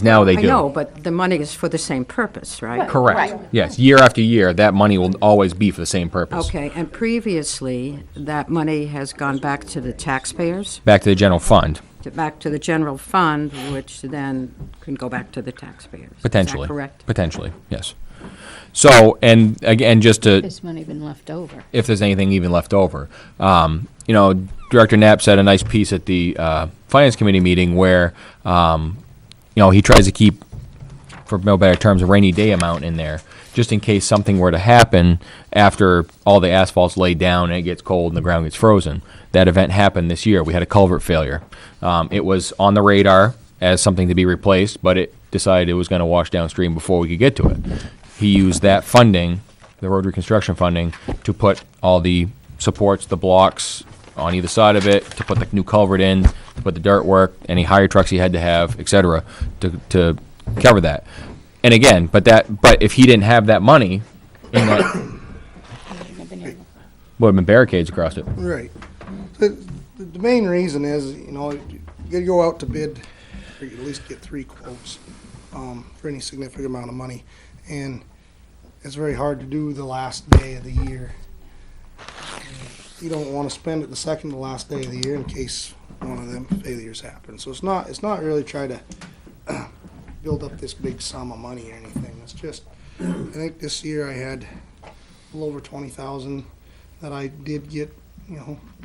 now they do. I know, but the money is for the same purpose, right? Correct. Yes, year after year, that money will always be for the same purpose. Okay, and previously, that money has gone back to the taxpayers, Back to the general fund, back to the general fund, which then can go back to the taxpayers. potentially. Is that correct? Potentially, yes. So, and again, just to, There's money been left over. if there's anything even left over. Director Knapp said a nice piece at the Finance Committee meeting where, he tries to keep, for no better terms, a rainy day amount in there, just in case something were to happen after all the asphalt's laid down and it gets cold and the ground gets frozen. That event happened this year. We had a culvert failure. It was on the radar as something to be replaced, but it decided it was going to wash downstream before we could get to it. He used that funding, the road reconstruction funding, to put all the supports, the blocks on either side of it, to put the new culvert in, to put the dirt work, any hire trucks he had to have, et cetera, to cover that. And again, but if he didn't have that money, in that, would have been barricades across it. Right. The main reason is, you gotta go out to bid, or you at least get 3 quotes, for any significant amount of money. And it's very hard to do the last day of the year. You don't want to spend it the second to last day of the year in case one of them failures happen. So it's not really try to build up this big sum of money or anything. It's just, I think this year I had a little over 20,000 that I did get.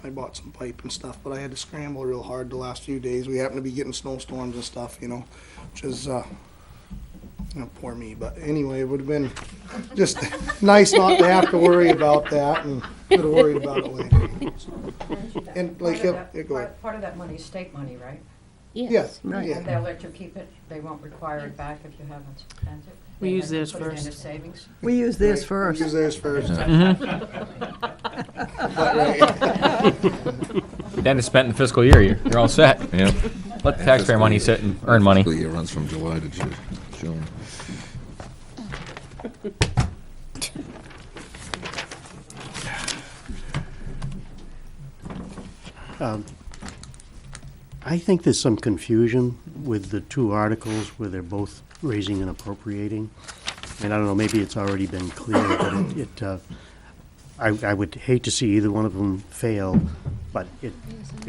I bought some pipe and stuff, but I had to scramble real hard the last few days. We happened to be getting snowstorms and stuff, which is poor me. But anyway, it would have been just nice not to have to worry about that, and could have worried about it later. And like, go ahead. Part of that money is state money, right? Yes, And yeah. they'll let you keep it, they won't require it back if you haven't spent it? We They use let you theirs put it first. into savings? We use this first. Use theirs first. Then it's spent in the fiscal year, you're all set. Yeah. Let the taxpayer money sit and earn money. Fiscal year runs from July to June. I think there's some confusion with the two articles where they're both raising and appropriating. And I don't know, maybe it's already been clear, but I would hate to see either one of them fail, but it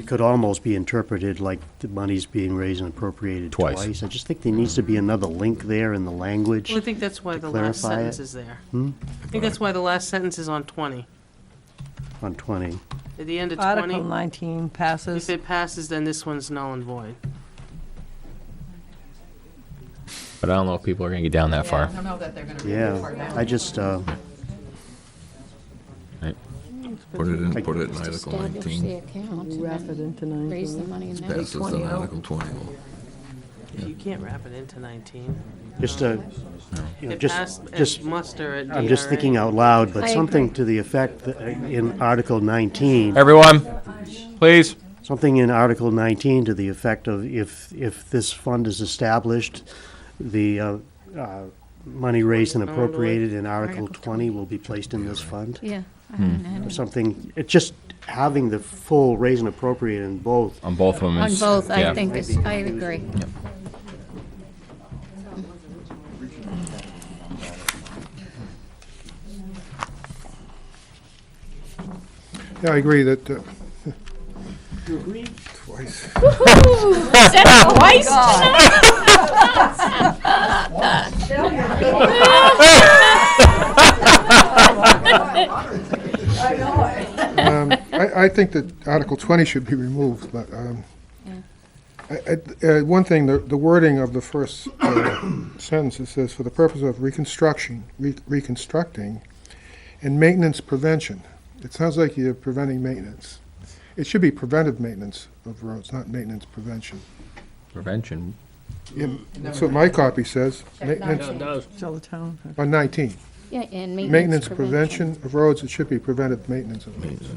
could almost be interpreted like the money's being raised and appropriated Twice. I just think there needs to be another link there in the language. Well, I think that's why to the last clarify sentence it. is there. I think that's why the last sentence is on 20. On 20. At the end of Article 20, 19 passes. if it passes, then this one's null and void. But I don't know if people are gonna get down that far. I don't know that they're gonna. Yeah, I just, Right. Put it in Article Establish the 19. account and Wrap it then into raise the 19. money in that. Passes then Article 20 will. You can't wrap it into 19. just, you know, It just, passed just, as muster at I'm just DRA. thinking out loud, but I something agree. to the effect that in Article 19, Everyone, please. something in Article 19 to the effect of if this fund is established, the money raised and appropriated in Article 20 will be placed in this fund, Yeah. or something. It's just having the full raise and appropriate in both. On both of them On is. both, I yeah. think, I agree. Yeah, I agree that, You agree? twice. Twice I think that Article 20 should be removed, but one thing, the wording of the first sentence, it says, for the purpose of reconstructing and maintenance prevention. It sounds like you're preventing maintenance. It should be preventive maintenance of roads, not maintenance prevention. Prevention. Yeah, that's what my copy says. Maintenance Tell the town. on 19. Yeah, and Maintenance prevention of roads, it should be preventive maintenance of roads.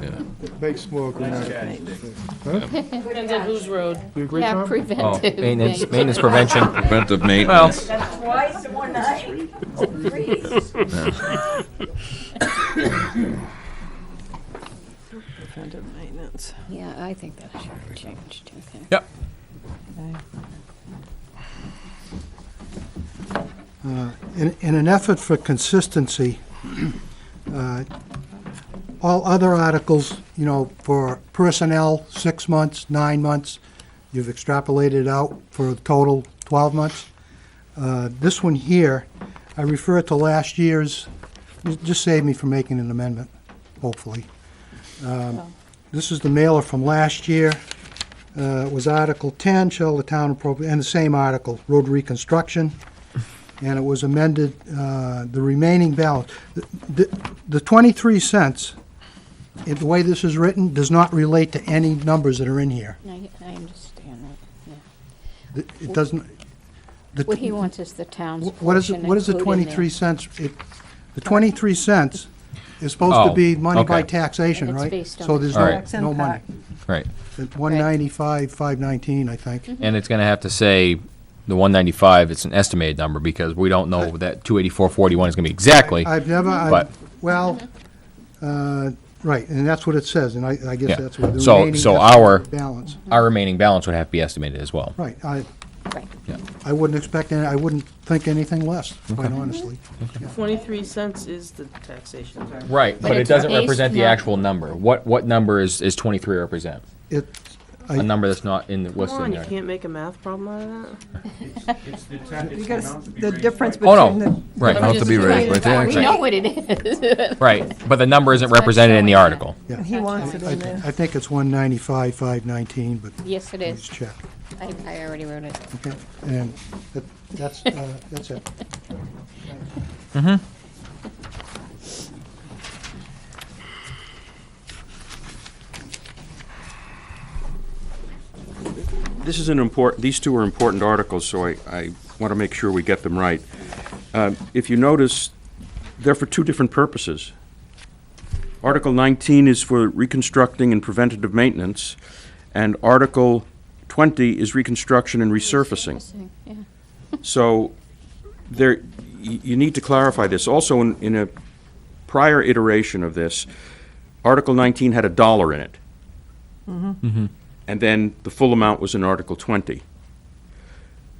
Yeah. It makes more grammatical. Huh? Depends on whose road. You agree, Yeah, Tom? Oh, preventive. maintenance prevention. Preventive Well, maintenance. Twice in one night? Please. Preventive maintenance. Yeah, I think that should be changed, okay. yep. In an effort for consistency, all other articles, you know, for personnel, 6 months, 9 months, you've extrapolated out for a total 12 months. This one here, I refer to last year's, just save me from making an amendment, hopefully. This is the mailer from last year. It was Article 10, shall the town appropriate, and the same article, road reconstruction. And it was amended, the remaining balance. The 23 cents, the way this is written, does not relate to any numbers that are in here. I understand that, yeah. It doesn't. What he wants is the town's What is it? portion What is the included in 23 cents? The 23 cents is supposed to be money by okay. taxation, And it's right? based on So the there's Alright. no money. Right. At 195, 519, I think. And it's gonna have to say the 195, it's an estimated number because we don't know that 284.41 is gonna be exactly. I've never, But- well, right, and that's what it says, and I guess Yeah. that's what the So- remaining so estimated our- balance. Our remaining balance would have to be estimated as well. Right, Right. I wouldn't expect any, I wouldn't think anything less, quite honestly. 23 cents is the taxation. Right, but it it's doesn't based represent the not- actual number. What number is 23 represent? It, A number that's not in the Come listed on, in you there. can't make a math problem out of that? You got the difference Oh, no. between the. Right. Not to be raised by We tax. know what it is. Right, but the number isn't represented in the article. yeah. He wants it in there. I think it's 195, 519, but Yes, it let's is. check. I already wrote it. Okay, and that's it. This is these two are important articles, so I want to make sure we get them right. If you notice, they're for two different purposes. Article 19 is for reconstructing and preventative maintenance, and Article 20 is reconstruction and resurfacing. Yeah. So there, you need to clarify this. Also, in a prior iteration of this, Article 19 had $1 in it. And then the full amount was in Article 20.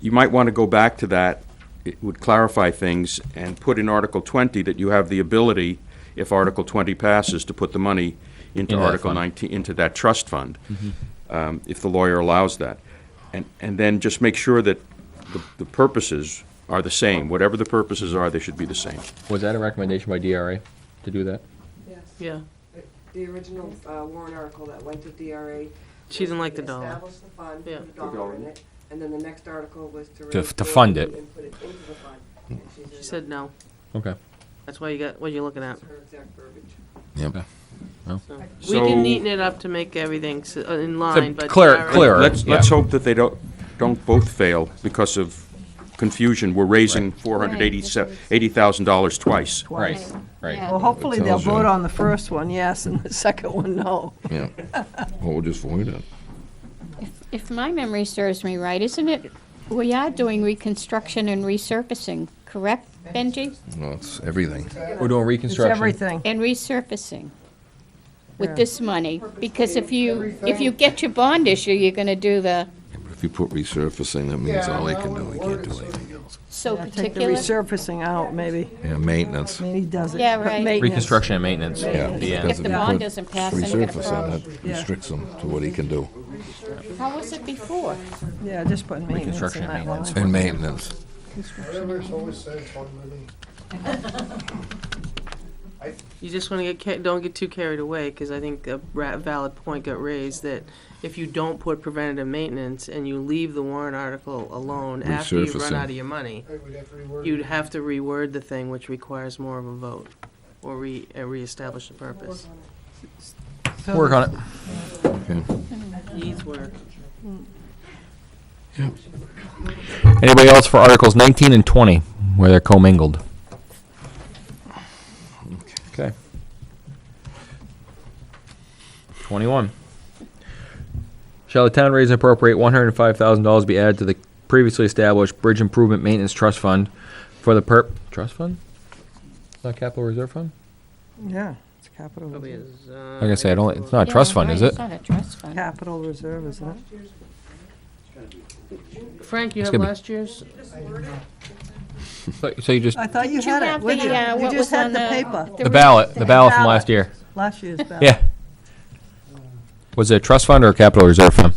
You might want to go back to that. It would clarify things and put in Article 20 that you have the ability, if Article 20 passes, to put the money into In that Article fund. 19, into that trust fund, if the lawyer allows that. And then just make sure that the purposes are the same. Whatever the purposes are, they should be the same. Was that a recommendation by DRA to do that? Yeah. The original warrant article that went to DRA. She didn't like the dollar. Establish the fund, Yeah. put a dollar in it, and then the next article was to. To raise the fund levy it. And put it into the fund. And She said no. Okay. That's why you got, what you're looking at. That's her exact verbiage. Yep. So, we So- can neaten it up to make everything in line, but. clearer. Let's Yeah. hope that they don't both fail because of confusion. We're raising $480,000 twice. Right, right. Yeah. Well, hopefully It they'll tells you. vote on the first one, yes, and the second one, no. Yeah. Well, we'll just void it. If my memory serves me right, isn't it, we are doing reconstruction and resurfacing, correct, Benji? No, it's everything. We're doing It's reconstruction. everything. And resurfacing with Yeah. this money, because if you get your bond issue, you're gonna do the, If you put resurfacing, that means all they can do. He can't do anything else. so Yeah, take the particular. resurfacing out, maybe. Yeah, maintenance. I mean, he does it. Yeah, but right. maintenance. Reconstruction and maintenance. Yeah. The If end. because the you bond put doesn't pass, then you get a resurfacing, problem. that restricts him to what he can do. How was it before? Yeah, just put maintenance Reconstruction in and that maintenance. line. And maintenance. Whatever's always said, fun living. You just want to don't get too carried away, because I think a valid point got raised that if you don't put preventative maintenance and you leave the warrant article alone after you run Resurfacing. out of your money, Hey, we'd have to reword it. you'd have to reword the thing, which requires more of a vote, or reestablish the purpose. Work on it. Okay. Needs work. Anybody else for Articles 19 and 20, where they're commingled? Okay. 21. Shall the town raise and appropriate $105,000 be added to the previously established Bridge Improvement Maintenance Trust Fund for the trust fund? Not capital reserve fund? Yeah, it's capital Probably reserve. is, Like I say, it's not a trust Yeah, fund, right, is it? It's not a trust fund. Capital reserve, isn't it? Frank, you It's have gonna be- last year's? So you just, I thought you Did you had have it with the, you. You what just was had on the the- paper. the ballot from last year. Last year's ballot. Yeah. Was it a trust fund or a capital reserve fund?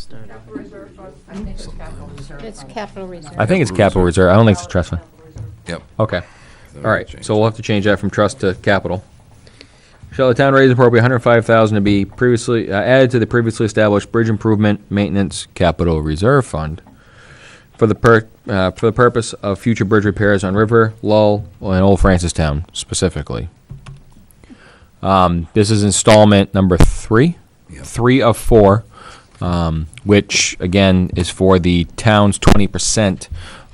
It's capital reserve. I think it's capital reserve. I don't think it's a trust fund. Yep. Okay. All right, so we'll have to change that from trust to capital. Shall the town raise and appropriate $105,000 to be previously added to the previously established Bridge Improvement Maintenance Capital Reserve Fund for the purpose of future bridge repairs on River, Lull, and Old Francistown specifically? This is installment number 3, 3 of 4, which again is for the town's 20%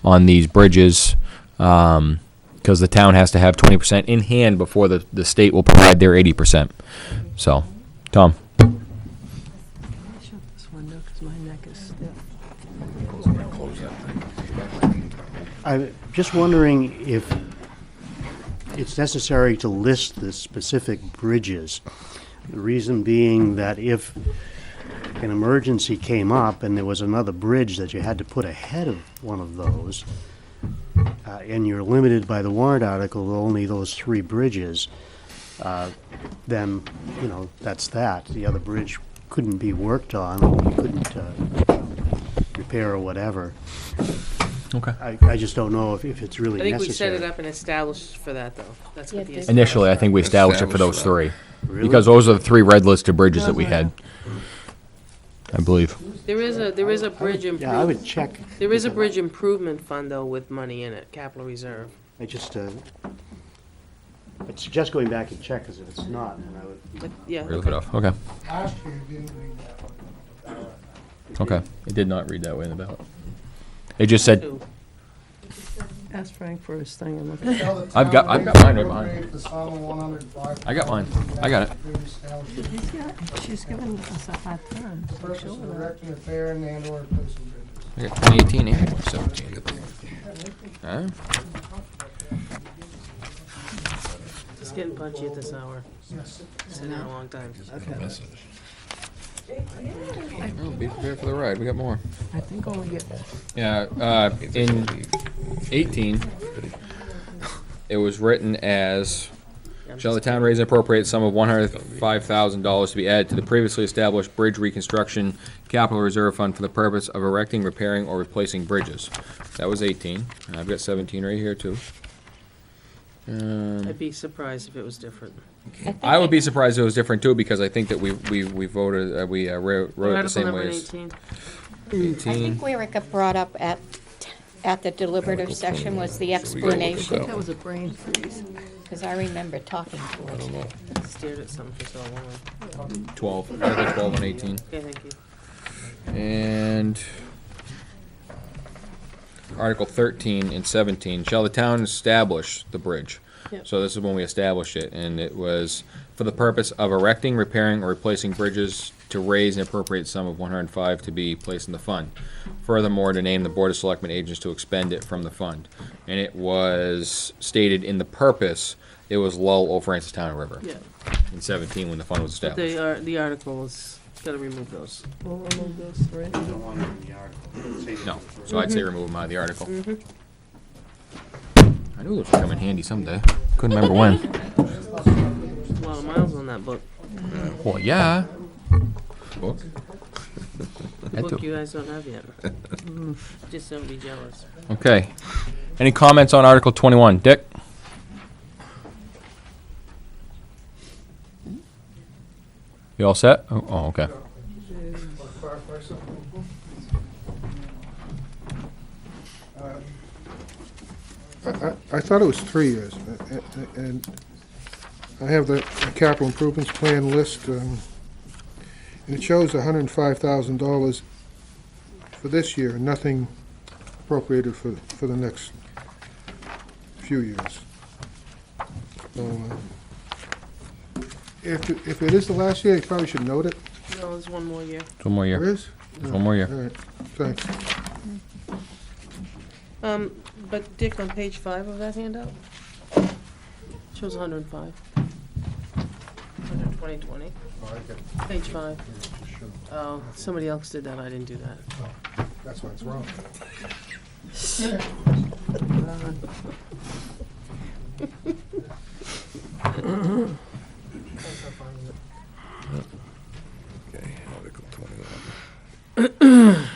on these bridges. Because the town has to have 20% in hand before the state will provide their 80%. So, Tom? Shut this window 'cause my neck is stiff. I'm just wondering if it's necessary to list the specific bridges. The reason being that if an emergency came up and there was another bridge that you had to put ahead of one of those, and you're limited by the warrant article to only those 3 bridges, then, that's that. The other bridge couldn't be worked on, or we couldn't repair or whatever. Okay. I just don't know if it's really I think necessary. we set it up and established for that, though. That's what the. Initially, I think we established it for those 3. Really? Because those are the 3 red listed bridges that we had, I believe. There is a bridge improvement. Yeah, I would check. There is a bridge improvement fund, though, with money in it, capital reserve. I just, I'd suggest going back and check, because if it's not, then I would. But, yeah. Look it up. Okay. Last year, you didn't read that one. Okay. It did not read that way in the ballot. It just said, Ask Frank for his thing and look at it. Shall the I've got town mine right appropriate behind. the sum of $105,000 I got mine. I got it. She's giving us a hard time. Purpose of erecting a fair and/or replacing bridges. I got 2018 and 2017. Huh? Just getting punchy at this hour. Sitting there a long time. Oh, be prepared for the ride. We got more. I think only get. Yeah, in 18, it was written as, shall the town raise and appropriate sum of $105,000 to be added to the previously established bridge reconstruction capital reserve fund for the purpose of erecting, repairing, or replacing bridges. That was 18. And I've got 17 right here, too. I'd be surprised if it was different. I would be surprised if it was different, too, because I think that we voted, we wrote it the Article same number way as 18. 18. I think where it got brought up at the deliberative section was the explanation, That was a brain freeze. because I remember talking to it. Stared at something for so long. 12. Article 12 and 18. Okay, thank you. And Article 13 and 17, shall the town establish the bridge? Yep. So this is when we established it, and it was for the purpose of erecting, repairing, or replacing bridges to raise an appropriate sum of 105 to be placed in the fund. Furthermore, to name the Board of Selectmen agents to expend it from the fund. And it was stated in the purpose, it was Lull Old Francistown River. Yeah. In 17 when the fund was But established. the article is, gotta remove those. We'll remove this, right? No, so I'd say remove them out of the article. Mm-hmm. I knew those would come in handy someday. Couldn't remember when. A lot of miles on that book. Well, yeah. Book. The book you guys don't have yet. Just don't be jealous. Okay. Any comments on Article 21? Dick? You all set? Oh, okay. I thought it was 3 years, and I have the capital improvements plan list, and it shows $105,000 for this year, and nothing appropriated for the next few years. So, if it is the last year, you probably should note it. No, there's one more year. One more year. There is? One more year. All right, thanks. But Dick, on page 5 of that handout, shows 105. Under 2020. Page 5. Oh, somebody else did that, I didn't do that. That's why it's wrong. Okay, Article 21.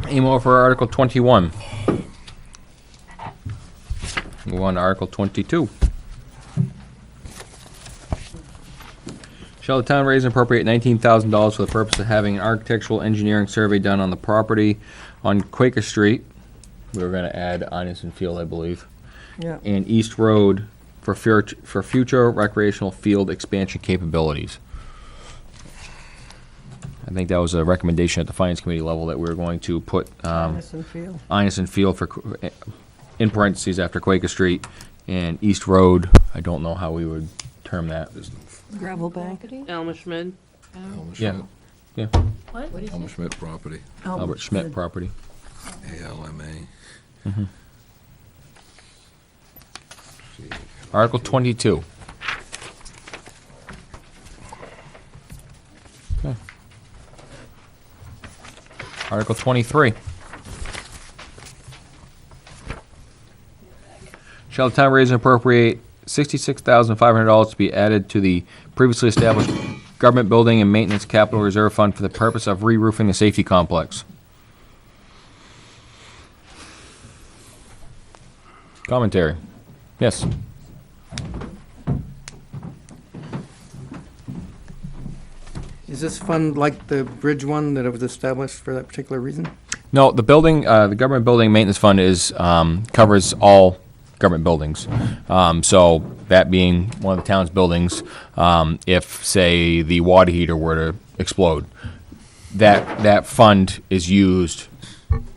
Any more for Article 21? Move on to Article 22. Shall the town raise and appropriate $19,000 for the purpose of having an architectural engineering survey done on the property on Quaker Street? We were going to add Inison Field, I believe. Yeah. And East Road for future recreational field expansion capabilities. I think that was a recommendation at the Finance Committee level that we were going to put Madison Field. Inison Field for, in parentheses after Quaker Street, and East Road, I don't know how we would term that. Gravel bank. Elmer Schmidt. Yeah, yeah, What? What is Elmer Schmidt property, Albert Schmidt property. ALMA. Article 22. Okay. Article 23. Shall the town raise and appropriate $66,500 to be added to the previously established government building and maintenance capital reserve fund for the purpose of re-roofing the safety complex? Commentary. Yes. Is this fund like the bridge one that it was established for that particular reason? No, the building, the government building maintenance fund is, covers all government buildings. So that being one of the town's buildings, if, say, the water heater were to explode, that fund is used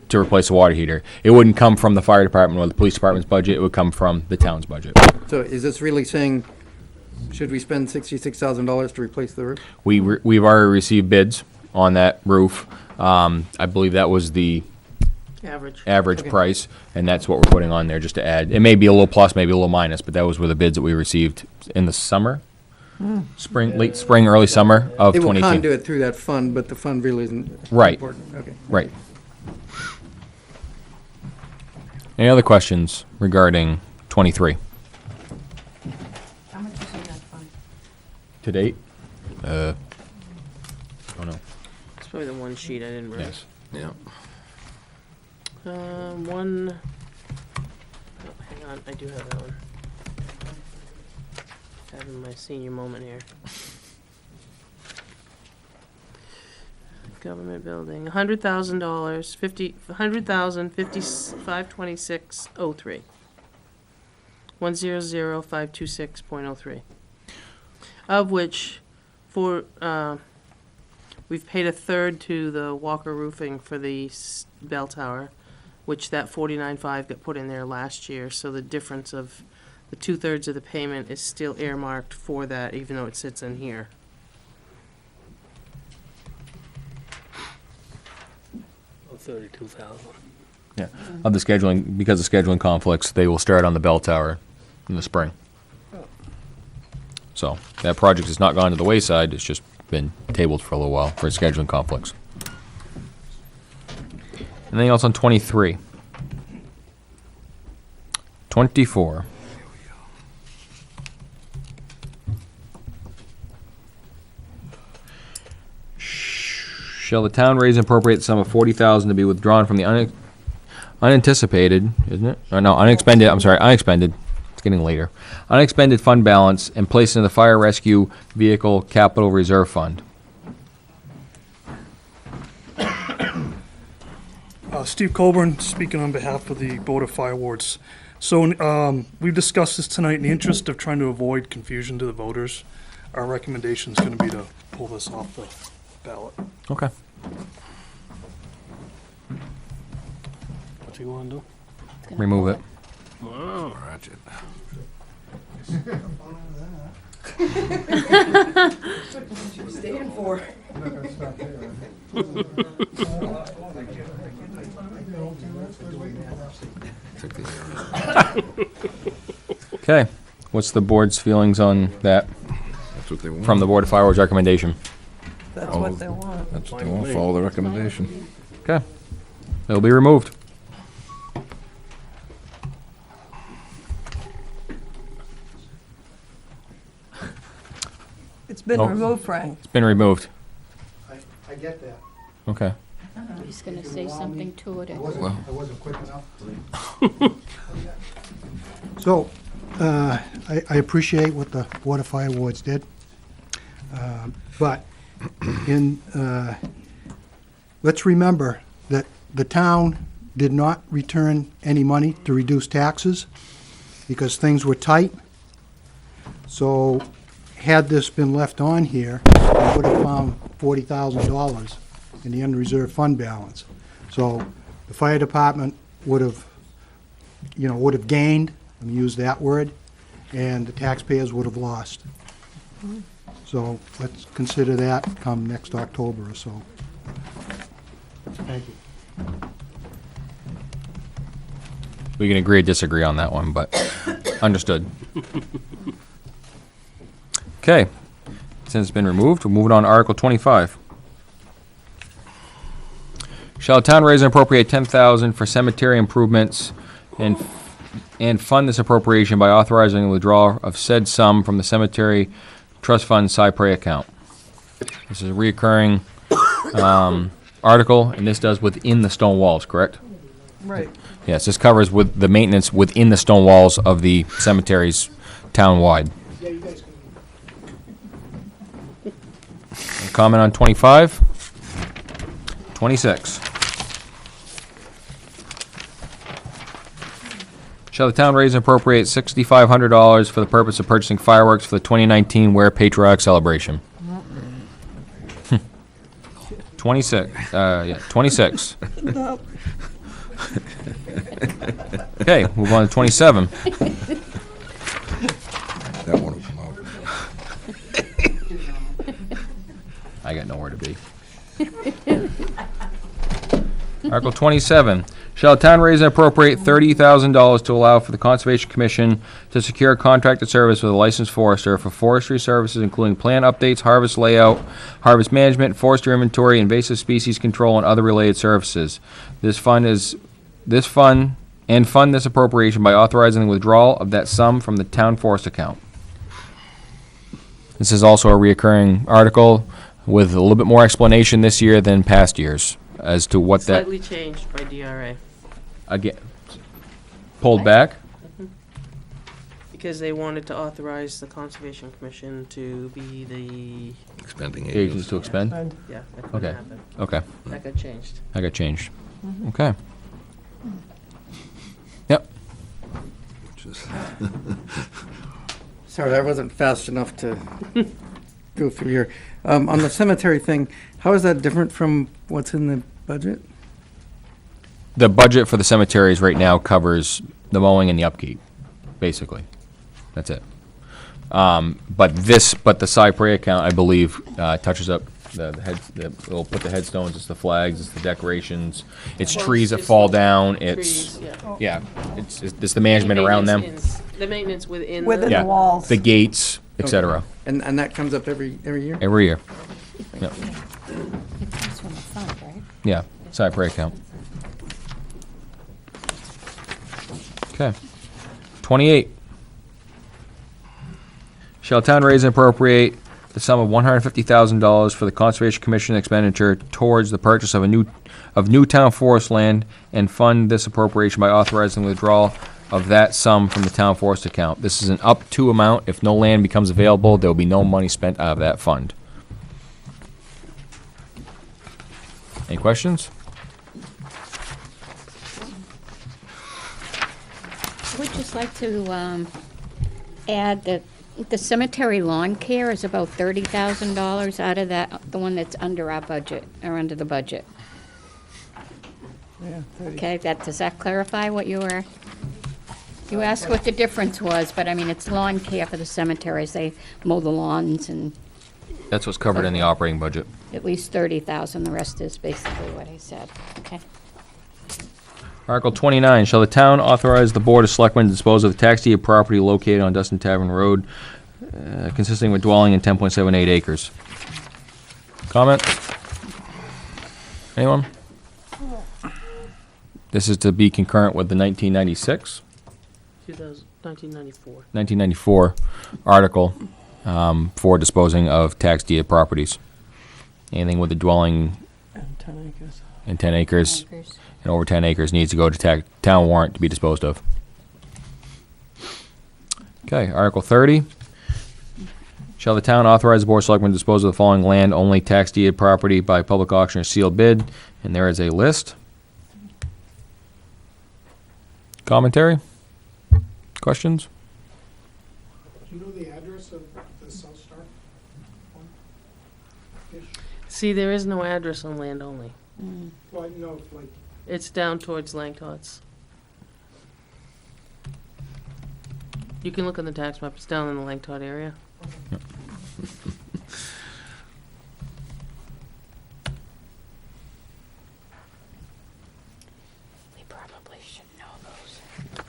to replace the water heater. It wouldn't come from the fire department or the police department's budget, it would come from the town's budget. So is this really saying, should we spend $66,000 to replace the roof? We've already received bids, on that roof. I believe that was the Average. price, and that's what we're putting on there just to add. It may be a little plus, maybe a little minus, but that were the bids that we received in the summer, late spring, early summer of They will 2018. conduit through that fund, but the fund really isn't Right. important. Okay. Right. Any other questions regarding 23? How much is in that fund? To date? Don't know. It's probably the one sheet I didn't write. Yes. Yeah. One, oh, hang on, I do have that one. Having my senior moment here. Government building, $100,000, 526.03. 100,526.03. Of which, we've paid a third to the Walker Roofing for the bell tower, which that 49.5 got put in there last year, so the difference of the 2/3 of the payment is still earmarked for that, even though it sits in here. $32,000. Yeah. Of the scheduling, because of scheduling conflicts, they will start on the bell tower in the spring. So that project has not gone to the wayside. It's just been tabled for a little while for scheduling conflicts. Anything else on 23? 24. Shall the town raise and appropriate the sum of $40,000 to be withdrawn from the unanticipated, isn't it? Or no, unexpended, I'm sorry, unexpended. It's getting later. Unexpended fund balance and placed in the Fire Rescue Vehicle Capital Reserve Fund. Steve Colburn, speaking on behalf of the Board of Fire Wards. So we've discussed this tonight in the interest of trying to avoid confusion to the voters. Our recommendation is going to be to pull this off the ballot. Okay. What do you want to do? Remove it. Wow. Roger. Stand for. Okay. What's the board's feelings on that That's what they want. from the Board of Fire Ward's recommendation? That's what they want. That's what they want, follow the recommendation. Okay. It'll be removed. It's been Oh. removed, Frank. It's been removed. I get that. Okay. He's gonna say something to it. I wasn't quick enough. So, I appreciate what the Board of Fire Wards did. But let's remember that the town did not return any money to reduce taxes because things were tight. So had this been left on here, we would have found $40,000 in the unreserved fund balance. So the fire department would have gained, let me use that word, and the taxpayers would have lost. So let's consider that come next October or so. Thank you. We can agree or disagree on that one, but understood. Okay. Since it's been removed, we'll move on to Article 25. Shall the town raise and appropriate $10,000 for cemetery improvements and fund this appropriation by authorizing the withdrawal of said sum from the cemetery trust fund Cypre account? This is a reoccurring article, and this does within the stone walls, correct? Right. Yes, this covers with the maintenance within the stone walls of the cemeteries town-wide. Comment on 25? 26. Shall the town raise and appropriate $6,500 for the purpose of purchasing fireworks for the 2019 Weare Patriotic Celebration? 26. 26. Nope. Okay, move on to 27. That one will come out. I got nowhere to be. Article 27, shall the town raise and appropriate $30,000 to allow for the Conservation Commission to secure contracted service with a licensed forester for forestry services including plan updates, harvest layout, harvest management, forestry inventory, invasive species control, and other related services. This fund this appropriation by authorizing the withdrawal of that sum from the town forest account. This is also a reoccurring article with a little bit more explanation this year than past years as to what that, Slightly changed by DRA, again, pulled back. because they wanted to authorize the Conservation Commission to be the, Expending Agents to expend? yeah, that couldn't Okay, happen. okay, That got changed. that got changed. Okay. Yep, Which is- Sorry, I wasn't fast enough to go through here. On the cemetery thing, how is that different from what's in the budget? the budget for the cemeteries right now covers the mowing and the upkeep, basically. That's it. But the cypre account, I believe, touches up the heads, it'll put the headstones, it's the flags, it's the decorations, it's trees that It's fall the down, it's, trees, yeah, it's the management around them. The maintenance within Within the. the walls. The gates, et cetera, And that comes up every year? every year. Yep. It comes from the fund, right? Yeah, cypre account. Okay. 28. Shall town raise and appropriate the sum of $150,000 for the Conservation Commission expenditure towards the purchase of new town forest land and fund this appropriation by authorizing the withdrawal of that sum from the town forest account. This is an up to amount. If no land becomes available, there will be no money spent out of that fund. Any questions? I would just like to add that the cemetery lawn care is about $30,000 out of that, the one that's under our budget, or under the budget. Yeah, 30. Okay, does that clarify what you were, you asked what the difference was, but I mean, it's lawn care for the cemeteries. They mow the lawns and That's what's covered in the operating budget. at least 30,000. The rest is basically what I said. Okay. Article 29, shall the town authorize the Board of Selectmen to dispose of the tax deed property located on Dustin Tavern Road, consisting of a dwelling in 10.78 acres? Comment? Anyone? This is to be concurrent with the 1994 article for disposing of tax deed properties. Anything with a dwelling And 10 acres. in 10 acres. And over 10 acres needs to go to town warrant to be disposed of. Okay, Article 30. Shall the town authorize the Board of Selectmen to dispose of the following land-only tax deeded property by public auction or sealed bid? And there is a list. Commentary? Questions? Do you know the address of the South Star one? See, there is no address on land only. Well, I know, like, It's down towards Langtot's. You can look on the tax map, it's down in the Langtot area. We probably should know those.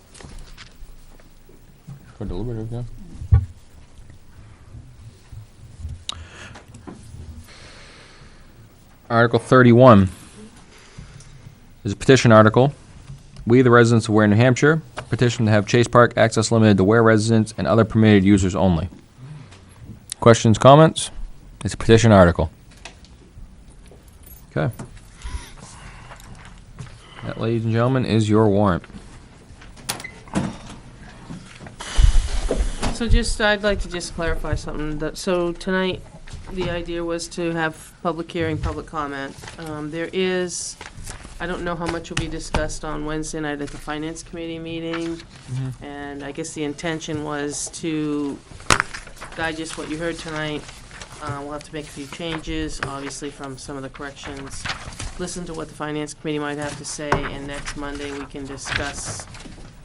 For deliberative, yeah. Article 31 is a petition article. We, the residents of Weare, New Hampshire, petition to have Chase Park access limited to Weare residents and other permitted users only. Questions, comments? It's a petition article. Okay. That, ladies and gentlemen, is your warrant. So I'd like to just clarify something. So tonight, the idea was to have public hearing, public comment. There is, I don't know how much will be discussed on Wednesday night at the Finance Committee meeting. And I guess the intention was to digest what you heard tonight. We'll have to make a few changes, obviously, from some of the corrections. Listen to what the Finance Committee might have to say, and next Monday we can discuss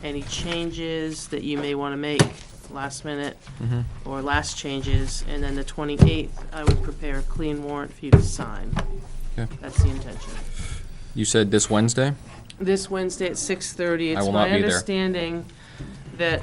any changes that you may want to make last minute or last changes. And then the 28th, I would prepare a clean warrant for you to sign. Okay. That's the intention. You said this Wednesday? This Wednesday at 6:30. I It's will my not be there. understanding that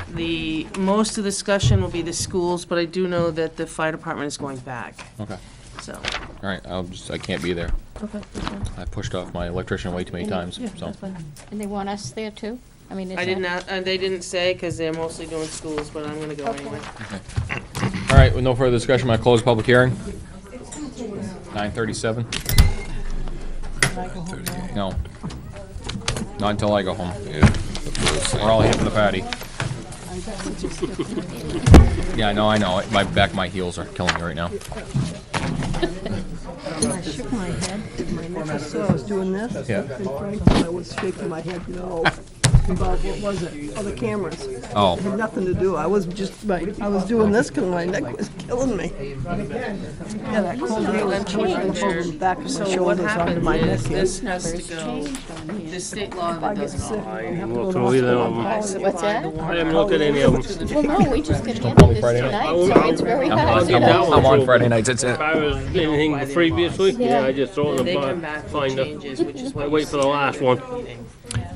most of the discussion will be the schools, but I do know that the fire department is going back, Okay. so. All right, I can't be there. Okay, that's fine. I pushed off my electrician way too many times, Yeah, so. that's fine. And they want us there too? I mean, is I did that- not, they didn't say, because they're mostly doing schools, but I'm gonna go anyway. All right, with no further discussion, I close public hearing. 9:37? No. Not until I go home. We're all here for the party. Yeah, I know. My back, my heels are killing me right now. I shook my head, my neck was sore, I was doing this. Yeah. And Frank thought I was shaking my head, no. About, what was it? Oh, the cameras. Oh. It had nothing to do, I was doing this because my neck was killing me. Yeah, that cold air was coming from the back of my So what shoulders onto happened my neck is, here. this has to go, the state law If I that get does sick, not. I have to haven't go looked to through either hospital. of them. I What's supplied that? the I warrant. haven't looked at any of them. Well, no, we just got Don't handed call me this Friday night. tonight, so it's very I'll hard, get you that know. one. I'm on Friday nights, that's it. If I was anything previously, yeah, I just throw it in They the come back box, with find it. changes, which is what I you wait for the see last at the one. meeting.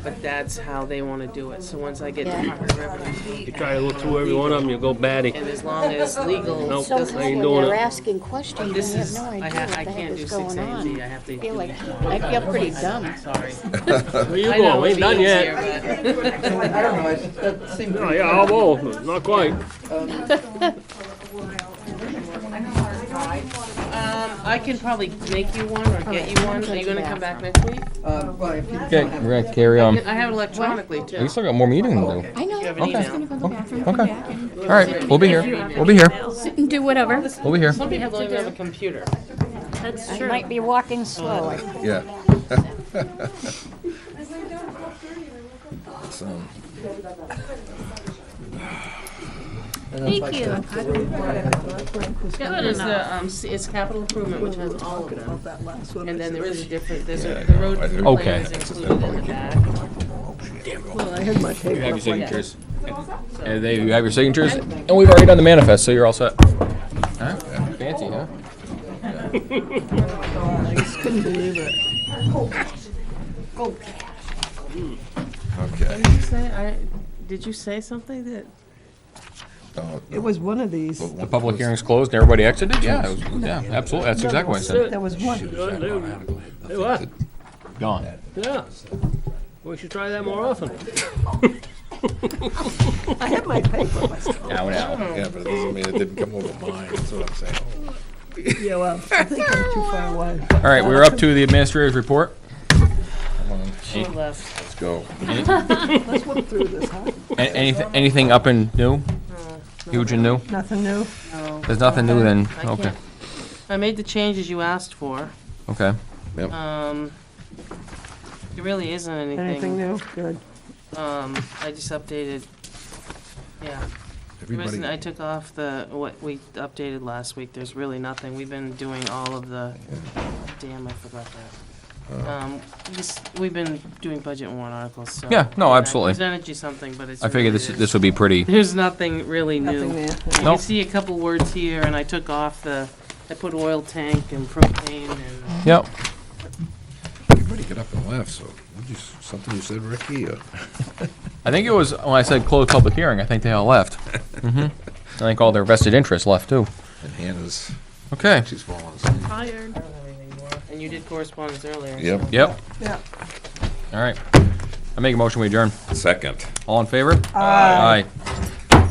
But that's how they want to do it. So once I get Yeah. Department of Revenue, You try to look through every one of them, you go batty. and as long as legal Nope, So doesn't. I ain't when doing they're it. asking questions, This and you is, have no idea I what the heck can't do is 6 going A and Z. on. I have to. I feel do like, it. I feel pretty dumb. Sorry. Where you I know going? We it'd ain't be done yet. easier, but- I don't know, that seemed No, pretty yeah, almost, not quite. I can probably make you one or get you one. Are you gonna come back next week? Well, if you Okay, we're gonna carry on. I have it electronically too. We still got more meetings to do. I know, have I'm an just email? gonna go to the bathroom, Okay. come back, and All right, we'll be here. We'll be here. sit and do whatever. We'll be here. Some people don't even have a computer. I might be walking slow. Yeah. So, Thank you. Yeah, there's it's capital improvement, which has all of them. That last one. And then there is a different, there's Yeah, the I know. road I heard- Okay. plans included in the back. Well, I had my You paper have your up like that. signatures. And you have your signatures, and we've already done the manifest, so you're all set. Huh? Fancy, huh? I just couldn't believe it. okay. Did you say something that? Oh, It was one of these. The public hearing's closed and everybody exited? Yeah, yeah, absolutely. That's exactly what I said. There was one. Hey, what? Gone. Yeah. We should try that more often. I had my paper. Now, now. Yeah, but it doesn't mean it didn't come over mine, that's what I'm saying. Yeah, well, I think I'm too far away. All right, we're up to the administrator's report. Come on, She left. let's go. Let's look through this, huh? Anything up and new? Huge and new? Nothing new? No. There's nothing new then, I okay, can't. I made the changes you asked for. okay. Yep. There really isn't Anything anything. new? Good. I just updated, yeah. There isn't, I took off what we updated last week. There's really nothing. We've been doing all of the, damn, I forgot that. We've been doing budget and warrant articles, so. Yeah, no, absolutely. I presented you something, but it's. I figured really- this would be pretty, There's nothing really new. Nothing there. You Nope. can see a couple words here, and I took off I put oil tank and propane and. yep. Everybody get up and left, so, something you said, Ricky, or? I think it was, when I said close public hearing, I think they all left. Mm-hmm. I think all their vested interests left too. And Hannah's, Okay, she's falling asleep. Tired. I don't have anything more. And you did correspondence earlier. Yep. yep, Yeah. all right. I make a motion, we adjourn. Second. All in favor? Aye. Aye.